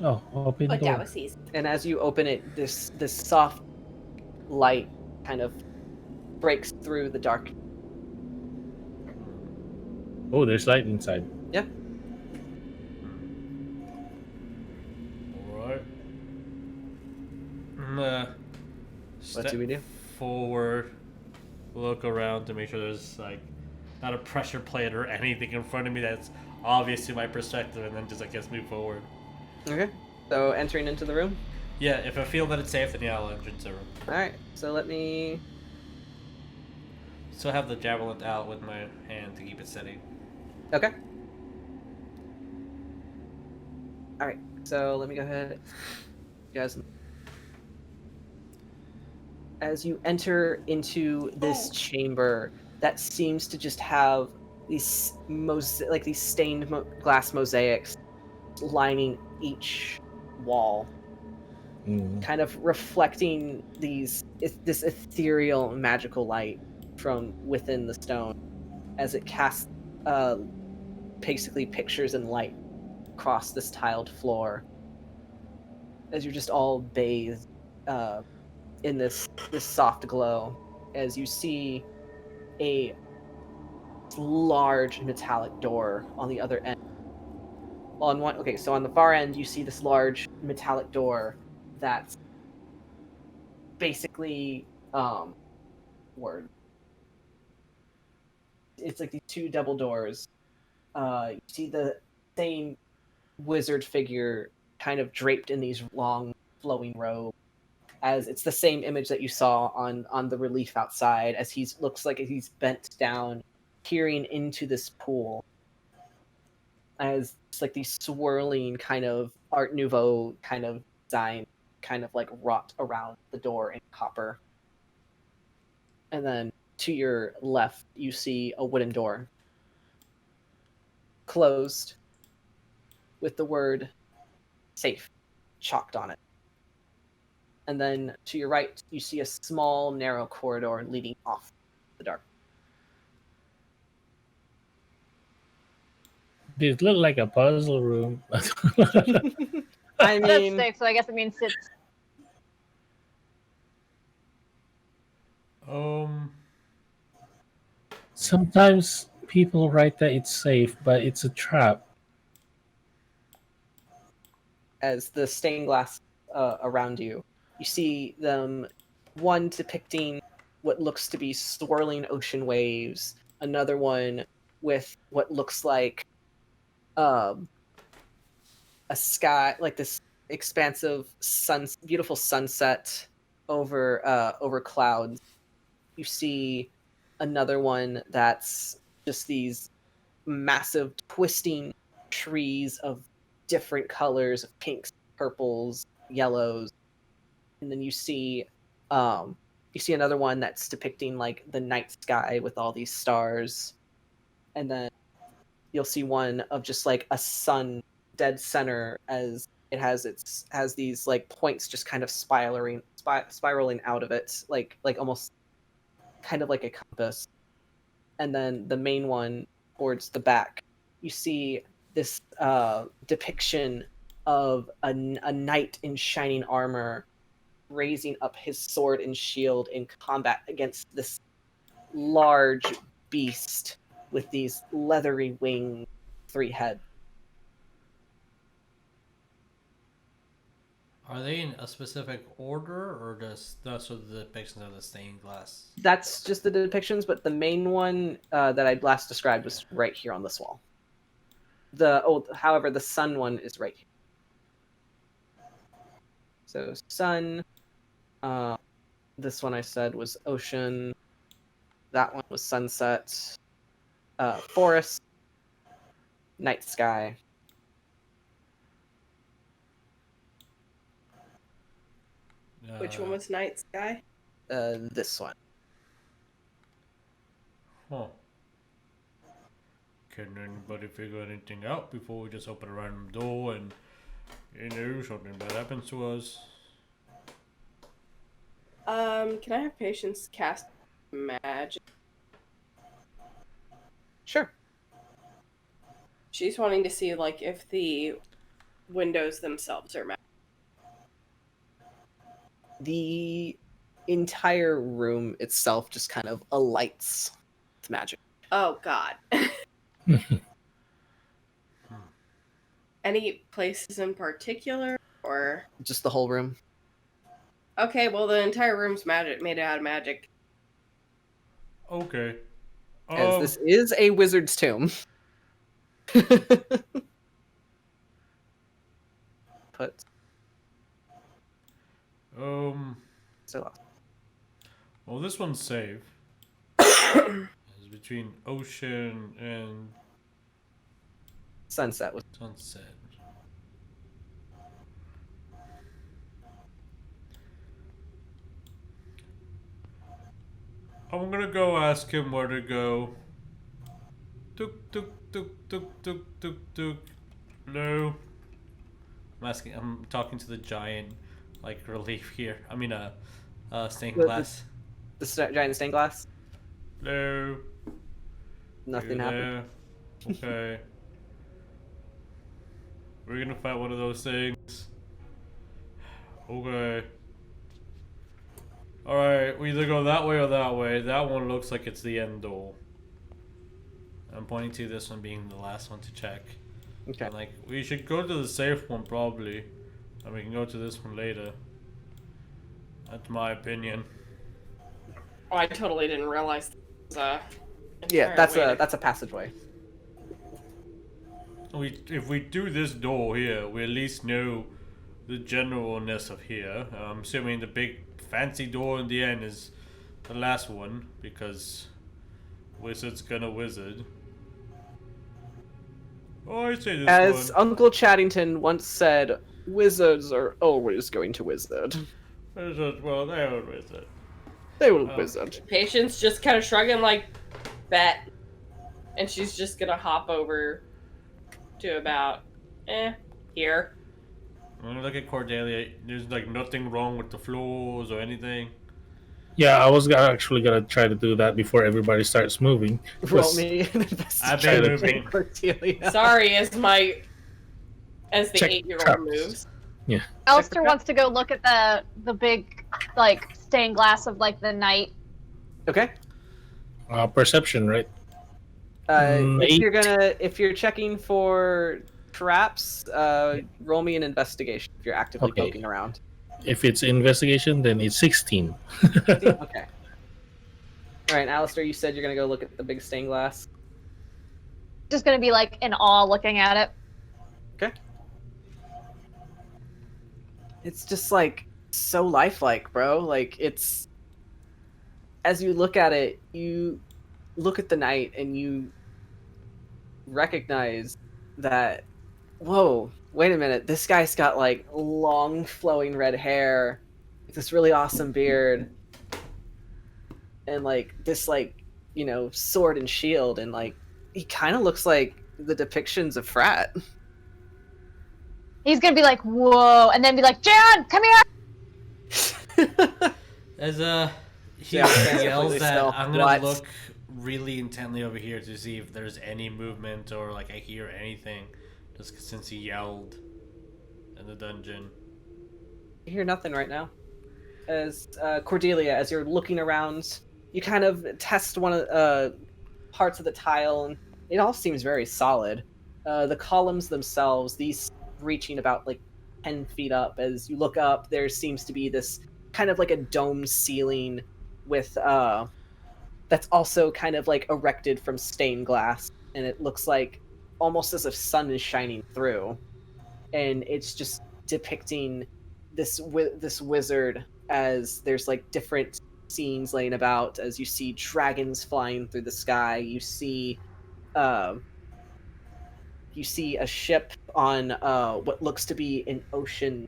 Oh, open But door. that was easy. And as you open it, this soft light kind of breaks through the dark. Oh, there's light inside. Yeah. Alright. What do we do? Forward. Look around to make sure there's like not a pressure plate or anything in front of me that's obvious to my perspective, and then just I guess move forward. Okay. So entering into the room. Yeah, if I feel that it's safe, then yeah, I'll enter into the room. All right. So let me. Still have the javelin out with my hand to keep it steady. Okay. All right. So let me go ahead. You guys. As you enter into this chamber that seems to just have these these stained glass mosaics lining each wall, kind of reflecting this ethereal magical light from within the stone as it casts basically pictures and light across this tiled floor as you're just all bathed in this soft glow as you see a large metallic door on the other end. So on the far end you see this large metallic door that's basically it's like these two double doors. You see the same wizard figure kind of draped in these long flowing robes, as it's the same image that you saw on the relief outside, as looks like he's bent down peering into this pool, as it's like these swirling kind of Art Nouveau kind of design kind of like wrought around the door in copper. And then to your left you see a wooden door closed with the word safe chalked on it. And then to your right, you see a small, narrow corridor leading off the dark. This look like a puzzle room. I That's mean, safe, so I guess it means it's. Sometimes people write that it's safe, but it's a trap. as the stained glass around you, you see them, one depicting what looks to be swirling ocean waves, another one with what looks like a sky, like this expansive beautiful sunset over clouds. You see another one that's just these massive twisting trees of different colors of pinks, purples, yellows. And then you see another one that's depicting like the night sky with all these stars. And then you'll see one of just like a sun dead center, as it has these like points just kind of spiraling out of it, like almost kind of like a compass. And then the main one towards the back, you see this depiction of a knight in shining armor raising up his sword and shield in combat against this large beast with these leathery wings, 3 heads. Are they in a specific order, or just those are the depictions of the stained glass? That's just the depictions, but the main one that I last described was right here on this wall. However, the sun one is right here. So sun. This one I said was ocean. That one was sunset. Forest. Night sky. Which one was night sky? This one. Huh. Can anybody figure anything out before we just open a random door and, something bad happens to us? Can I have Patience cast magic? Sure. She's wanting to see, like, if the windows themselves are magic. The entire room itself just kind of alights with magic. Oh, God. Any places in particular, or? Just the whole room. Okay, well, the entire room's made out of magic. Okay. As this is a wizard's tomb. Put. So. Well, this one's safe. It's between ocean and Sunset. sunset. I'm gonna go ask him where to go. Tuk tuk tuk tuk tuk tuk tuk. No. I'm talking to the giant, like, relief here. I mean, stained glass. The giant stained glass? No. Nothing happened. Okay. We're gonna fight one of those things. Okay. Alright, we either go that way or that way. That one looks like it's the end door. I'm pointing to this one being the last one to check. Okay. And, like, we should go to the safe one probably. And we can go to this one later. That's my opinion. Oh, I totally didn't realize there was Yeah, that's a passageway. If we do this door here, we at least know the generalness of here. I'm assuming the big fancy door in the end is the last one, because wizard's gonna wizard. Oh, I say this As one. Uncle Chadington once said, wizards are always going to wizard. Wizard, well, they will wizard. They will wizard. Patience just kind of shrugging, like, bet. And she's just gonna hop over to about, here. When you look at Cordelia, there's, like, nothing wrong with the floors or anything. Yeah, I was actually gonna try to do that before everybody starts moving. Roll me an investigation. Cordelia. Sorry, as the Check 8-year-old traps. moves. Yeah. Alistair wants to go look at the big, like, stained glass of, like, the night. Okay. Perception, right? If you're checking for traps, roll me an investigation if you're actively Okay. poking around. If it's investigation, then it's 16. Okay. All right, Alistair, you said you're gonna go look at the big stained glass. Just gonna be, like, in awe looking at it. Okay. It's just, like, so lifelike, bro. Like, it's... As you look at it, you look at the night and you recognize that, whoa, wait a minute, this guy's got, like, long flowing red hair, this really awesome beard, and, like, this, like, sword and shield, and, like, he kind of looks like the depictions of Frat. He's gonna be like, whoa, and then be like, Jan, come here! He Yeah, yells completely that still. I'm gonna What? look really intently over here to see if there's any movement or like I hear anything. Just since he yelled in the dungeon. You hear nothing right now. As Cordelia, as you're looking around, you kind of test one of parts of the tile, and it all seems very solid. The columns themselves, these reaching about like 10 feet up. As you look up, there seems to be this kind of like a dome ceiling with that's also kind of like erected from stained glass, and it looks like almost as if sun is shining through, and it's just depicting this wizard as there's like different scenes laying about as you see dragons flying through the sky. Uh, you see a ship on what looks to be an ocean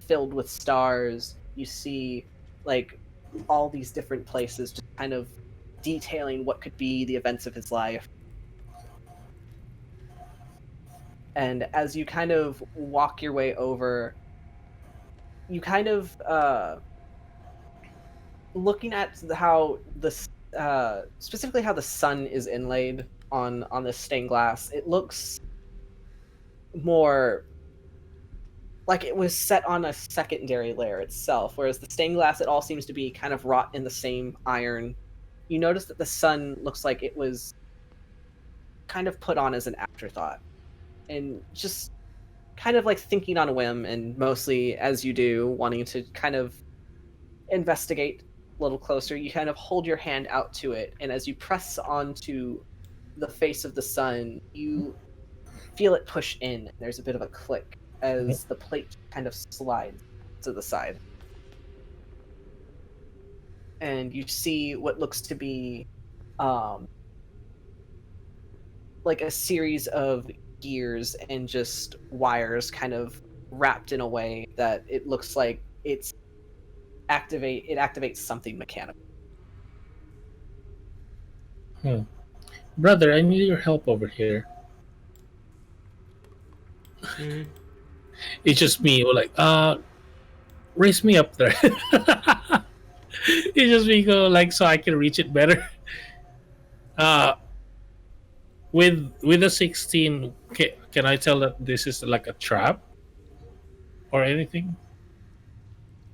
filled with stars. You see like all these different places just kind of detailing what could be the events of his life. And as you kind of walk your way over, you kind of looking at how specifically how the sun is inlaid on this stained glass. It looks more like it was set on a secondary layer itself, whereas the stained glass, it all seems to be kind of wrought in the same iron. You notice that the sun looks like it was kind of put on as an afterthought, and just kind of like thinking on a whim, and mostly as you do, wanting to kind of investigate a little closer, you kind of hold your hand out to it, and as you press onto the face of the sun, you feel it push in, and there's a bit of a click as the plate kind of slides to the side. And you see what looks to be like a series of gears and just wires kind of wrapped in a way that it looks like it activates something mechanical. Brother, I need your help over here. It's just me. We're like, raise me up there. It's just me go like so I can reach it better. With a 16, can I tell that this is like a trap or anything?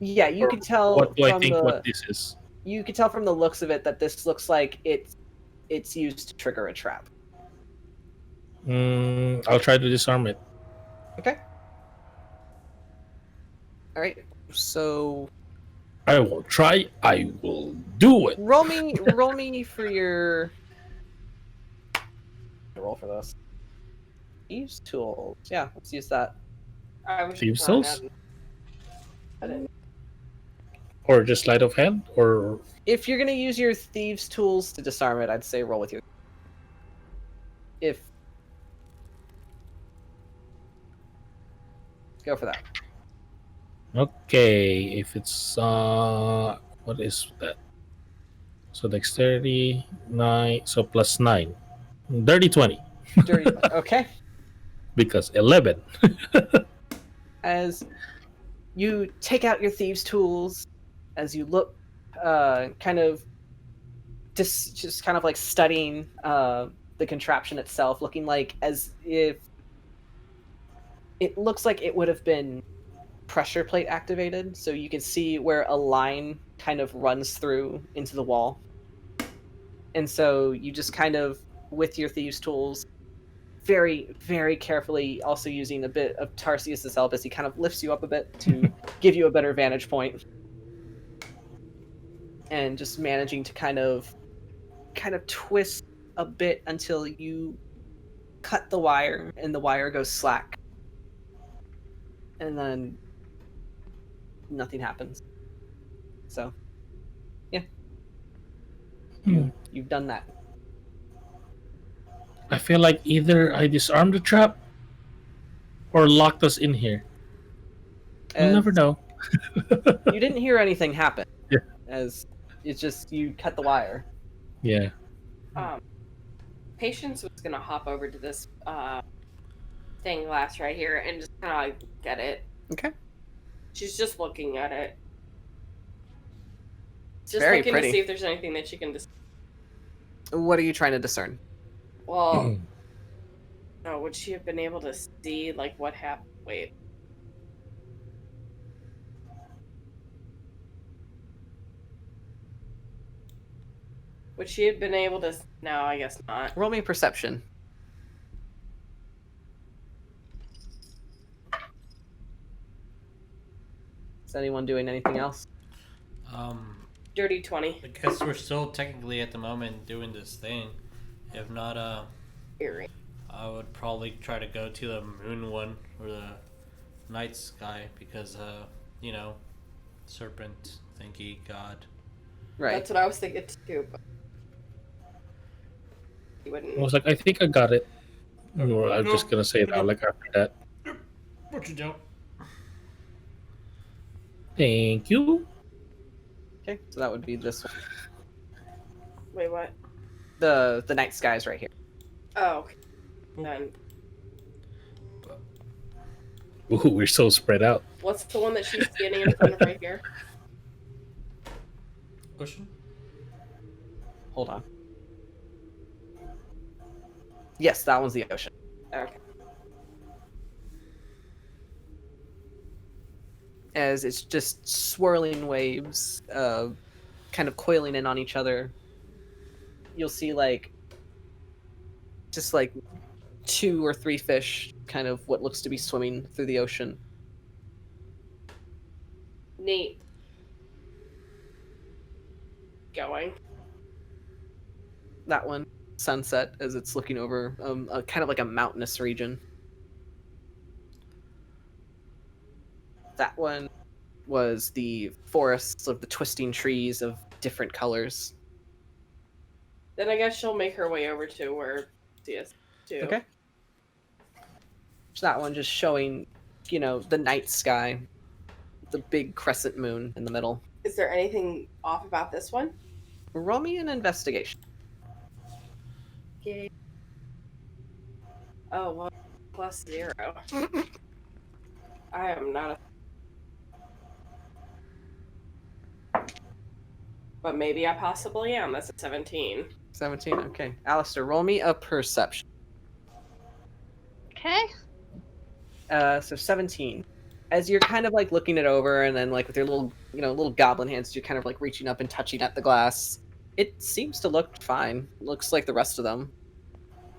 Yeah, you Or can tell what do I from think the what this is? you can tell from the looks of it that this looks like it's used to trigger a trap. I'll try to disarm it. Okay. All right. So I will try. I will do it. roll me for your roll for this. Use tools. Yeah, let's use that. Thieves' tools? Or just sleight of hand? Or If you're gonna use your thieves' tools to disarm it, I'd say roll with your. If go for that. okay, if it's what is that? So dexterity 9, so plus 9. Dirty 20. Dirty. Okay. Because 11. As you take out your thieves' tools, as you look, kind of just kind of like studying the contraption itself, looking like as if it looks like it would have been pressure plate activated, so you can see where a line kind of runs through into the wall. And so you just kind of, with your thieves' tools, very, very carefully, also using a bit of Tarsius' help as he kind of lifts you up a bit to give you a better vantage point. And just managing to kind of twist a bit until you cut the wire and the wire goes slack. And then nothing happens. So, yeah. You've done that. I feel like either I disarmed the trap or locked us in here. We'll never know. You didn't hear anything happen. Yeah. As it's just you cut the wire. Yeah. Patience was gonna hop over to this stained glass right here and just kind of get it. Okay. She's just looking at it. Just very looking pretty. to see if there's anything that you can What are you trying to discern? Well, no, would she have been able to see, like, what happened? Wait. Would she have been able to... No, I guess not. Roll me perception. Is anyone doing anything else? Dirty 20. I guess we're still technically at the moment doing this thing. If not, Eerie. I would probably try to go to the moon one or the night sky because, you know, serpent, thingy, god. Right. That's what I was thinking too, but... You wouldn't... I was like, I think I got it. Or I'm just gonna say that like after that. What you don't? Thank you. Okay, so that would be this one. Wait, what? The night sky's right here. Oh, okay. Then, Ooh, we're so spread out. what's the one that she's standing in front of right here? Ocean? Hold on. Yes, that one's the ocean. Okay. As it's just swirling waves, kind of coiling in on each other. You'll see just like 2 or 3 fish, kind of what looks to be swimming through the ocean. Neat. Going. That one, sunset, as it's looking over kind of like a mountainous region. That one was the forests of the twisting trees of different colors. Then I guess she'll make her way over to where she is, too. Okay. So that one just showing, you know, the night sky, the big crescent moon in the middle. Is there anything off about this one? Roll me an investigation. Okay. Oh, well, +0. I am not a... But maybe I possibly am. That's a 17. 17, okay. Alistair, roll me a perception. Okay. So 17. As you're kind of like looking it over and then like with your little goblin hands, you're kind of like reaching up and touching at the glass. It seems to look fine. Looks like the rest of them.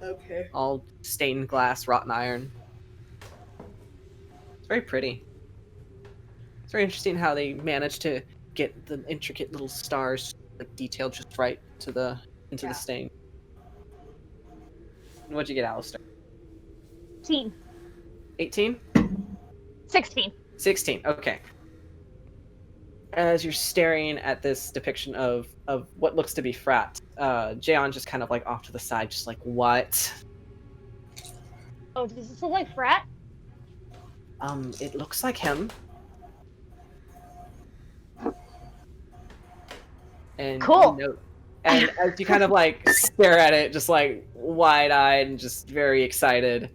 Okay. All stained glass, rotten iron. It's very pretty. It's very interesting how they managed to get the intricate little stars like detailed just right to the into the stain. What'd you get, Alistair? 18. 18? 16. 16, okay. As you're staring at this depiction of what looks to be Frat, Jayon just kind of like off to the side, just like, what? Oh, does this look like Frat? It looks like him. And Cool. You know, and as you kind of like stare at it, just like wide-eyed and just very excited,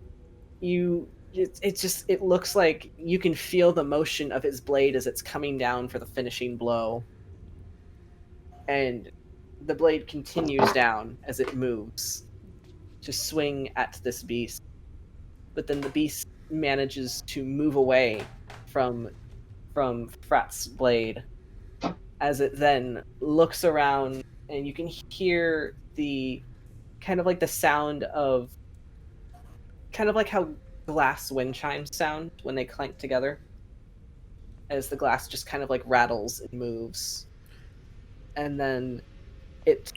it looks like you can feel the motion of his blade as it's coming down for the finishing blow. And the blade continues down as it moves to swing at this beast. But then the beast manages to move away from Frat's blade as it then looks around, and you can hear the kind of like the sound of kind of like how glass wind chimes sound when they clank together, as the glass just kind of like rattles and moves. And then it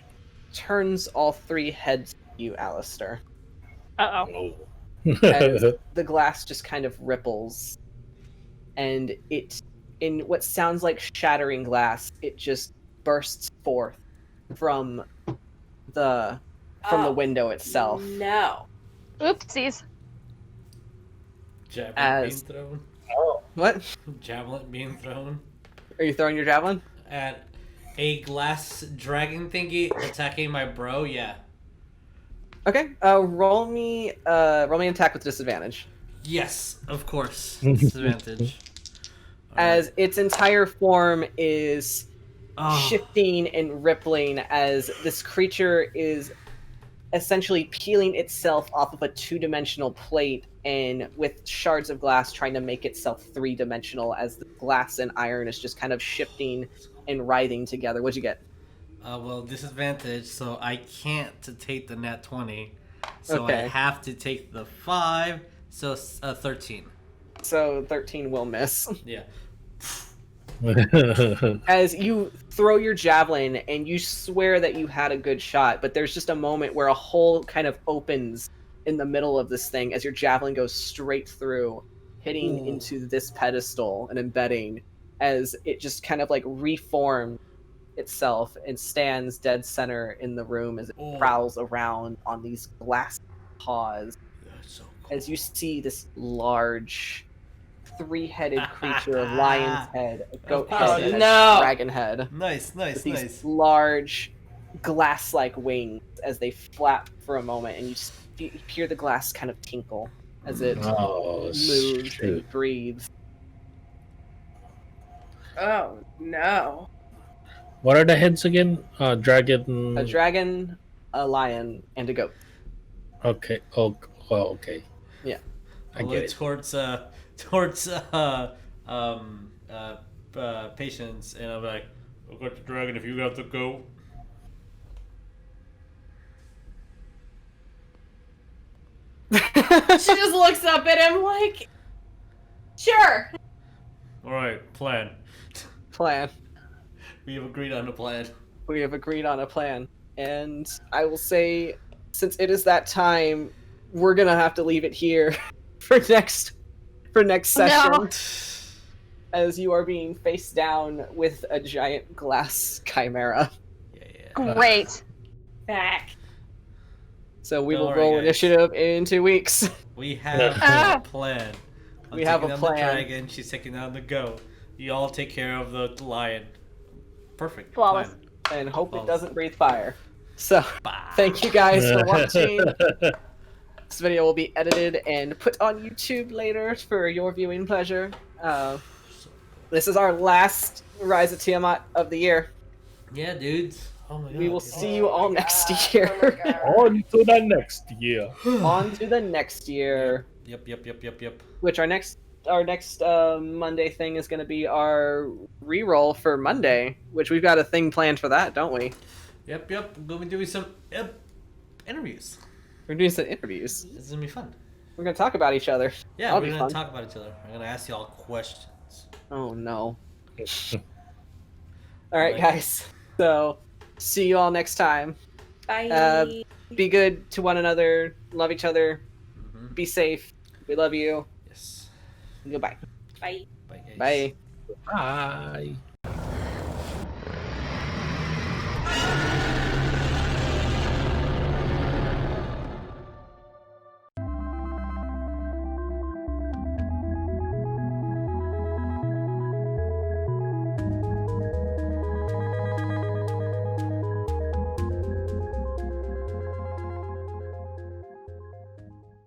turns all 3 heads to you, Alistair. Uh-oh. As the glass just kind of ripples, and it, in what sounds like shattering glass, it just bursts forth from the window itself. No. Oopsies. Javelin As- being thrown. What? Javelin being thrown Are you throwing your javelin? at a glass dragon thingy attacking my bro. Yeah. Okay. Roll me an attack with disadvantage. Yes, of course. Disadvantage. As its entire form is shifting and rippling as this creature is essentially peeling itself off of a 2-dimensional plate and with shards of glass trying to make itself 3-dimensional as the glass and iron is just kind of shifting and writhing together. What'd you get? Well, disadvantage, so I can't to take the nat 20. So Okay. I have to take the 5, so 13. So 13 will miss. Yeah. As you throw your javelin and you swear that you had a good shot, but there's just a moment where a hole kind of opens in the middle of this thing as your javelin goes straight through, hitting into this pedestal and embedding as it just kind of like reforms itself and stands dead center in the room as it prowls around on these glass paws. That's so cool. As you see this large 3-headed creature, a lion's head, a goat head, and a dragon head. Nice. With these large glass-like wings as they flap for a moment, and you hear the glass kind of tinkle as it moves and breathes. Oh no. What are the heads again? Dragon. A dragon, a lion, and a goat. Okay. Oh, okay. Yeah. I get it. Towards Patience, and I'm like, I've got the dragon if you got the goat. She just looks up at him like, sure. Alright, plan. Plan. We have agreed on a plan. We have agreed on a plan. And I will say, since it is that time, we're gonna have to leave it here for next session. No. As you are being face down with a giant glass chimera. Yeah. Great. Back. So we will Alright, roll guys. initiative in 2 weeks. We have a plan. I'm We have taking a down plan. the dragon, she's taking down the goat. You all take care of the lion. Perfect. Flawless. Plan. And hope it Flawless. doesn't breathe fire. So, Bah. thank you guys for watching. This video will be edited and put on YouTube later for your viewing pleasure. This is our last Rise of Tiamat of the year. Yeah, dudes. Oh my god. We will see you all next year. On to the next year. On to the next year. Yep. Which our next Monday thing is going to be our reroll for Monday, which we've got a thing planned for that, don't we? Yep. We're going to be doing some interviews. We're doing some interviews. This is going to be fun. We're going to talk about each other. Yeah, That'll we're be going fun. to talk about each other. I'm going to ask you all questions. Oh no. Alright, guys. So, see you all next time. Bye. Be good to one another. Love each other. Mm-hmm. Be safe. We love you. Yes. Goodbye. Bye. Bye, guys. Bye. Bye.